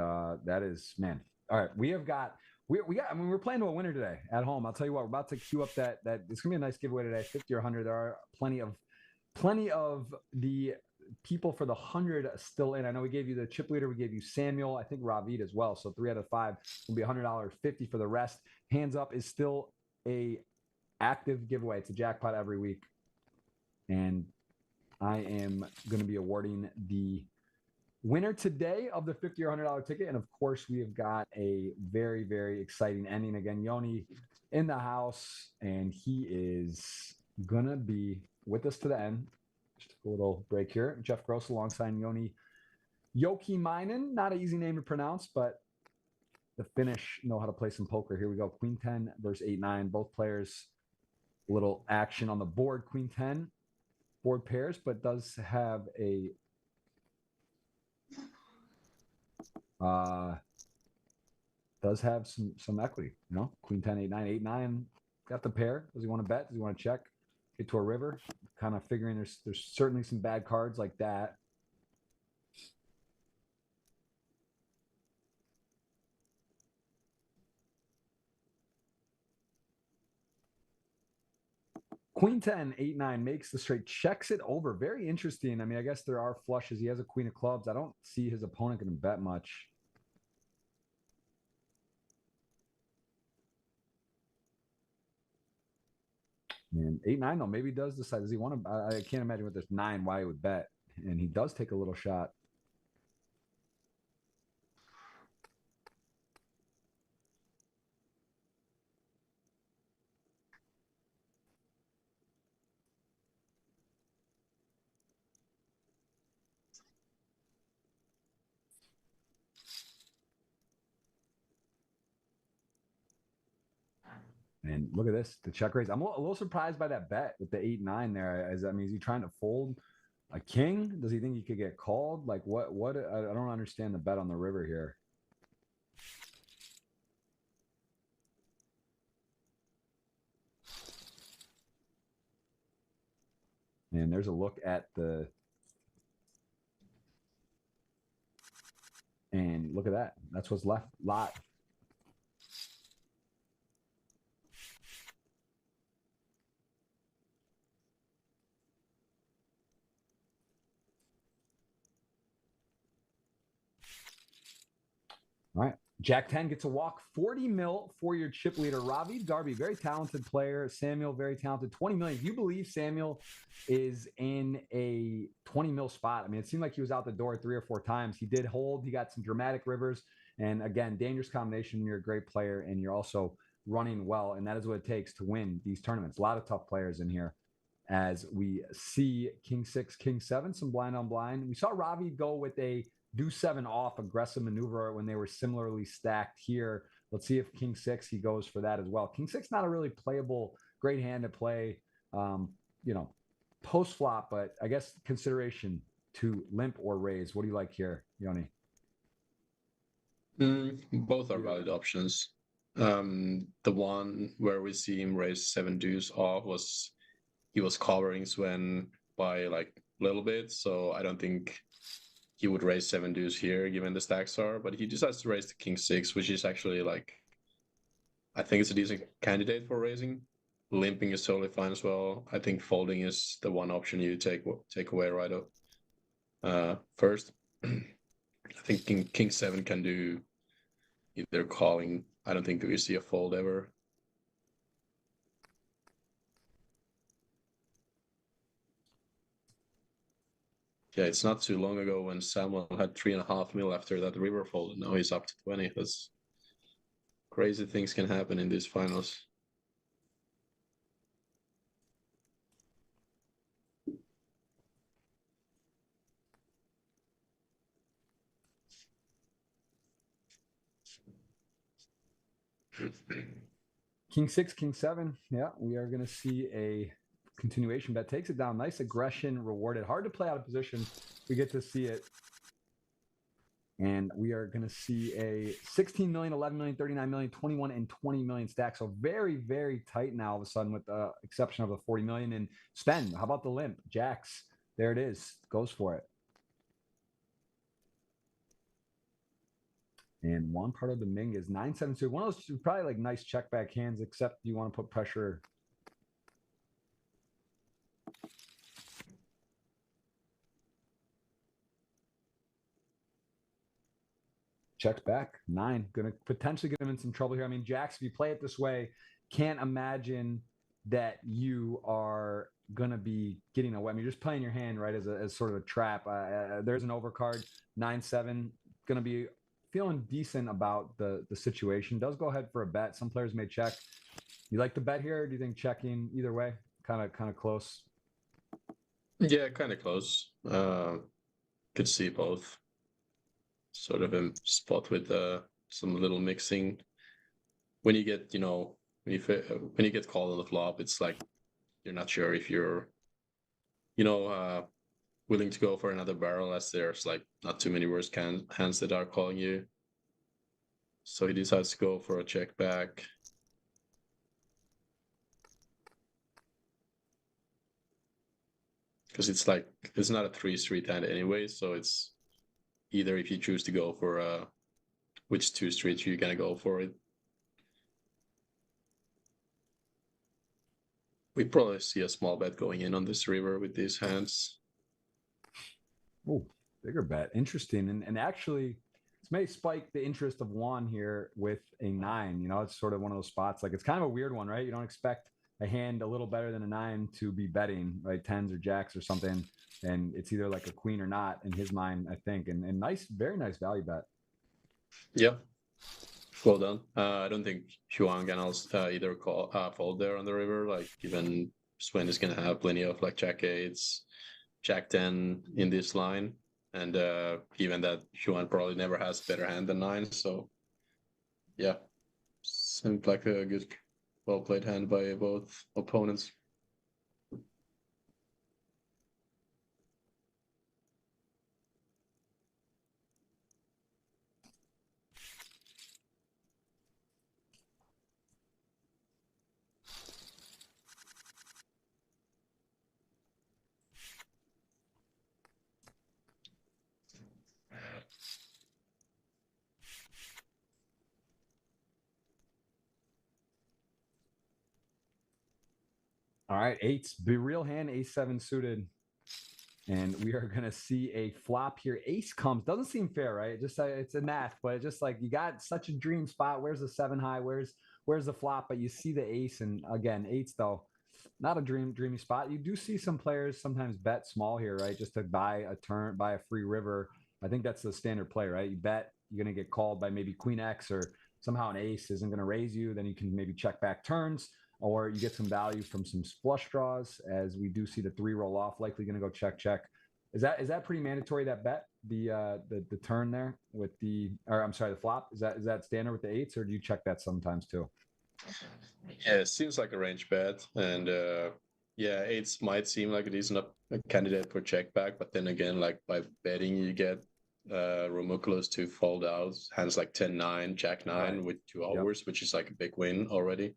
[SPEAKER 1] that is, man. All right, we have got we got. I mean, we're playing to a winner today at home. I'll tell you what, we're about to queue up that it's gonna be a nice giveaway today. 50 or 100. There are plenty of the people for the 100 still in. I know we gave you the chip leader, we gave you Samuel, I think Ravid as well. So 3 out of 5 will be $100, 50 for the rest. Hands up is still a active giveaway. It's a jackpot every week, and I am going to be awarding the winner today of the $50 or $100 ticket. And of course, we have got a very, very exciting ending. Again, Joni in the house, and he is going to be with us to the end. Just a little break here. Jeff Gross alongside Joni Jouhkimainen. Not an easy name to pronounce, but the Finnish know how to play some poker. Here we go. Queen 10 versus 8-9. Both players, a little action on the board. Queen 10, board pairs, but does have a some equity, you know. Queen 10, 8-9, 8-9, got the pair. Does he want to bet? Does he want to check? Get to a river? Kind of figuring there's certainly some bad cards like that. Queen 10, 8-9 makes the straight, checks it over. Very interesting. I mean, I guess there are flushes. He has a queen of clubs. I don't see his opponent going to bet much. And 8-9 though, maybe he does decide. Does he want to? I can't imagine with this 9 why he would bet. And he does take a little shot. And look at this, the check raise. I'm a little surprised by that bet with the 8-9 there. As I mean, is he trying to fold a king? Does he think he could get called? Like what? I don't understand the bet on the river here. And there's a look at the, and look at that. That's what's left live. All right. Jack 10 gets a walk, 40 mil for your chip leader. Ravid Garby, very talented player. Samuel, very talented. 20 million. Do you believe Samuel is in a 20 mil spot? I mean, it seemed like he was out the door 3 or 4 times. He did hold. He got some dramatic rivers. And again, dangerous combination. You're a great player, and you're also running well. And that is what it takes to win these tournaments. A lot of tough players in here. As we see King 6, King 7, some blind on blind. We saw Ravid go with a deuce 7 off aggressive maneuver when they were similarly stacked here. Let's see if King 6, he goes for that as well. King 6, not a really playable, great hand to play, you know, post flop, but I guess consideration to limp or raise. What do you like here, Joni?
[SPEAKER 2] Both are valid options. The one where we see him raise 7 deuce off was he was covering Sven by like a little bit, so I don't think he would raise 7 deuce here given the stacks are, but he decides to raise the king 6, which is actually like, I think it's a decent candidate for raising. Limping is totally fine as well. I think folding is the one option you take away right up. First, I think king 7 can do either calling. I don't think we see a fold ever. Yeah, it's not too long ago when Samuel had 3.5 mil after that river fold, and now he's up to 20. crazy things can happen in these finals.
[SPEAKER 1] King 6, King 7. Yeah, we are going to see a continuation bet. Takes it down. Nice aggression rewarded. Hard to play out of position. We get to see it. And we are going to see a 16 million, 11 million, 39 million, 21, and 20 million stack. So very, very tight now all of a sudden with the exception of the 40 million. And spend. How about the limp? Jacks. There it is. Goes for it. And one part of the Ming is 9-7-2. One of those probably like nice check back hands, except you want to put pressure. Checks back. 9. Going to potentially get him in some trouble here. I mean, Jacks, if you play it this way, can't imagine that you are going to be getting away. I mean, you're just playing your hand, right, as sort of a trap. There's an overcard. 9-7. Going to be feeling decent about the situation. Does go ahead for a bet. Some players may check. You like the bet here? Or do you think checking either way? Kind of close.
[SPEAKER 2] Yeah, kind of close. Could see both. Sort of a spot with some little mixing. When you get, when you get called on the flop, it's like you're not sure if you're, willing to go for another barrel, as there's like not too many worse hands that are calling you. So he decides to go for a check back. Because it's like, it's not a 3 street hand anyway, so it's either if you choose to go for which 2 streets you're gonna go for it. We probably see a small bet going in on this river with these hands.
[SPEAKER 1] Oh, bigger bet. Interesting. And actually, this may spike the interest of Juan here with a 9. It's sort of one of those spots. Like, it's kind of a weird one, right? You don't expect a hand a little better than a 9 to be betting, right? 10s or jacks or something. And it's either like a queen or not in his mind, I think. And nice, very nice value bet.
[SPEAKER 2] Yeah. Well done. I don't think Juan can also either fold there on the river. Like, even Sven is going to have plenty of like jack 8s, jack 10 in this line. And even that Juan probably never has better hand than 9. So, yeah, seemed like a good, well-played hand by both opponents.
[SPEAKER 1] All right, 8s. Be real hand, ace-7 suited. And we are going to see a flop here. Ace comes. Doesn't seem fair, right? Just it's a math, but it's just like you got such a dream spot. Where's the 7 high? Where's the flop? But you see the ace, and again, 8s though, not a dreamy spot. You do see some players sometimes bet small here, right? Just to buy a free river. I think that's the standard play, right? You bet you're going to get called by maybe Queen X, or somehow an ace isn't going to raise you. Then you can maybe check back turns. Or you get some value from some flush draws, as we do see the 3 roll off, likely going to go check. Is that pretty mandatory, that bet, the turn there with the flop? Is that standard with the 8s, or do you check that sometimes too?
[SPEAKER 2] Yeah, it seems like a range bet, and yeah, 8s might seem like a decent candidate for check back, but then again, like by betting, you get Romuculus to fold out hands like 10-9, jack 9 right, with 2 overs, which is like a big win already.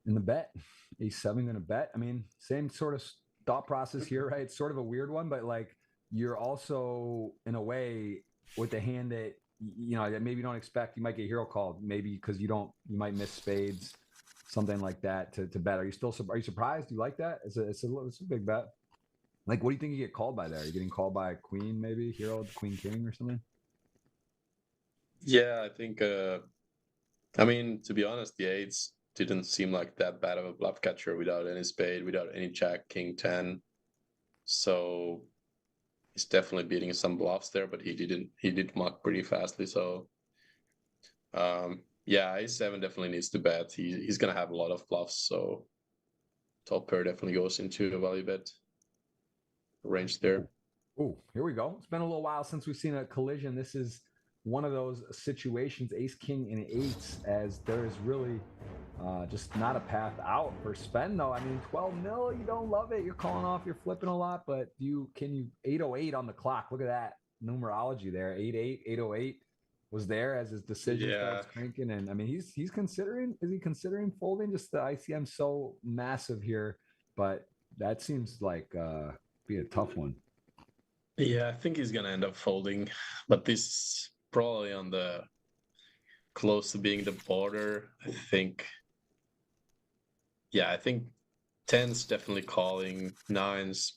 [SPEAKER 1] In the bet, ace-7 going to bet. I mean, same sort of thought process here, right? It's sort of a weird one, but like you're also in a way with the hand that that maybe you don't expect. You might get hero called, maybe because you might miss spades, something like that to bet. Are you surprised? Do you like that? It's a big bet. Like, what do you think you get called by there? Are you getting called by a queen, maybe hero, queen, king, or something?
[SPEAKER 2] Yeah, I think. I mean, to be honest, the eights didn't seem like that bad of a bluff catcher without any spade, without any jack, king 10. So he's definitely beating some bluffs there, but he didn't. He did muck pretty fastly. So yeah, a7 definitely needs to bet. He's gonna have a lot of bluffs. So top pair definitely goes into a value bet range there.
[SPEAKER 1] Oh, here we go. It's been a little while since we've seen a collision. This is one of those situations, ace, king, and eights, as there is really just not a path out for spend, though. I mean, 12 mil, you don't love it. You're calling off, you're flipping a lot, but can you 808 on the clock? Look at that numerology there. 88, 808 was there as his decision
[SPEAKER 2] Yeah,
[SPEAKER 1] starts cranking. And I mean, he's considering, is he considering folding? Just the ICM so massive here, but that seems like be a tough one.
[SPEAKER 2] yeah, I think he's gonna end up folding, but this is probably on the close to being the border. I think. Yeah, I think tens definitely calling, nines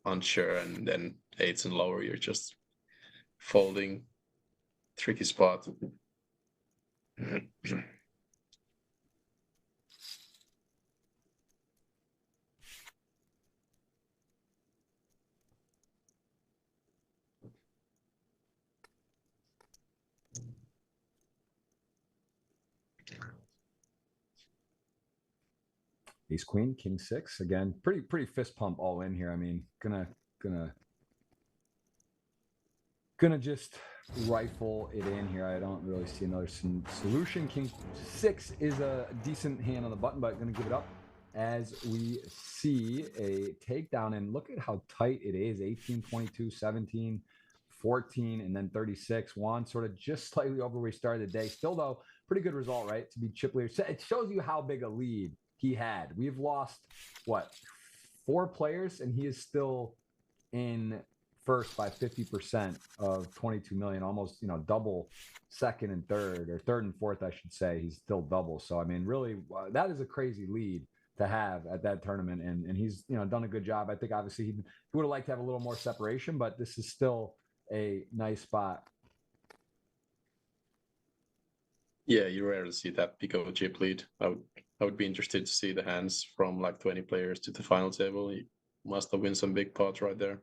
[SPEAKER 2] unsure, and then eights and lower you're just folding. Tricky spot.
[SPEAKER 1] Ace queen, king six. Again, pretty fist pump all in here. I mean, gonna just rifle it in here. I don't really see another solution. King six is a decent hand on the button, but gonna give it up as we see a takedown. And look at how tight it is. 18, 22, 17, 14, and then 36. Juan sort of just slightly over where we started the day. Still, though, pretty good result, right? To be chip leader. It shows you how big a lead he had. We've lost, what, 4 players, and he is still in first by 50% of 22 million, almost, double second and third, or third and fourth, I should say. He's still double. So, I mean, really, that is a crazy lead to have at that tournament. And he's, done a good job. I think obviously he would have liked to have a little more separation, but this is still a nice spot.
[SPEAKER 2] Yeah, you rarely see that big of a chip lead. I would be interested to see the hands from like 20 players to the final table. He must have won some big pots right there.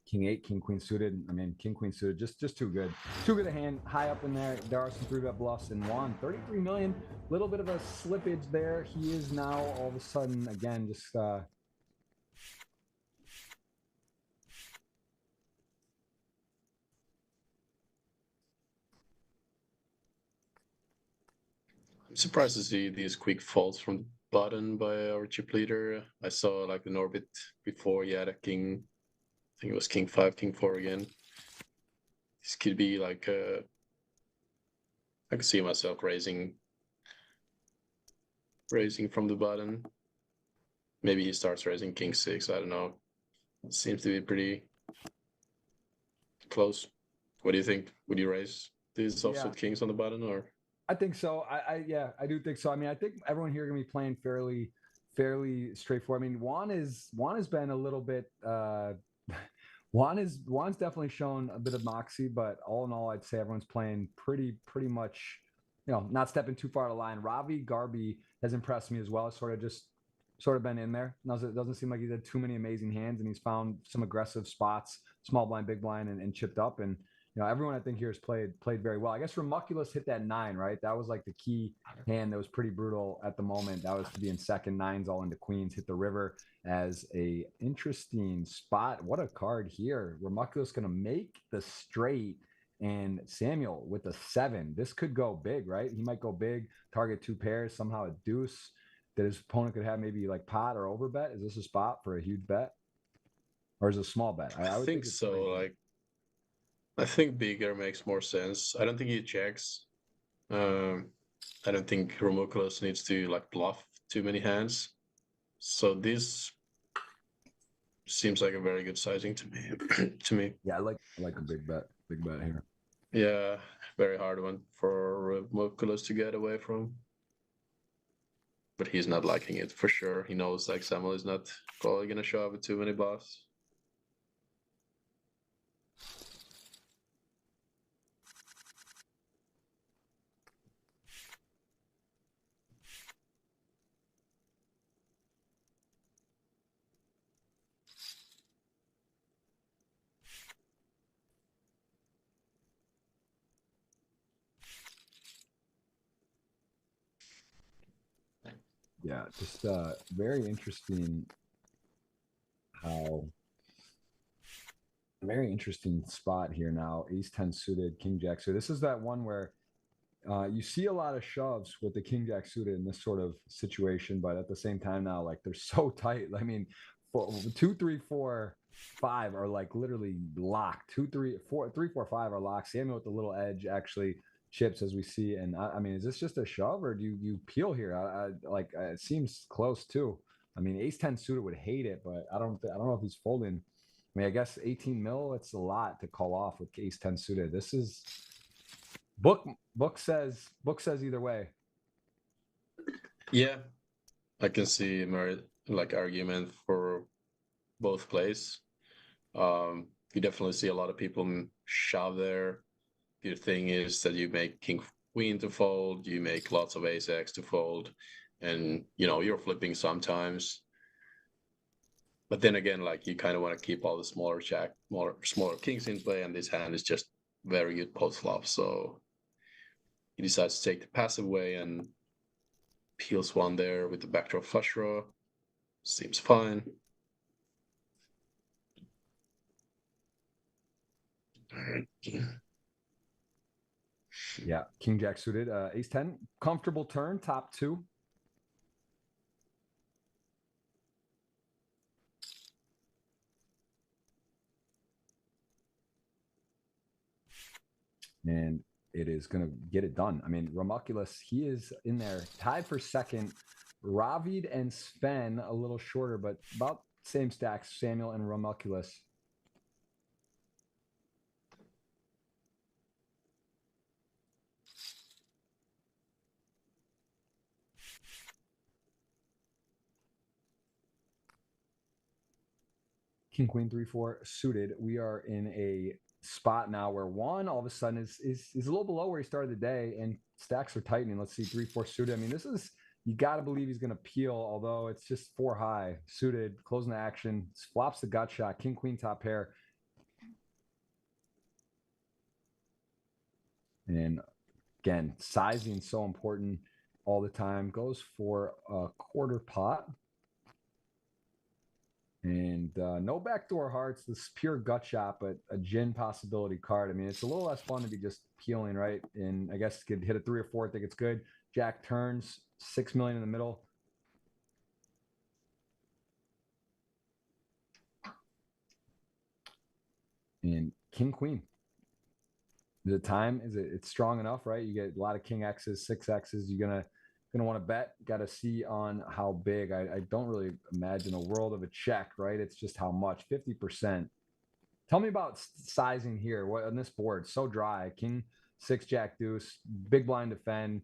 [SPEAKER 1] King eight, king queen suited. I mean, king queen suited, just too good. Too good a hand, high up in there. There are some 3-bet bluffs and Juan, 33 million. Little bit of a slippage there. He is now all of a sudden, again, just
[SPEAKER 2] I'm surprised to see these quick falls from the button by our chip leader. I saw like an orbit before he had a king. I think it was king 5, king 4 again. This could be like I could see myself raising from the button. Maybe he starts raising king 6. I don't know. It seems to be pretty close. What do you think? Would you raise these offsuit kings on the button or?
[SPEAKER 1] I think so. Yeah, I do think so. I mean, I think everyone here gonna be playing fairly straightforward. I mean, Juan has been a little bit Juan's definitely shown a bit of moxie, but all in all, I'd say everyone's playing pretty much, not stepping too far to line. Ravi Garby has impressed me as well. Sort of been in there. It doesn't seem like he's had too many amazing hands, and he's found some aggressive spots, small blind, big blind, and chipped up. And everyone I think here has played very well. I guess Ramuculus hit that 9, right? That was like the key hand that was pretty brutal at the moment. That was to be in second, nines all into queens, hit the river as a interesting spot. What a card here. Ramuculus going to make the straight, and Samuel with the 7. This could go big, right? He might go big, target 2 pairs, somehow a deuce that his opponent could have maybe like pot or over bet. Is this a spot for a huge bet? Or is it a small bet?
[SPEAKER 2] I would think so. Like, I think bigger makes more sense. I don't think he checks. I don't think Homunculus needs to like bluff too many hands. So this seems like a very good sizing to me. To me.
[SPEAKER 1] Yeah, I like a big bet here.
[SPEAKER 2] Yeah, very hard one for Homunculus to get away from. But he's not liking it for sure. He knows like Samuel is not probably gonna show up with too many bluffs.
[SPEAKER 1] Yeah, just very interesting how very interesting spot here now. Ace 10 suited, King Jack. So this is that one where you see a lot of shoves with the King Jack suited in this sort of situation, but at the same time now, like they're so tight. I mean, 2, 3, 4, 5 are like literally locked. 2, 3, 4, 3, 4, 5 are locked. Samuel with the little edge actually chips as we see. And I mean, is this just a shove or do you peel here? It seems close too. I mean, Ace 10 suited would hate it, but I don't know if he's folding. I mean, I guess 18 mil, it's a lot to call off with Ace 10 suited. This is book says either way.
[SPEAKER 2] Yeah, I can see like argument for both plays. You definitely see a lot of people shove there. Your thing is that you make King Queen to fold, you make lots of Ace X to fold, and you know you're flipping sometimes. But then again, like you kind of want to keep all the smaller smaller kings in play, and this hand is just very good post flop. So he decides to take the passive way and peels one there with the backdoor flush draw. Seems fine.
[SPEAKER 1] Yeah, King Jack suited, Ace 10, comfortable turn, top 2. And it is going to get it done. I mean, Romuculus, he is in there, tied for second. Ravid and Sven a little shorter, but about same stacks, Samuel and Romuculus. King, Queen, 3, 4 suited. We are in a spot now where one all of a sudden is a little below where he started the day, and stacks are tightening. Let's see, 3, 4 suited. I mean, this is, you got to believe he's going to peel, although it's just 4 high suited, closing the action, flops the gut shot, King, Queen, top pair. And again, sizing so important all the time. Goes for a quarter pot. And no backdoor hearts. This is pure gut shot, but a gin possibility card. I mean, it's a little less fun to be just peeling, right? And I guess could hit a 3 or 4. I think it's good. Jack turns, 6 million in the middle. And King Queen. The time is it's strong enough, right? You get a lot of King X's, 6 X's. You're gonna want to bet. Got to see on how big. I don't really imagine a world of a check, right? It's just how much. 50%. Tell me about sizing here. What on this board? So dry. King 6 Jack deuce. Big blind defend.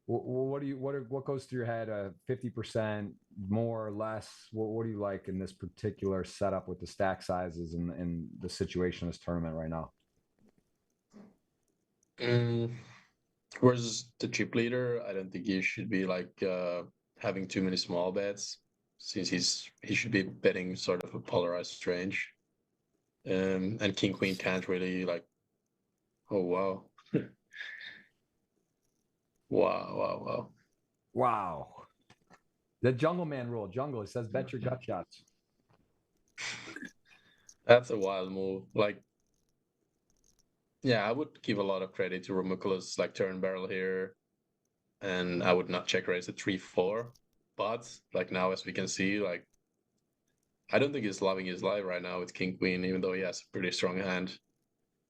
[SPEAKER 1] What goes through your head? 50% more or less? What do you like in this particular setup with the stack sizes and the situation of this tournament right now?
[SPEAKER 2] Whereas the chip leader, I don't think he should be like having too many small bets, since he should be betting sort of a polarized range. And King Queen can't really like. Oh wow, wow.
[SPEAKER 1] Wow. The Jungle Man rule. Jungle. It says bet your gut shots.
[SPEAKER 2] That's a wild move. Like, yeah, I would give a lot of credit to Romuculus like turn barrel here, and I would not check raise at 3-4. But like now, as we can see, like I don't think he's loving his life right now with King Queen, even though he has a pretty strong hand.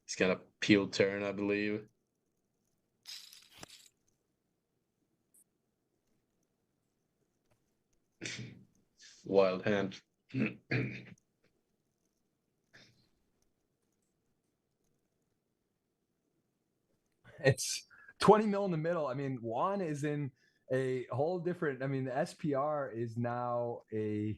[SPEAKER 2] He's gonna peel turn, I believe. Wild hand.
[SPEAKER 1] It's 20 mil in the middle. I mean, Juan is in a whole different. I mean, the SPR is now a.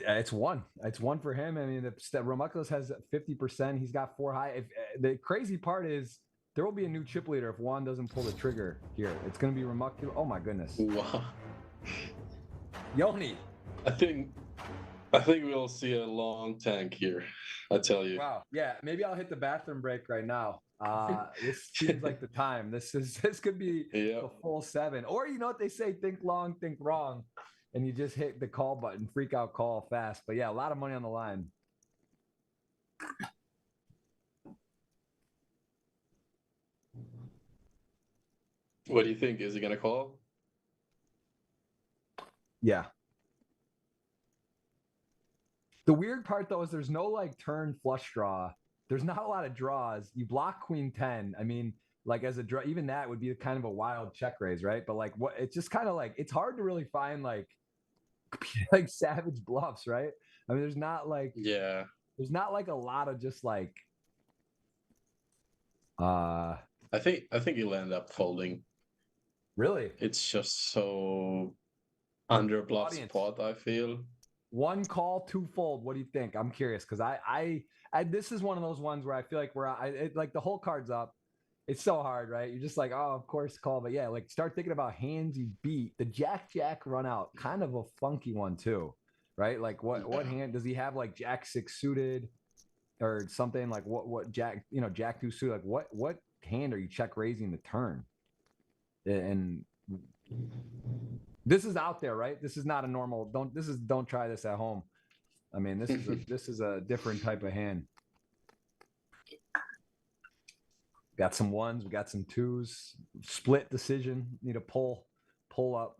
[SPEAKER 1] It's one. It's one for him. I mean, the Romuculus has 50%. He's got 4 high. The crazy part is there will be a new chip leader if Juan doesn't pull the trigger here. It's going to be Romuculus. Oh my goodness.
[SPEAKER 2] Wow.
[SPEAKER 1] Joni.
[SPEAKER 2] I think we'll see a long tank here. I tell you.
[SPEAKER 1] Wow. Yeah. Maybe I'll hit the bathroom break right now. This seems like the time. This could be the full 7. Or you know what they say? Think long, think wrong. And you just hit the call button, freak out call fast. But yeah, a lot of money on the line.
[SPEAKER 2] What do you think? Is he gonna call?
[SPEAKER 1] Yeah. The weird part though is there's no like turn flush draw. There's not a lot of draws. You block queen 10. I mean, like as a draw, even that would be kind of a wild check raise, right? But like what it's just kind of like it's hard to really find like savage bluffs, right? I mean, there's not like there's not like a lot of just like
[SPEAKER 2] I think he'll end up folding.
[SPEAKER 1] Really?
[SPEAKER 2] It's just so under bluff spot, I feel.
[SPEAKER 1] 1 call, 2 fold. What do you think? I'm curious because I this is one of those ones where I feel like like the whole card's up. It's so hard, right? You're just like, oh, of course, call. But yeah, like start thinking about hands you beat. The Jack run out, kind of a funky one too, right? Like what hand does he have? Like Jack 6 suited or something like what Jack Jack 2 suited? Like what hand are you check raising the turn? And this is out there, right? This is not a normal. Don't try this at home. I mean, this is a different type of hand. Got some 1s, we got some 2s. Split decision. Need a pull up.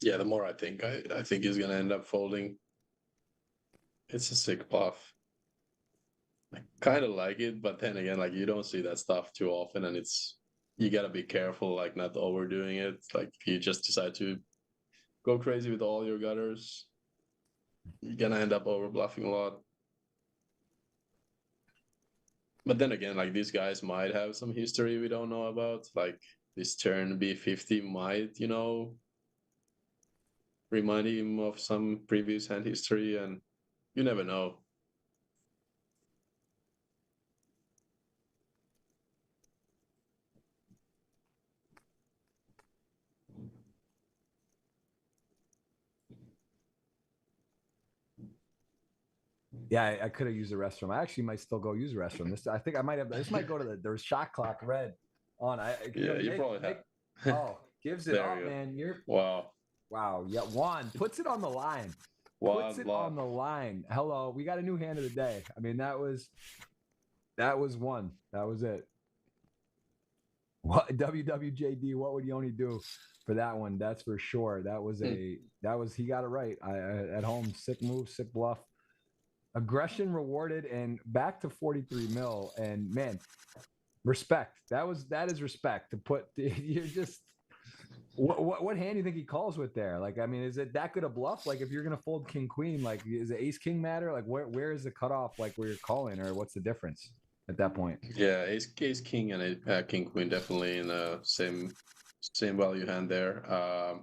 [SPEAKER 2] Yeah, the more I think he's gonna end up folding. It's a sick bluff. I kind of like it, but then again, like you don't see that stuff too often, and you gotta be careful, like not overdoing it. Like if you just decide to go crazy with all your gutters, you're gonna end up over bluffing a lot. But then again, like these guys might have some history we don't know about. Like this turn B50 might, remind him of some previous hand history, and you never know.
[SPEAKER 1] Yeah, I could have used the restroom. I actually might still go use the restroom. I think I might have. This might go to there's shot clock red on.
[SPEAKER 2] You probably have.
[SPEAKER 1] Oh, gives it up, man.
[SPEAKER 2] Wow.
[SPEAKER 1] Yeah, Juan puts it on the line. Puts it on the line. Hello, we got a new hand of the day. I mean, that was one. That was it. What WWJD? What would Joni do for that one? That's for sure. He got it right. At home, sick move, sick bluff. Aggression rewarded and back to 43 mil. And man, respect. That is respect to put. You're just what hand do you think he calls with there? Like, I mean, is it that good a bluff? Like, if you're gonna fold king queen, like, is it ace king matter? Like, where is the cutoff? Like, where you're calling, or what's the difference at that point?
[SPEAKER 2] Yeah, ace king and king queen definitely in the same value hand there.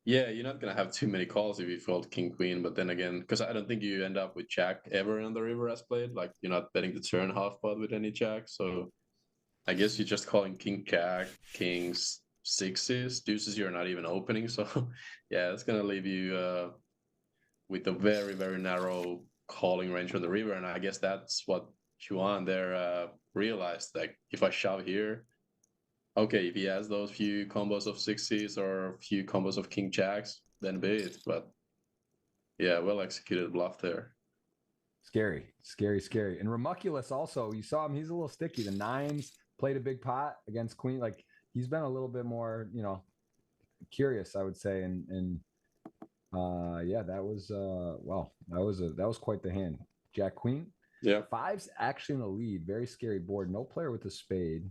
[SPEAKER 2] Yeah, you're not gonna have too many calls if you fold king queen, but then again, because I don't think you end up with jack ever on the river as played. Like you're not betting the turn half pot with any jack, so I guess you're just calling king jack, kings, sixes, deuces. You're not even opening, so yeah, it's gonna leave you with a very very narrow calling range on the river, and I guess that's what Juan there realized. Like if I shove here. Okay, if he has those few combos of sixes or a few combos of king jacks, then be it. But yeah, well executed bluff there.
[SPEAKER 1] Scary. And Romuculus also, you saw him, he's a little sticky. The 9s played a big pot against queen. Like he's been a little bit more, curious, I would say. And yeah, that was that was quite the hand. Jack queen.
[SPEAKER 2] Yeah.
[SPEAKER 1] 5's actually in the lead. Very scary board. No player with a spade.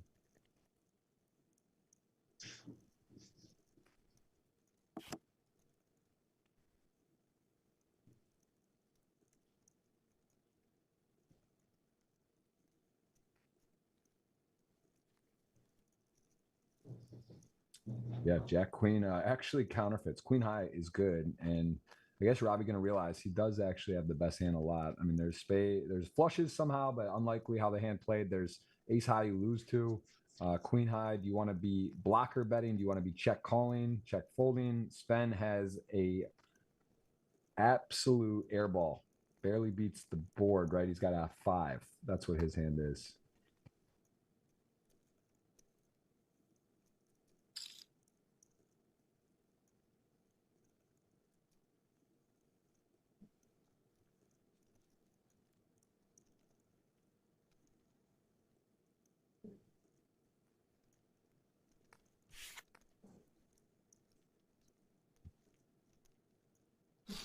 [SPEAKER 1] Yeah, Jack Queen actually counterfeits. Queen high is good, and I guess Robbie gonna realize he does actually have the best hand a lot. I mean, there's spade, there's flushes somehow, but unlikely how the hand played. There's ace high you lose to. Queen high, do you want to be blocker betting? Do you want to be check calling, check folding? Sven has a absolute airball, barely beats the board. Right, he's got a 5. That's what his hand is.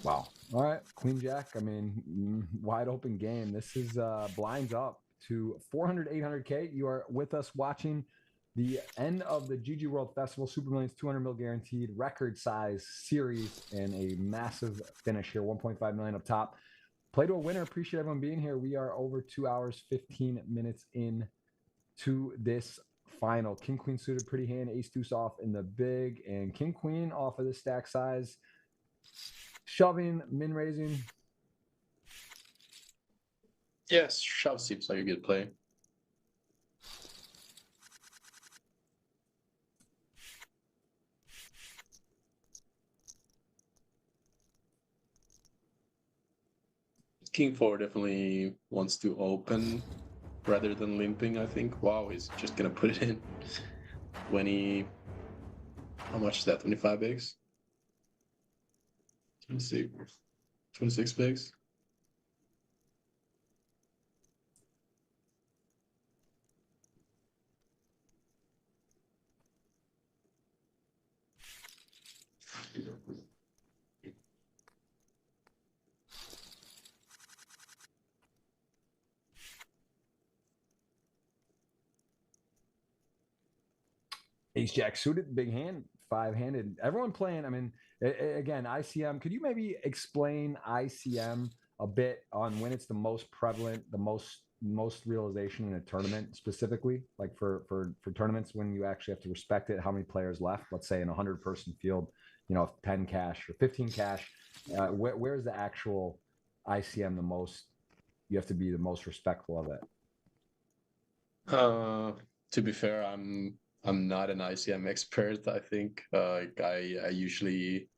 [SPEAKER 1] Wow. All right. Queen Jack. I mean, wide open game. This is blinds up to 400, 800K. You are with us watching the end of the GG World Festival. Super Millions 200 mil guaranteed, record size series, and a massive finish here. 1.5 million up top. Play to a winner. Appreciate everyone being here. We are over 2 hours, 15 minutes in to this final. King Queen suited, pretty hand. Ace deuce off in the big, and King Queen off of the stack size. Shoving, min raising.
[SPEAKER 2] Yes, shove seems like a good play. King 4 definitely wants to open rather than limping, I think. Wow, he's just gonna put it in. 20. How much is that? 25 bigs? 26 bigs?
[SPEAKER 1] Ace Jack suited, big hand, 5-handed. Everyone playing. I mean, again, ICM. Could you maybe explain ICM a bit on when it's the most prevalent, the most realization in a tournament, specifically, like for tournaments when you actually have to respect it? How many players left? Let's say in a 100-person field, 10 cash or 15 cash. Where's the actual ICM the most? You have to be the most respectful of it.
[SPEAKER 2] To be fair, I'm not an ICM expert. I think I usually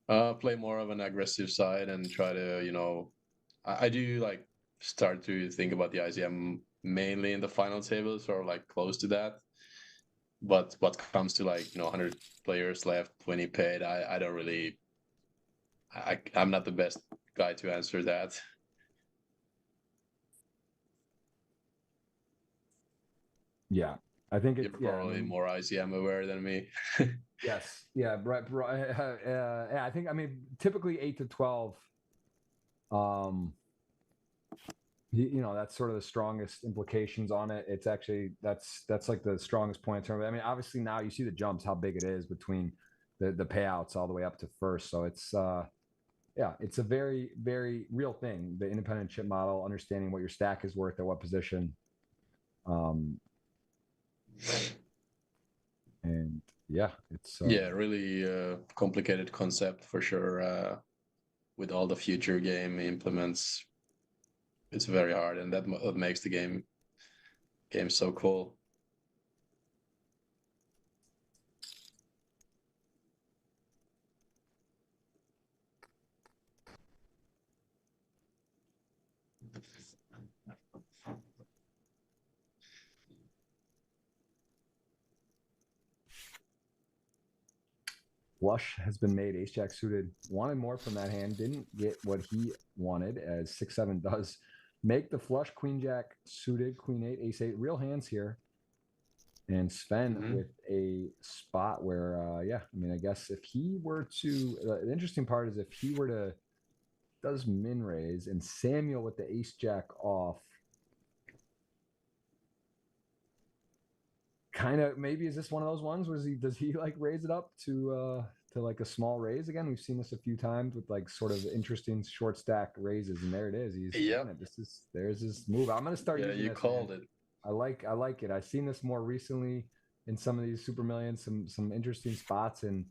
[SPEAKER 2] play more of an aggressive side and try to I do like start to think about the ICM mainly in the final tables or like close to that. But what comes to 100 players left, 20 paid, I don't really. I'm not the best guy to answer that.
[SPEAKER 1] Yeah, I think
[SPEAKER 2] You're probably more ICM aware than me.
[SPEAKER 1] Yes. Yeah. Right. Yeah. I mean, typically 8 to 12. That's sort of the strongest implications on it. It's actually that's like the strongest point in terms of, I mean, obviously now you see the jumps, how big it is between the payouts all the way up to first. So it's it's a very, very real thing. The independent chip model, understanding what your stack is worth at what position. And yeah, it's
[SPEAKER 2] really complicated concept for sure. With all the future game implements, it's very hard, and that makes the game so cool.
[SPEAKER 1] Flush has been made. Ace Jack suited wanted more from that hand, didn't get what he wanted, as 6-7 does make the flush. Queen Jack suited, Queen 8, Ace 8, real hands here. And Sven with a spot where, I mean, I guess if he were to, the interesting part is if he were to does min raise, and Samuel with the ace jack off. Kind of, maybe is this one of those ones where does he like raise it up to like a small raise again? We've seen this a few times with like sort of interesting short stack raises, and there it is. He's there's his move. I'm gonna start using
[SPEAKER 2] you
[SPEAKER 1] this.
[SPEAKER 2] Called it.
[SPEAKER 1] I like it. I've seen this more recently in some of these Super Millions, some interesting spots, and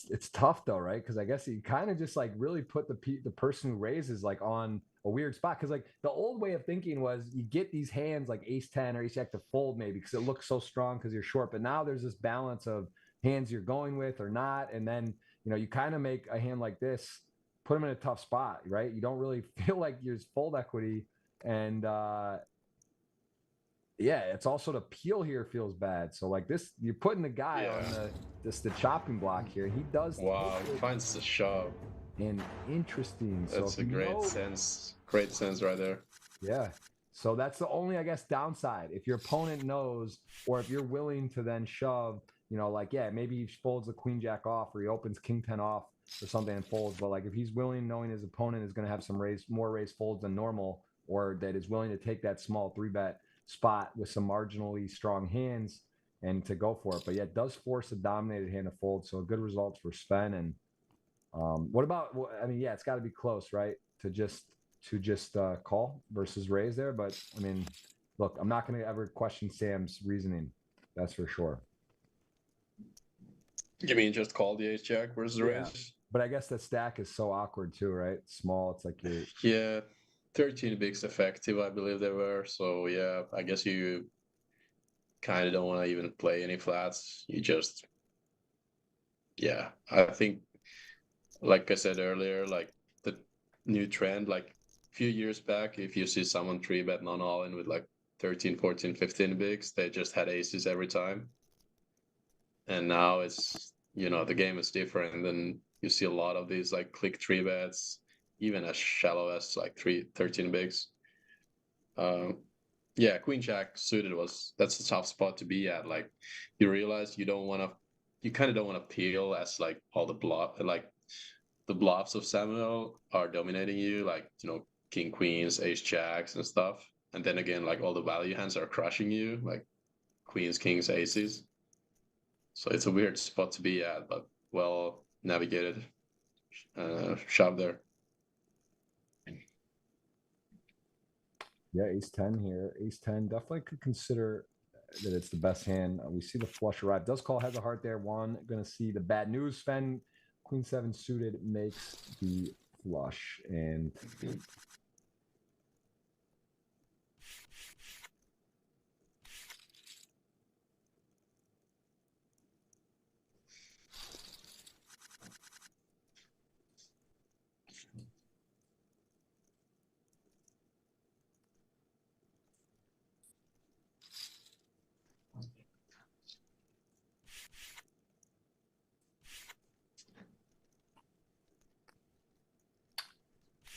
[SPEAKER 1] it's tough though, right? Because I guess he kind of just like really put the person who raises like on a weird spot. Because like the old way of thinking was you get these hands like ace 10 or ace jack to fold maybe because it looks so strong because you're short. But now there's this balance of hands you're going with or not, and then you kind of make a hand like this, put them in a tough spot, right? You don't really feel like you're fold equity, and yeah, it's also the peel here feels bad. So like this, you're putting the guy on the chopping block here. He does.
[SPEAKER 2] Wow, he finds the shove.
[SPEAKER 1] And interesting.
[SPEAKER 2] That's a great sense. Great sense right there.
[SPEAKER 1] Yeah. So that's the only, I guess, downside. If your opponent knows, or if you're willing to then shove, like, yeah, maybe he folds the queen jack off or he opens king 10 off or something and folds. But like if he's willing, knowing his opponent is going to have some more raise folds than normal, or that is willing to take that small 3-bet spot with some marginally strong hands and to go for it. But yeah, it does force a dominated hand to fold. So good results for Sven. And what about, I mean, yeah, it's got to be close, right? To just call versus raise there. But I mean, look, I'm not going to ever question Sam's reasoning. That's for sure.
[SPEAKER 2] You mean just call the ace jack versus raise?
[SPEAKER 1] But I guess that stack is so awkward too, right? Small. It's like you're...
[SPEAKER 2] Yeah. 13 bigs effective, I believe they were. So yeah, I guess you kind of don't want to even play any flats. You just, yeah, I think, like I said earlier, like the new trend, like a few years back, if you see someone 3-bet non-all-in with like 13, 14, 15 bigs, they just had aces every time. And now it's, the game is different, and you see a lot of these like click 3-bets, even as shallow as like 13 bigs. Yeah, queen jack suited that's a tough spot to be at. Like you realize you kind of don't want to peel as like all the bluffs of Samuel are dominating you, like king queens, ace jacks and stuff. And then again, like all the value hands are crushing you, like queens, kings, aces. So it's a weird spot to be at, but well navigated shove there.
[SPEAKER 1] Yeah, ace 10 here. Ace 10 definitely could consider that it's the best hand. We see the flush arrive. Does call, has a heart there. One, going to see the bad news. Sven, queen 7 suited makes the flush. And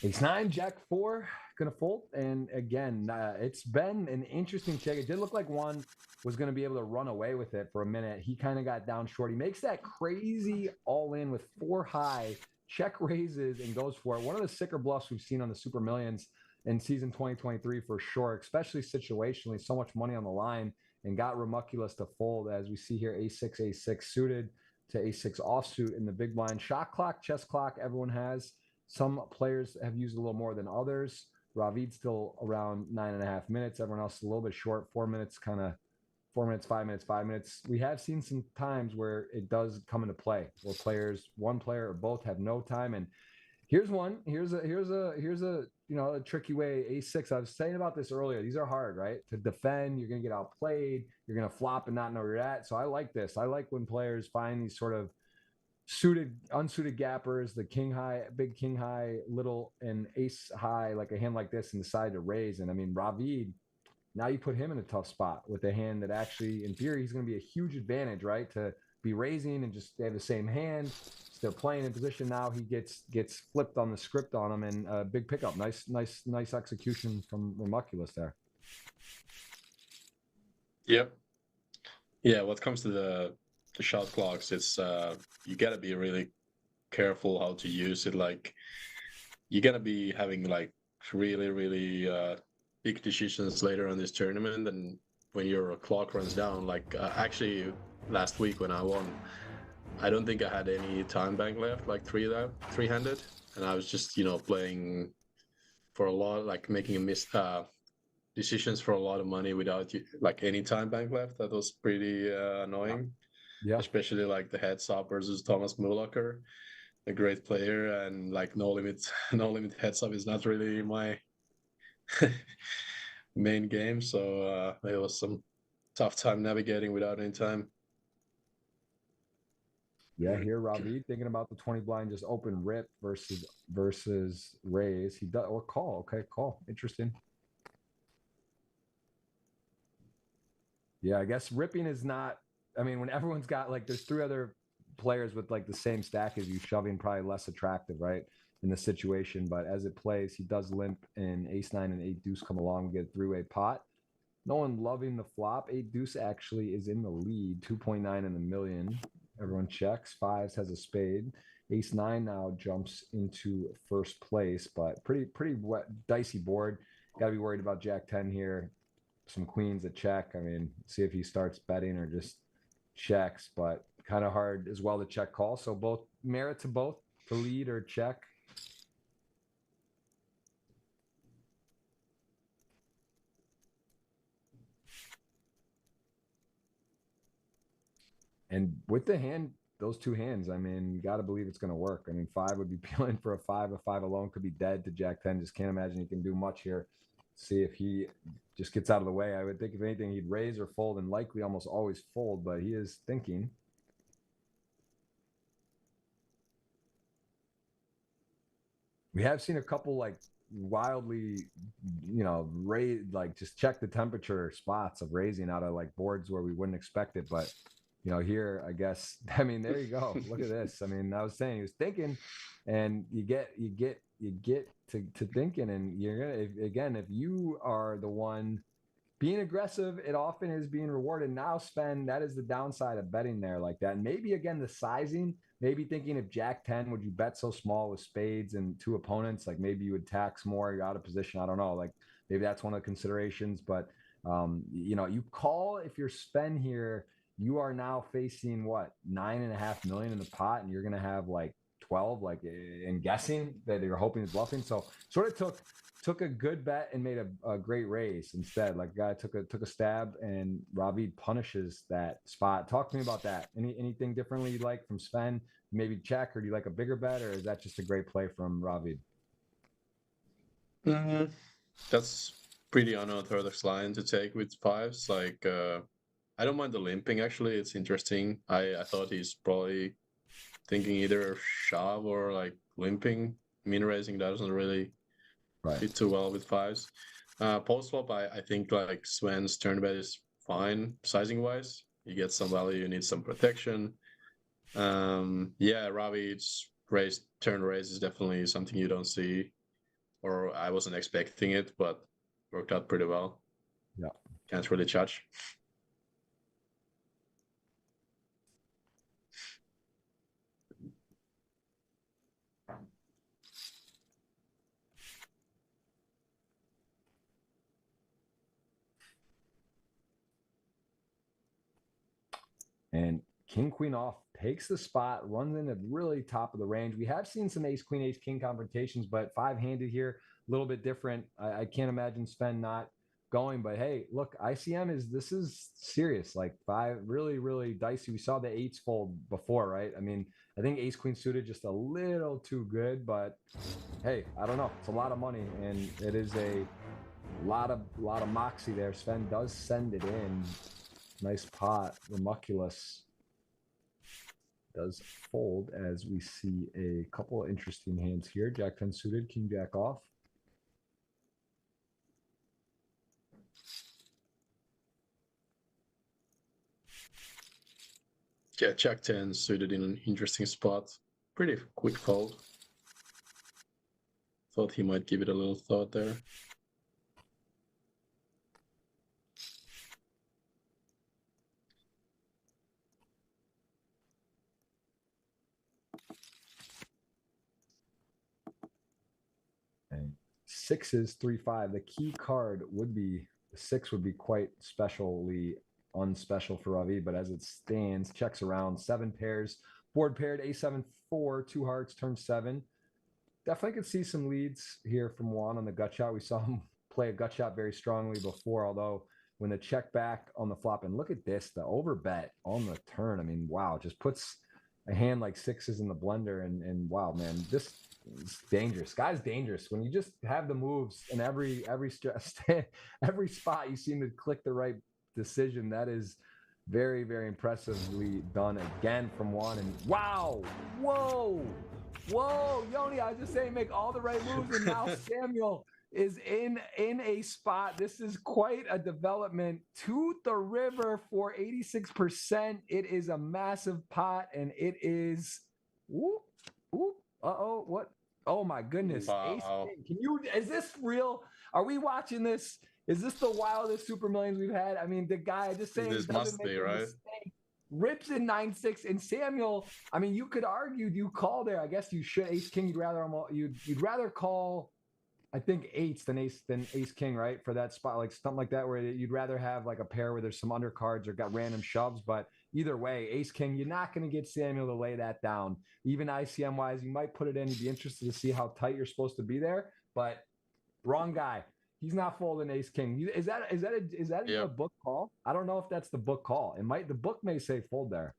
[SPEAKER 1] ace 9, jack 4, gonna fold. And again, it's been an interesting check. It did look like one was gonna be able to run away with it for a minute. He kind of got down short. He makes that crazy all in with 4 high, check raises and goes for it. One of the sicker bluffs we've seen on the Super Millions in season 2023 for sure, especially situationally. So much money on the line, and got Ramuculus to fold, as we see here. A6, A6 suited to A6 offsuit in the big blind. Shot clock, chess clock, everyone has. Some players have used a little more than others. Ravid's still around 9.5 minutes. Everyone else is a little bit short. 4 minutes, 4 minutes, 5 minutes, 5 minutes. We have seen some times where it does come into play, where one player or both have no time. And here's one. Here's a a tricky way. A6. I was saying about this earlier. These are hard, right? To defend, you're gonna get outplayed. You're gonna flop and not know where you're at. So I like this. I like when players find these sort of unsuited gappers, the king high, big king high, little, and ace high, like a hand like this, and decide to raise. And I mean, Ravid, now you put him in a tough spot with a hand that actually, in theory, he's going to be a huge advantage, right? To be raising and just they have the same hand. So they're playing in position now. He gets flipped on the script on him, and big pickup. Nice execution from Ramuculus there.
[SPEAKER 2] Yep. Yeah. What comes to the shot clocks, it's you got to be really careful how to use it. Like you're gonna be having like really, really big decisions later on this tournament, and when your clock runs down, like actually last week when I won, I don't think I had any time bank left, like three-handed, and I was just playing for a lot, like making decisions for a lot of money without like any time bank left. That was pretty annoying,
[SPEAKER 1] Yeah.
[SPEAKER 2] especially like the heads up versus Thomas Muhlacher, a great player, and like no limit, no limit heads up is not really my main game. So it was some tough time navigating without any time.
[SPEAKER 1] Yeah, here Ravi thinking about the 20 blind just open rip versus raise. He does or call. Okay, call. Interesting. Yeah, I guess ripping is not. I mean, when everyone's got like, there's three other players with like the same stack as you, shoving probably less attractive, right? In the situation, but as it plays, he does limp, and ace nine and eight deuce come along and get through a pot. No one loving the flop. Eight deuce actually is in the lead, 2.9 in a million. Everyone checks. Fives has a spade. Ace nine now jumps into first place, but pretty wet, dicey board. Got to be worried about Jack 10 here. Some queens at check. I mean, see if he starts betting or just checks, but kind of hard as well to check call. So both merit to both to lead or check. And with the hand, those two hands, I mean, you got to believe it's going to work. I mean, five would be peeling for a five. A five alone could be dead to Jack 10. Just can't imagine he can do much here. See if he just gets out of the way. I would think if anything, he'd raise or fold, and likely almost always fold, but he is thinking. We have seen a couple like wildly, raise, like just check the temperature spots of raising out of like boards where we wouldn't expect it. But here, I guess, I mean, there you go. Look at this. I mean, I was saying he was thinking, and you get to thinking, and you're gonna, again, if you are the one being aggressive, it often is being rewarded. Now, Sven, that is the downside of betting there like that. And maybe again the sizing, maybe thinking if Jack 10, would you bet so small with spades and two opponents? Like maybe you would tax more, you're out of position. I don't know. Like maybe that's one of the considerations. But you call if you're Sven here, you are now facing what, 9.5 million in the pot, and you're gonna have like 12, like in guessing that you're hoping is bluffing. So sort of took a good bet and made a great raise instead. Like a guy took a stab, and Ravid punishes that spot. Talk to me about that. Anything differently you'd like from Sven? Maybe check, or do you like a bigger bet, or is that just a great play from Ravid?
[SPEAKER 2] That's pretty unorthodox line to take with fives. Like I don't mind the limping actually. It's interesting. I thought he's probably thinking either shove or like limping. Min raising doesn't really fit too well with fives. Post flop, I think like Sven's turn bet is fine sizing wise. You get some value, you need some protection. Yeah, Ravid's turn raise is definitely something you don't see, or I wasn't expecting it, but worked out pretty well.
[SPEAKER 1] Yeah.
[SPEAKER 2] Can't really judge.
[SPEAKER 1] And king queen off takes the spot, runs in at really top of the range. We have seen some ace queen ace king confrontations, but five-handed here, a little bit different. I can't imagine Sven not going, but hey, look, ICM is serious. Like five, really, really dicey. We saw the eights fold before, right? I mean, I think ace queen suited just a little too good, but hey, I don't know. It's a lot of money, and it is a lot of moxie there. Sven does send it in. Nice pot. Remuculus does fold, as we see a couple of interesting hands here. Jack 10 suited, king jack off.
[SPEAKER 2] Yeah, Jack 10 suited in an interesting spot. Pretty quick fold. Thought he might give it a little thought there.
[SPEAKER 1] sixes 3-5. The key card would be the 6 would be quite specially unspecial for Ravi, but as it stands, checks around 7 pairs, board paired A7-4, 2 hearts, turn 7. Definitely could see some leads here from Juan on the gut shot. We saw him play a gut shot very strongly before, although when the check back on the flop, and look at this, the over bet on the turn. I mean, wow, just puts a hand like sixes in the blender, and wow, man, this is dangerous. Guy's dangerous when you just have the moves in every every spot. You seem to click the right decision. That is very, very impressively done again from Juan. And wow, whoa, Joni, I was just saying, make all the right moves, and now Samuel is in a spot. This is quite a development to the river for 86%. It is a massive pot, and it is whoop, whoop. What? Oh my goodness.
[SPEAKER 2] Wow.
[SPEAKER 1] Ace King. Is this real? Are we watching this? Is this the wildest Super Millions we've had? I mean, the guy, just saying,
[SPEAKER 2] This
[SPEAKER 1] doesn't
[SPEAKER 2] must
[SPEAKER 1] make
[SPEAKER 2] be,
[SPEAKER 1] a
[SPEAKER 2] right?
[SPEAKER 1] mistake. Rips in 9-6, and Samuel, I mean, you could argue, you call there. I guess you should. Ace King, you'd rather call, I think, eights than ace king, right? For that spot, like something like that, where you'd rather have like a pair where there's some undercards or got random shoves. But either way, ace king, you're not going to get Samuel to lay that down. Even ICM wise, you might put it in. You'd be interested to see how tight you're supposed to be there, but wrong guy. He's not folding ace king. Is that even a book call? I don't know if that's the book call. The book may say fold there.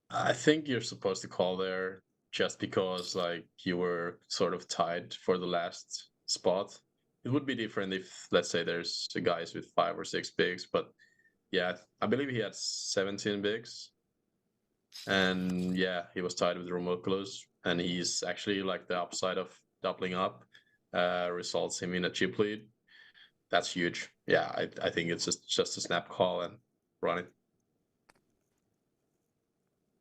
[SPEAKER 2] I think you're supposed to call there just because like you were sort of tied for the last spot. It would be different if, let's say, there's guys with 5 or 6 bigs, but yeah, I believe he had 17 bigs, and yeah, he was tied with the remote close, and he's actually like the upside of doubling up results him in a chip lead. That's huge. Yeah, I think it's just a snap call and run it.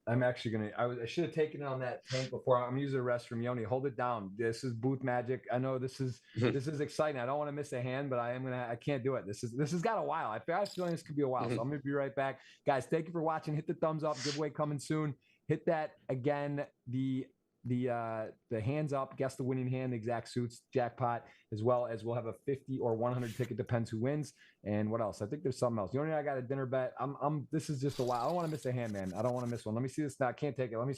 [SPEAKER 1] I'm actually gonna. I should have taken it on that tank before. I'm using the restroom. Yoni, hold it down. This is booth magic. I know this is exciting. I don't want to miss a hand, but I can't do it. This has got a while. I have a feeling this could be a while. So I'm gonna be right back, guys. Thank you for watching. Hit the thumbs up. Giveaway coming soon. Hit that again. The hands up, guess the winning hand, the exact suits, jackpot, as well as we'll have a 50 or 100 ticket, depends who wins. And what else? I think there's something else. The only I got a dinner bet. This is just a while. I don't want to miss a hand, man. I don't want to miss one. Let me see this. Now I can't take it. Let me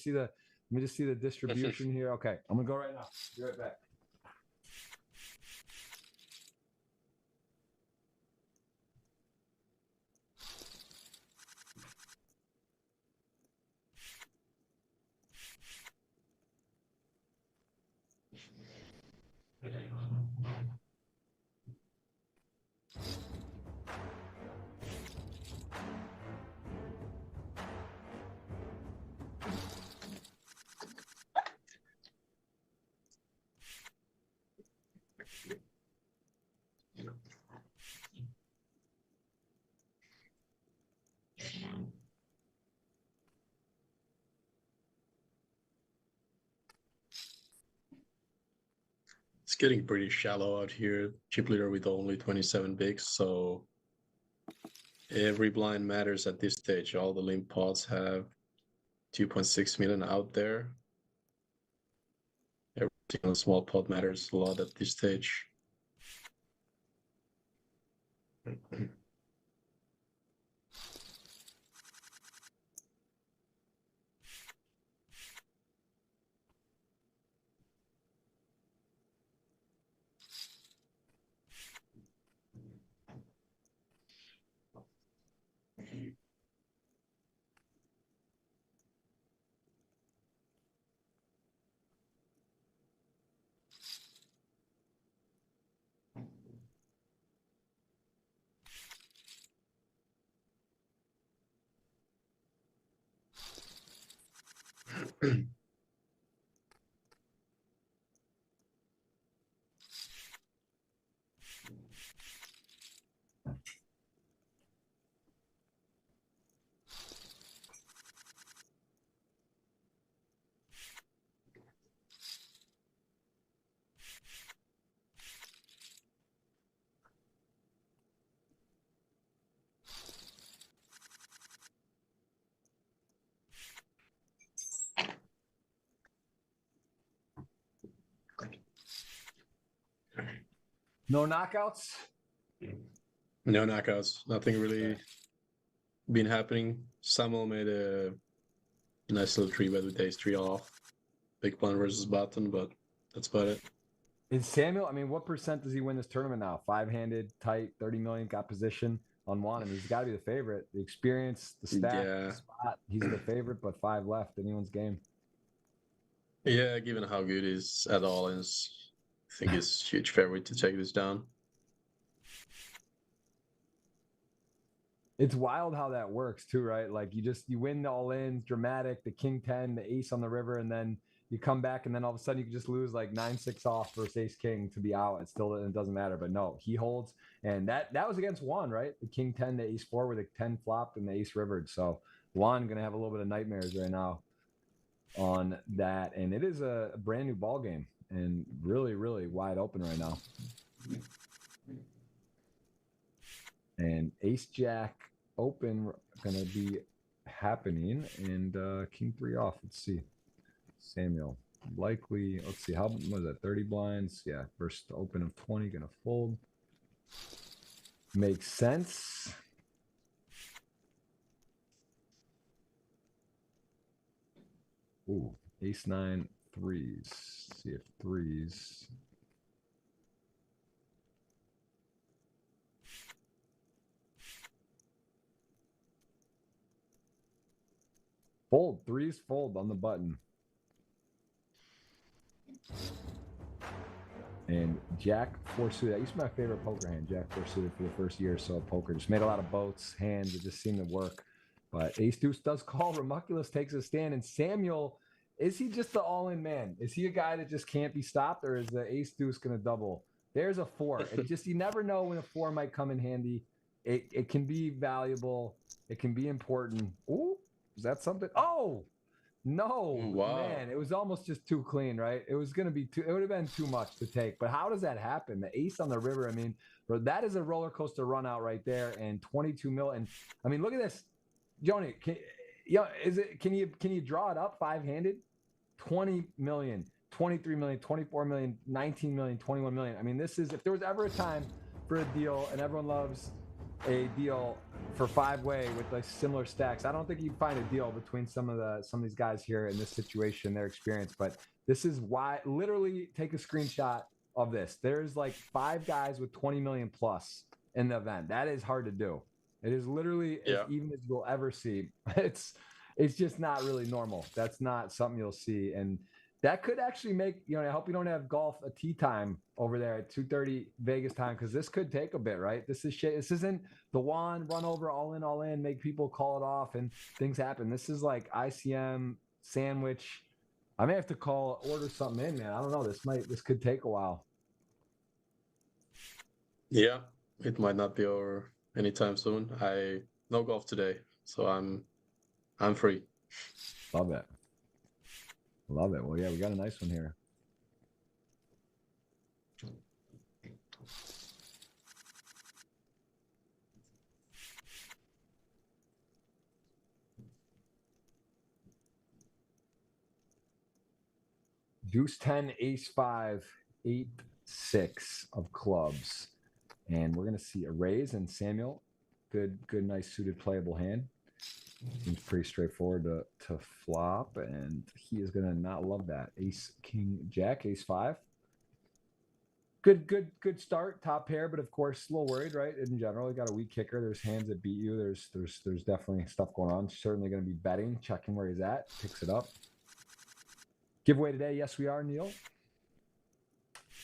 [SPEAKER 1] just see the distribution here. Okay, I'm gonna go right now. Be right back.
[SPEAKER 2] It's getting pretty shallow out here. Chip leader with only 27 bigs, so every blind matters at this stage. All the limp pots have 2.6 million out there. Every single small pot matters a lot at this stage.
[SPEAKER 1] No knockouts?
[SPEAKER 2] No knockouts. Nothing really been happening. Samuel made a nice little 3-bet with ace 3 off. Big blind versus button, but that's about it.
[SPEAKER 1] Is Samuel, I mean, what percent does he win this tournament now? 5-handed, tight, 30 million, got position on one. I mean, he's got to be the favorite. The experience, the stack, the spot. He's the favorite, but 5 left. Anyone's game.
[SPEAKER 2] Yeah, given how good he is at all-ins, I think he's huge favorite to take this down.
[SPEAKER 1] It's wild how that works too, right? Like you win the all-ins, dramatic, the king 10, the ace on the river, and then you come back and then all of a sudden you can just lose like 9-6 off versus ace king to be out. It doesn't matter. But no, he holds, and that was against Juan, right? The king 10 to ace 4 where the 10 flopped and the ace rivered. So Juan gonna have a little bit of nightmares right now on that, and it is a brand new ball game and really, really wide open right now. And ace jack open gonna be happening, and king 3 off. Let's see. Samuel likely, let's see, how was that, 30 blinds? Yeah, versus the open of 20, gonna fold. Makes sense. Ooh, ace 9 threes. See if threes. Fold, threes fold on the button. And Jack 4 suited. That used to be my favorite poker hand, Jack 4 suited, for the first year or so of poker. Just made a lot of boats, hands. It just seemed to work. But ace deuce does call. Remuculus takes a stand. And Samuel, is he just the all-in man? Is he a guy that just can't be stopped, or is the ace deuce going to double? There's a 4. It just, you never know when a 4 might come in handy. It can be valuable. It can be important. Ooh, is that something? Oh! No,
[SPEAKER 2] wow.
[SPEAKER 1] Man, it was almost just too clean, right? It was going to be it would have been too much to take. But how does that happen? The ace on the river, I mean, bro, that is a roller coaster run out right there, and 22 mil. And I mean, look at this. Joni, can you draw it up 5-handed? 20 million, 23 million, 24 million, 19 million, 21 million. I mean, this is, if there was ever a time for a deal, and everyone loves a deal for 5-way with like similar stacks, I don't think you'd find a deal between some of these guys here in this situation, their experience. But this is why, literally take a screenshot of this. There's like 5 guys with 20 million plus in the event. That is hard to do. It is literally as even as you'll ever see. It's just not really normal. That's not something you'll see. And that could actually make, I hope you don't have golf a tee time over there at 2:30 Vegas time, because this could take a bit, right? This is shit. This isn't the Juan run over, all in, make people call it off and things happen. This is like ICM sandwich. I may have to order something in, man. I don't know. This could take a while.
[SPEAKER 2] Yeah, it might not be over anytime soon. No golf today, so I'm free.
[SPEAKER 1] Love it. Love it. Well, yeah, we got a nice one here. Deuce 10, ace 5, 8, 6 of clubs. And we're going to see a raise, and Samuel, good, nice suited playable hand. Seems pretty straightforward to flop, and he is going to not love that. Ace, king, jack, ace 5. Good start, top pair, but of course, a little worried, right? In general, you got a weak kicker. There's hands that beat you. There's definitely stuff going on. Certainly going to be betting, checking where he's at, picks it up. Giveaway today, yes, we are, Neil.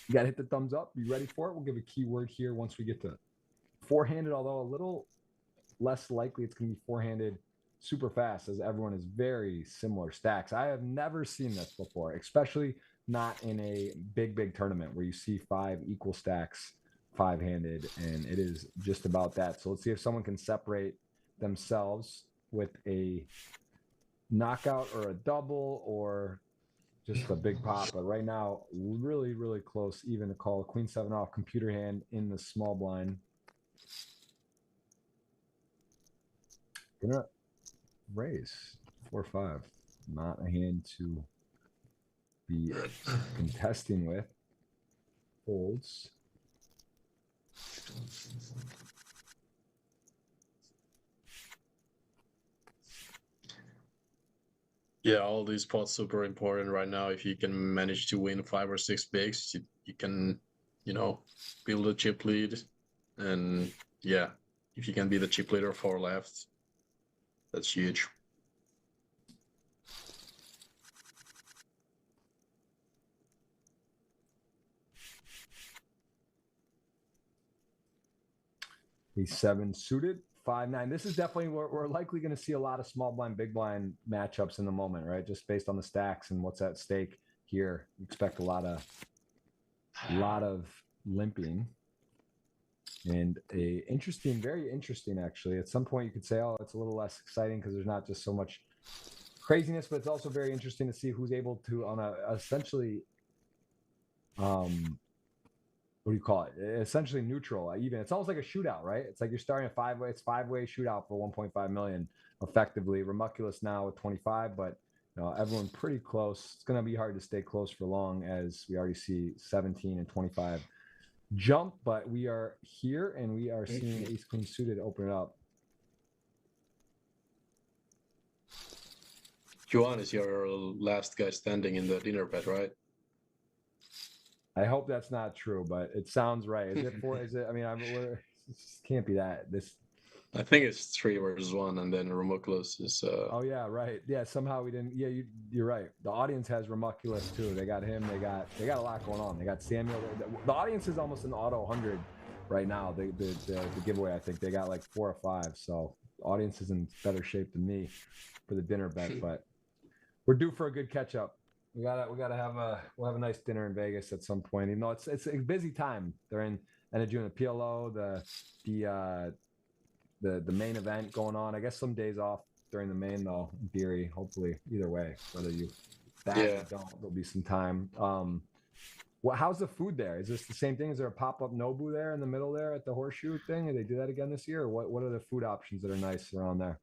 [SPEAKER 1] You got to hit the thumbs up. Be ready for it. We'll give a keyword here once we get to 4-handed, although a little less likely it's going to be 4-handed super fast, as everyone is very similar stacks. I have never seen this before, especially not in a big tournament where you see 5 equal stacks 5-handed, and it is just about that. So let's see if someone can separate themselves with a knockout or a double or just a big pop. But right now, really close even to call. Queen 7 off, computer hand in the small blind. Gonna raise 4-5. Not a hand to be contesting with. Folds.
[SPEAKER 2] Yeah, all these pots super important right now. If you can manage to win 5 or 6 bigs, you can, build a chip lead. And yeah, if you can be the chip leader 4 left, that's huge.
[SPEAKER 1] He's 7 suited, 5-9. This is definitely where we're likely going to see a lot of small blind, big blind matchups in the moment, right? Just based on the stacks and what's at stake here. Expect a lot of limping. And very interesting, actually. At some point, you could say, oh, it's a little less exciting because there's not just so much craziness, but it's also very interesting to see who's able to, on a essentially, what do you call it? Essentially neutral, even. It's almost like a shootout, right? It's like you're starting a 5-way. It's 5-way shootout for 1.5 million, effectively. Remuculus now with 25, but everyone pretty close. It's going to be hard to stay close for long, as we already see 17 and 25 jump, but we are here and we are seeing ace queen suited open it up.
[SPEAKER 2] Juan is your last guy standing in the dinner bet, right?
[SPEAKER 1] I hope that's not true, but it sounds right. Is it? I mean, it can't be that.
[SPEAKER 2] I think it's 3 versus 1, and then Remuculus is.
[SPEAKER 1] Oh yeah, right. Yeah, somehow we didn't. Yeah, you're right. The audience has Remuculus too. They got him. They got a lot going on. They got Samuel. The audience is almost an auto 100 right now. The giveaway. I think they got like 4 or 5. So the audience is in better shape than me for the dinner bet. But we're due for a good catch up. We'll have a nice dinner in Vegas at some point. Even though it's a busy time. They're in end of June. The PLO, the main event going on. I guess some days off during the main, though, in theory. Hopefully, either way, whether you or don't, there'll be some time. How's the food there? Is this the same thing? Is there a pop-up Nobu there in the middle there at the horseshoe thing? Did they do that again this year? Or what are the food options that are nice around there?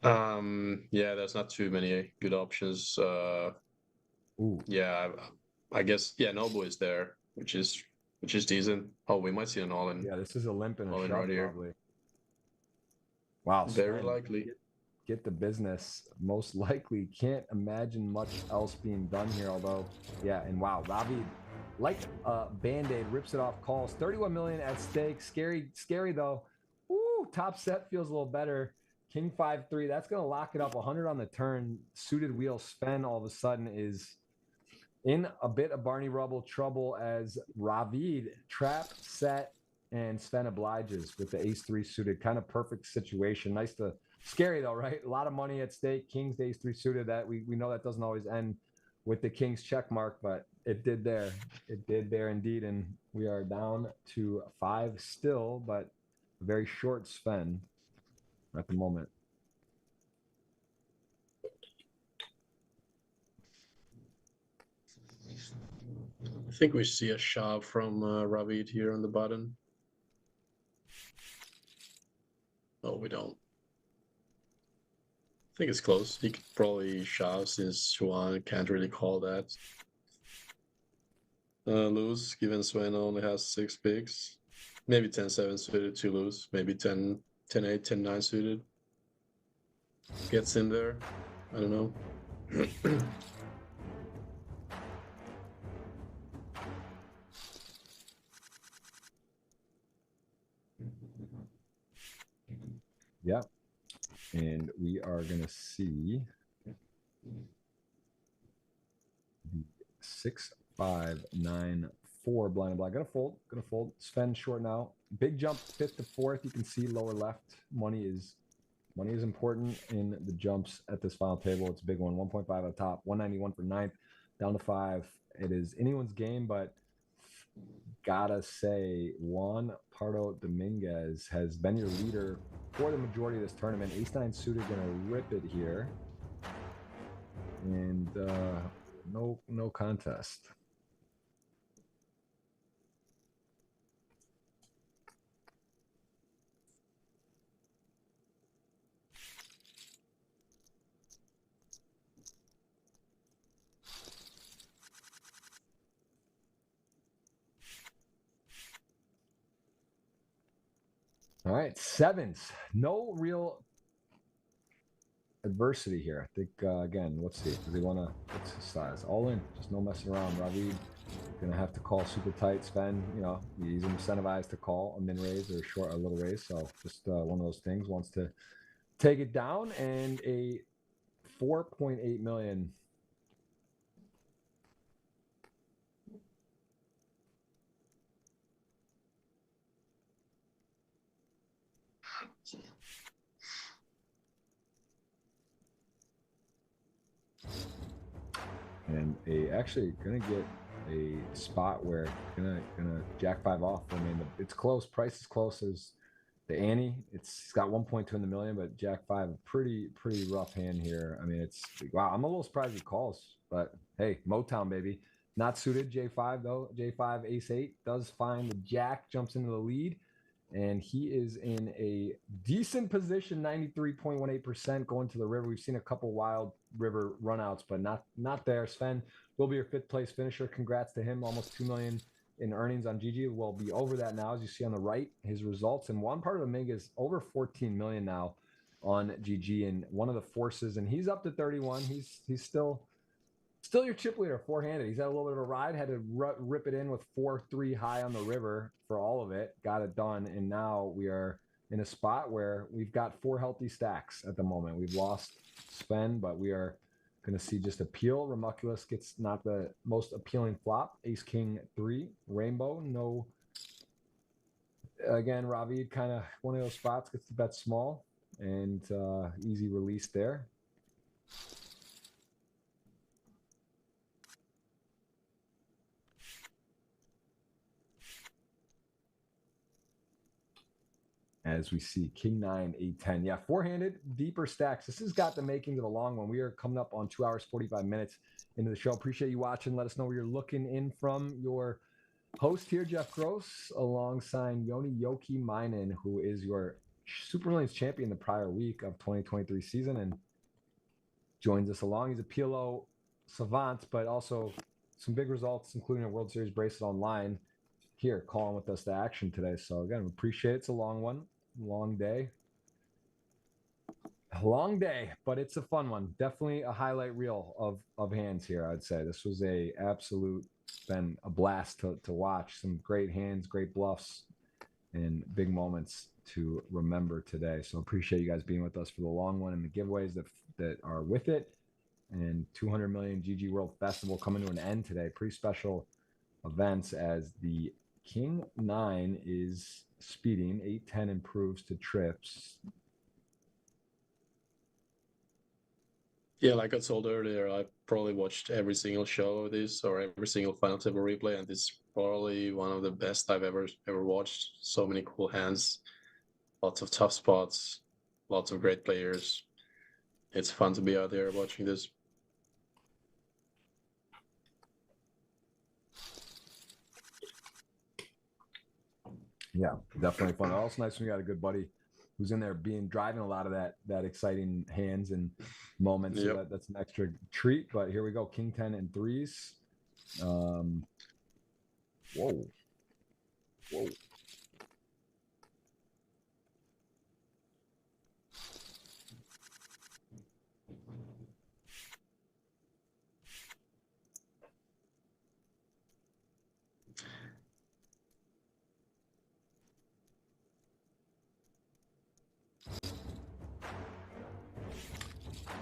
[SPEAKER 2] Yeah, there's not too many good options.
[SPEAKER 1] Ooh.
[SPEAKER 2] Yeah, I guess Nobu is there, which is decent. Oh, we might see an all-in.
[SPEAKER 1] Yeah, this is a limp and a shove,
[SPEAKER 2] right here.
[SPEAKER 1] probably. Wow,
[SPEAKER 2] very likely.
[SPEAKER 1] Get the business. Most likely. Can't imagine much else being done here. Although, yeah, and wow, Ravi, like a Band-Aid, rips it off calls. 31 million at stake. Scary though. Ooh, top set feels a little better. King 5-3. That's gonna lock it up. 100 on the turn. Suited wheel Sven all of a sudden is in a bit of Barney Rubble trouble as Ravid trap set and Sven obliges with the ace-3 suited. Kind of perfect situation. Scary though, right? A lot of money at stake. King's to ace-3 suited. That we know that doesn't always end with the King's check mark, but it did there. It did there indeed, and we are down to 5 still, but a very short Sven at the moment.
[SPEAKER 2] I think we see a shove from Ravid here on the button. Oh, we don't. I think it's close. He could probably shove since Juan can't really call that. Lose, given Sven only has 6 bigs. Maybe 10-7 suited to lose. Maybe 10-8, 10-9 suited. Gets in there. I don't know.
[SPEAKER 1] Yeah. And we are going to see the 6-5-9-4 blind and black. Gonna fold. Sven short now. Big jump 5th to 4th. You can see lower left. Money is important in the jumps at this final table. It's a big one. 1.5 at the top. 191 for 9th. Down to 5. It is anyone's game, but gotta say, Juan Pardo Dominguez has been your leader for the majority of this tournament. Ace-9 suited gonna rip it here, and no contest. All right, sevens. No real adversity here. I think, again, let's see. Do they want to, what's his size? All in, just no messing around. Ravid going to have to call super tight. Sven, you know, he's incentivized to call a min raise or a little raise. So just one of those things. Wants to take it down, and a 4.8 million. And actually gonna get a spot where gonna jack 5 off. I mean, it's close. Price is close as the ante. It's got 1.2 in the million, but jack 5, pretty rough hand here. I mean, it's wow. I'm a little surprised he calls, but hey, Motown baby, not suited. J5 though. J5 ace 8 does find the jack, jumps into the lead, and he is in a decent position, 93.18% going to the river. We've seen a couple wild river runouts, but not there. Sven will be your 5th place finisher. Congrats to him. Almost 2 million in earnings on GG. Will be over that now, as you see on the right, his results. And one part of the MIG is over 14 million now on GG, and one of the forces, and he's up to 31. He's still your chip leader, 4-handed. He's had a little bit of a ride, had to rip it in with 4-3 high on the river for all of it, got it done, and now we are in a spot where we've got 4 healthy stacks at the moment. We've lost Sven, but we are going to see just appeal. Ramuculus gets not the most appealing flop. Ace King 3, Rainbow, no. Again, Ravid kind of one of those spots, gets the bet small, and easy release there. As we see King 9, 8, 10. Yeah, 4-handed, deeper stacks. This has got the making of the long one. We are coming up on 2 hours, 45 minutes into the show. Appreciate you watching. Let us know where you're looking in from. Your host here, Jeff Gross, alongside Joni Jouhkimainen, who is your Super Millions champion the prior week of 2023 season, and joins us along. He's a PLO savant, but also some big results, including a World Series bracelet online. Here, calling with us to action today. So again, appreciate it. It's a long one. Long day, but it's a fun one. Definitely a highlight reel of hands here. I'd say this was been a blast to watch. Some great hands, great bluffs, and big moments to remember today. So appreciate you guys being with us for the long one and the giveaways that are with it. And 200 million GG World Festival coming to an end today. Pretty special events as the King 9 is speeding. 8-10 improves to trips.
[SPEAKER 2] Yeah, like I told earlier, I probably watched every single show of this or every single final table replay, and this is probably one of the best I've ever watched. So many cool hands, lots of tough spots, lots of great players. It's fun to be out there watching this.
[SPEAKER 1] Yeah, definitely fun. Also nice when you got a good buddy who's in there driving a lot of that exciting hands and moments.
[SPEAKER 2] Yep.
[SPEAKER 1] So that's an extra treat. But here we go. King 10 and 3s. Whoa.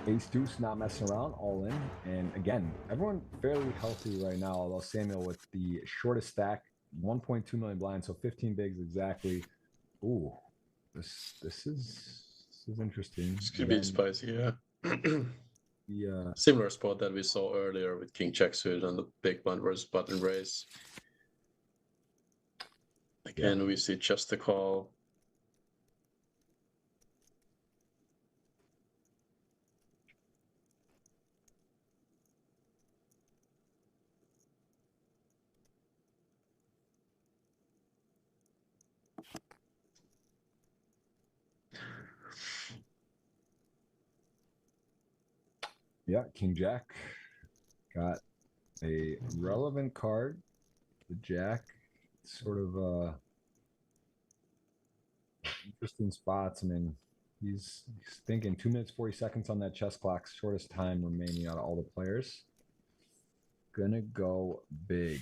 [SPEAKER 1] Ace Deuce not messing around, all in. And again, everyone fairly healthy right now, although Samuel with the shortest stack, 1.2 million blinds, so 15 bigs exactly. Ooh, this is interesting.
[SPEAKER 2] This could be spicy, yeah.
[SPEAKER 1] Yeah.
[SPEAKER 2] Similar spot that we saw earlier with King Jack suited on the big blind versus button raise. Again, we see just the call.
[SPEAKER 1] Yeah, King Jack got a relevant card. The Jack, sort of interesting spots. I mean, he's thinking 2 minutes 40 seconds on that chess clock, shortest time remaining out of all the players. Gonna go big.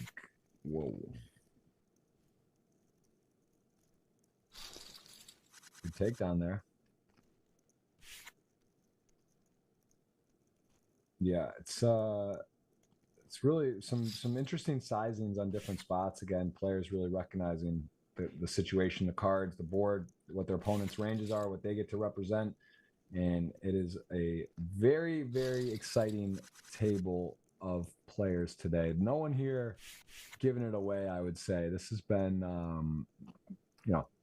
[SPEAKER 1] Whoa. Good takedown there. Yeah, it's really some interesting sizings on different spots. Again, players really recognizing the situation, the cards, the board, what their opponent's ranges are, what they get to represent. And it is a very, very exciting table of players today. No one here giving it away, I would say. This has been,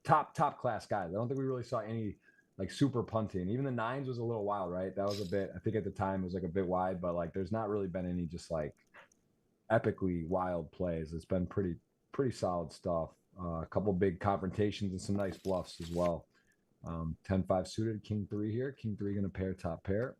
[SPEAKER 1] top class guys. I don't think we really saw any like super punting. Even the nines was a little wild, right? That was a bit, I think at the time it was like a bit wide, but like there's not really been any just like epically wild plays. It's been pretty solid stuff. A couple big confrontations and some nice bluffs as well. 10-5 suited, king 3 here. King 3 going to pair top pair.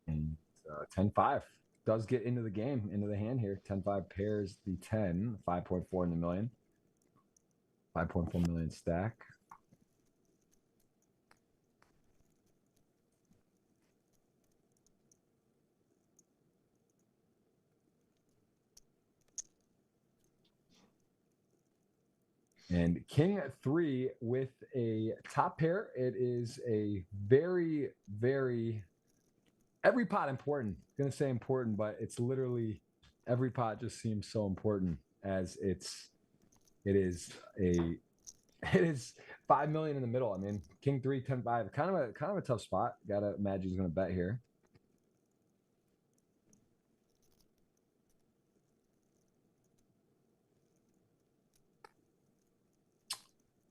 [SPEAKER 1] And 10-5 does get into the game, into the hand here. 10-5 pairs the 10, 5.4 in the million. 5.4 million stack. And king 3 with a top pair. It is a very, very, every pot important. I'm going to say important, but it's literally every pot just seems so important as it is 5 million in the middle. I mean, king 3, 10-5, kind of a tough spot. Gotta imagine he's going to bet here.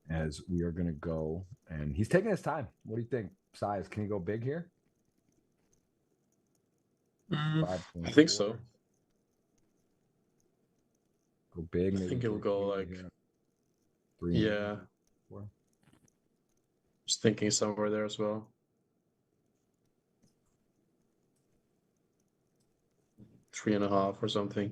[SPEAKER 1] As we are going to go, and he's taking his time. What do you think, Size? Can he go big here?
[SPEAKER 2] I think so.
[SPEAKER 1] Go big.
[SPEAKER 2] I think he'll go like
[SPEAKER 1] 3.
[SPEAKER 2] Yeah.
[SPEAKER 1] 4.
[SPEAKER 2] Just thinking somewhere there as well. 3.5 or something.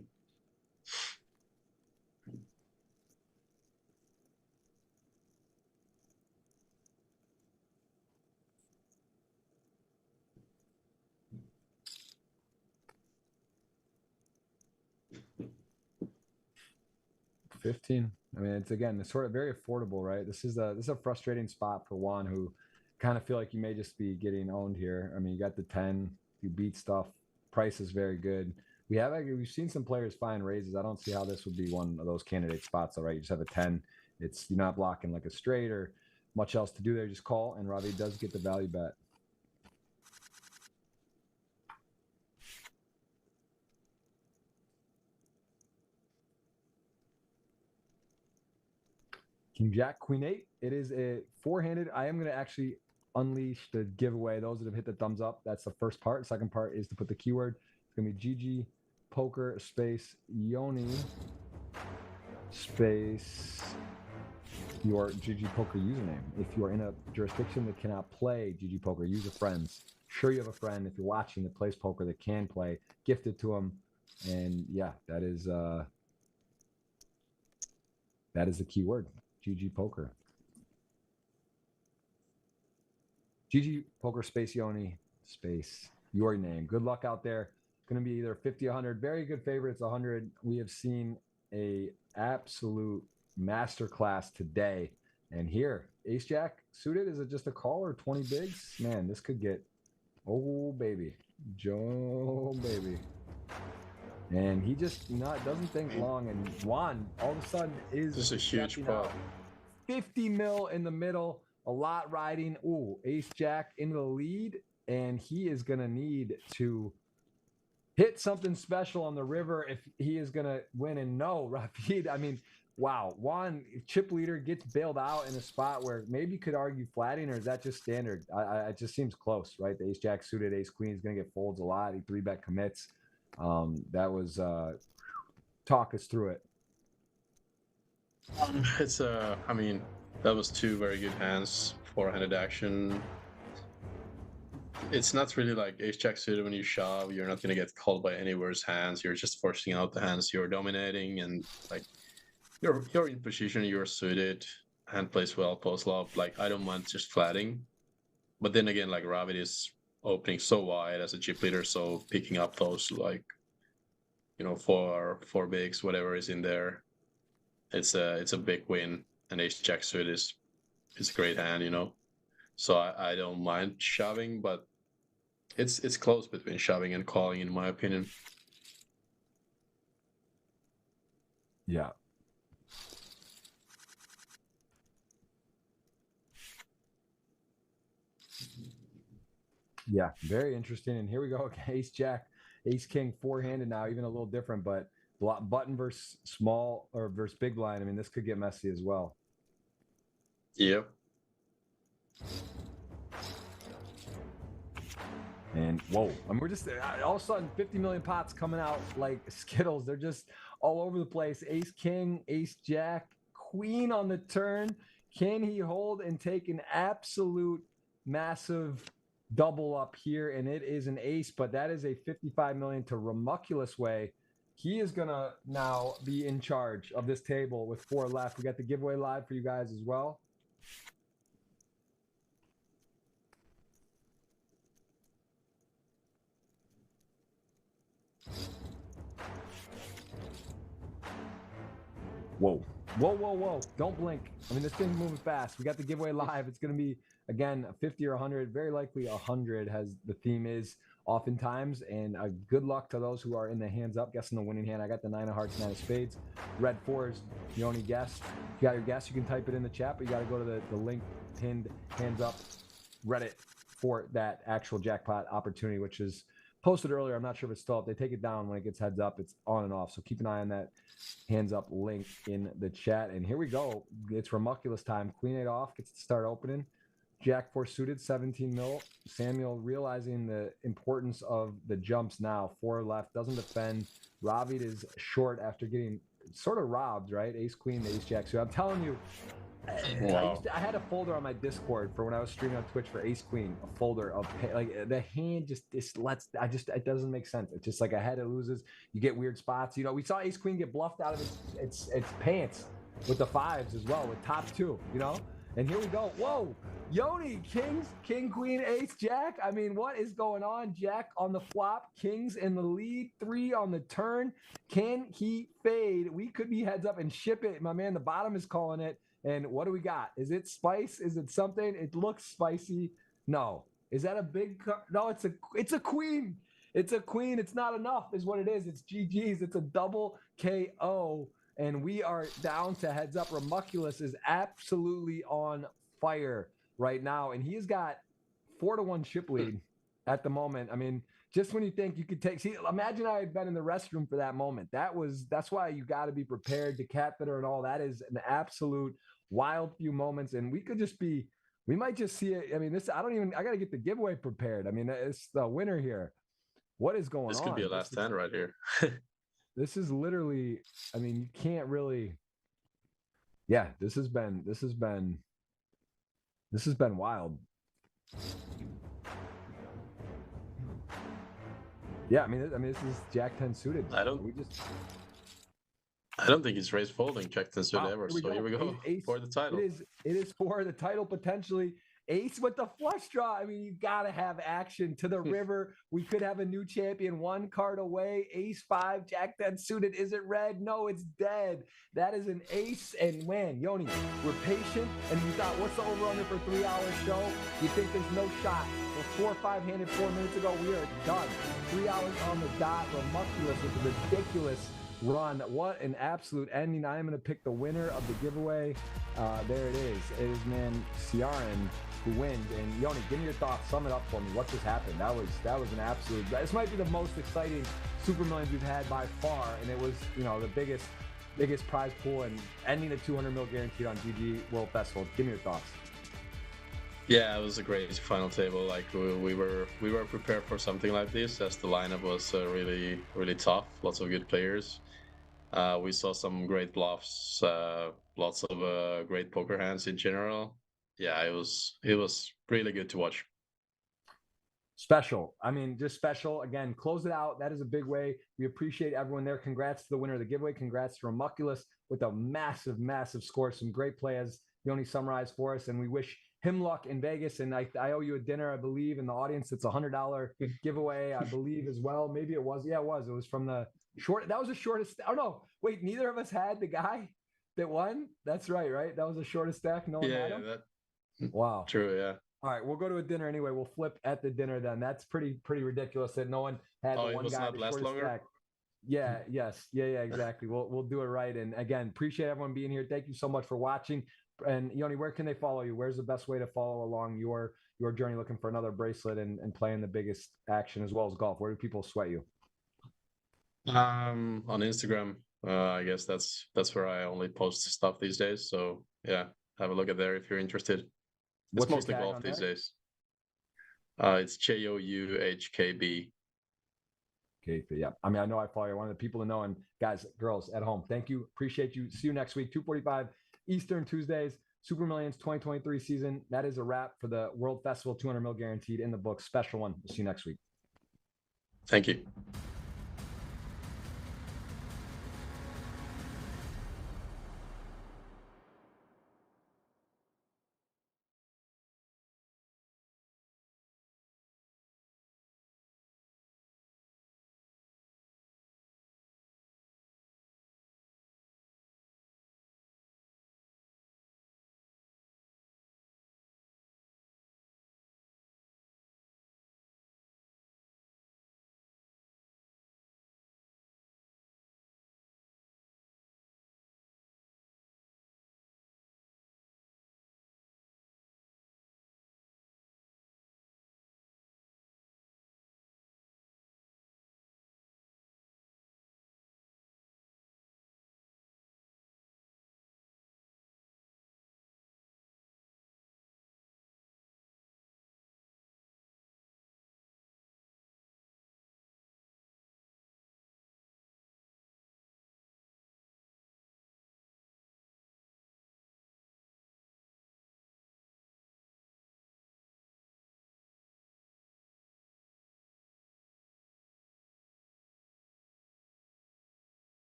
[SPEAKER 1] $15. I mean, it's sort of very affordable, right? This is a frustrating spot for Juan, who kind of feel like you may just be getting owned here. I mean, you got the 10, you beat stuff. Price is very good. We've seen some players find raises. I don't see how this would be one of those candidate spots, though, right? You just have a 10. You're not blocking like a straight or much else to do there. Just call, and Ravi does get the value bet. King Jack, Queen 8. It is a 4-handed. I am going to actually unleash the giveaway. Those that have hit the thumbs up, that's the first part. The second part is to put the keyword. It's going to be GGPoker space Joni space your GGPoker username. If you are in a jurisdiction that cannot play GGPoker, use a friend's. Sure, you have a friend, if you're watching, that plays poker, that can play, gift it to them. And yeah, that is the keyword. GGPoker. GGPoker space Joni space your name. Good luck out there. Going to be either 50, 100. Very good favorites, 100. We have seen a absolute masterclass today. And here, Ace Jack suited. Is it just a call or 20 bigs? Man, this could get, oh baby, Joe baby. And he just doesn't think long. And Juan, all of a sudden, is
[SPEAKER 2] just a huge pot.
[SPEAKER 1] 50 mil in the middle, a lot riding. Ooh, Ace Jack into the lead, and he is going to need to hit something special on the river if he is going to win. And no, Rafid, I mean, wow, Juan, chip leader gets bailed out in a spot where maybe you could argue flatting, or is that just standard? It just seems close, right? The ace jack suited, ace queen is going to get folds a lot. He 3-bet commits. That was talk us through it.
[SPEAKER 2] It's I mean, that was two very good hands, four-handed action. It's not really like ace jack suited when you shove. You're not gonna get called by any worse hands. You're just forcing out the hands you're dominating, and like you're in position. You're suited. Hand plays well, post flop. Like I don't mind just flatting, but then again, like Ravid is opening so wide as a chip leader, so picking up those like four bigs, whatever is in there. It's a big win, and ace jack suited is a great hand. So I don't mind shoving, but it's close between shoving and calling, in my opinion.
[SPEAKER 1] Yeah. Yeah, very interesting. And here we go. Ace jack, ace king, four-handed now, even a little different, but button versus small or versus big blind. I mean, this could get messy as well.
[SPEAKER 2] Yep.
[SPEAKER 1] And whoa, I mean, we're just all of a sudden 50 million pots coming out like Skittles. They're just all over the place. Ace king, ace jack, queen on the turn. Can he hold and take an absolute massive double up here? And it is an ace, but that is a 55 million to Ramuculus way. He is gonna now be in charge of this table with 4 left. We got the giveaway live for you guys as well. Whoa. Whoa, whoa, whoa. Don't blink. I mean, this thing's moving fast. We got the giveaway live. It's going to be, again, 50 or 100. Very likely 100 has the theme is oftentimes. And good luck to those who are in the hands up, guessing the winning hand. I got the 9 of hearts, 9 of spades. Red 4s, Joni guessed. If you got your guess, you can type it in the chat, but you got to go to the link pinned hands up Reddit for that actual jackpot opportunity, which is posted earlier. I'm not sure if it's still up. They take it down when it gets heads up. It's on and off. So keep an eye on that hands up link in the chat. And here we go. It's Ramuculus time. Queen 8 off gets to start opening. Jack 4 suited, 17 mil. Samuel realizing the importance of the jumps now. 4 left, doesn't defend. Ravid is short after getting sort of robbed, right? Ace queen, ace jack. So I'm telling you,
[SPEAKER 2] Wow.
[SPEAKER 1] I had a folder on my Discord for when I was streaming on Twitch for Ace Queen, a folder of like the hand just it doesn't make sense. It's just like a head it loses. You get weird spots. We saw Ace Queen get bluffed out of its pants with the 5s as well, with top 2, And here we go. Whoa, Joni, kings, king, queen, ace, jack. I mean, what is going on? Jack on the flop, kings in the lead, 3 on the turn. Can he fade? We could be heads up and ship it. My man, the bottom is calling it. And what do we got? Is it spice? Is it something? It looks spicy. No. Is that a big? No, it's a queen. It's a queen. It's not enough is what it is. It's GG's. It's a double KO. And we are down to heads up. Ramuculus is absolutely on fire right now. And he's got 4-1 chip lead at the moment. I mean, just when you think you could imagine I had been in the restroom for that moment. That's why you got to be prepared to catfitter and all. That is an absolute wild few moments. And we might just see it. I mean, I got to get the giveaway prepared. I mean, it's the winner here. What is going on?
[SPEAKER 2] This could be a last hand right here.
[SPEAKER 1] This is literally, I mean, you can't really. Yeah, this has been wild. Yeah, I mean, this is Jack 10 suited.
[SPEAKER 2] I don't think it's raised folding Jack 10 suited ever. So here we go. Ace, for the title.
[SPEAKER 1] It is for the title potentially. Ace with the flush draw. I mean, you gotta have action to the river. We could have a new champion 1 card away. Ace 5, Jack 10 suited. Is it red? No, it's dead. That is an ace and win. Joni, we're patient, and we thought, what's the over-under for 3-hour show? You think there's no shot. We're 4-5-handed 4 minutes ago. We are done. 3 hours on the dot. Ramuculus with a ridiculous run. What an absolute ending. I am going to pick the winner of the giveaway. There it is. It is, man, Ciaran who wins. And Joni, give me your thoughts. Sum it up for me. What just happened? That was an absolute. This might be the most exciting Super Millions we've had by far, and it was the biggest biggest prize pool and ending a 200 mil guaranteed on GG World Festival. Give me your thoughts.
[SPEAKER 2] Yeah, it was a great final table. Like we were prepared for something like this, as the lineup was really tough. Lots of good players. We saw some great bluffs, lots of great poker hands in general. Yeah, it was really good to watch.
[SPEAKER 1] Special. I mean, just special. Again, close it out. That is a big way. We appreciate everyone there. Congrats to the winner of the giveaway. Congrats to Ramuculus with a massive, massive score. Some great plays. Yoni summarized for us, and we wish him luck in Vegas. And I owe you a dinner, I believe, in the audience. It's $100 giveaway, I believe, as well. Maybe it was. Yeah, it was. It was from the short. That was the shortest. Oh, no. Wait, neither of us had the guy that won? That's right, right? That was the shortest stack. No one had him? Wow.
[SPEAKER 2] True, yeah.
[SPEAKER 1] All right, we'll go to a dinner anyway. We'll flip at the dinner then. That's pretty ridiculous that no one had the one guy the shortest stack. Yeah, yes. Yeah, exactly. We'll do it right. And again, appreciate everyone being here. Thank you so much for watching. And Yoni, where can they follow you? Where's the best way to follow along your journey looking for another bracelet and playing the biggest action as well as golf? Where do people sweat you?
[SPEAKER 2] On Instagram. I guess that's where I only post stuff these days. So yeah, have a look at there if you're interested. It's mostly golf these days. It's JOUHKB.
[SPEAKER 1] Okay, yeah. I mean, I know I follow you. One of the people to know. And guys, girls at home, thank you. Appreciate you. See you next week, 2:45 Eastern Tuesdays. Super Millions 2023 season. That is a wrap for the World Festival 200 mil guaranteed in the book. Special one. We'll see you next week.
[SPEAKER 2] Thank you.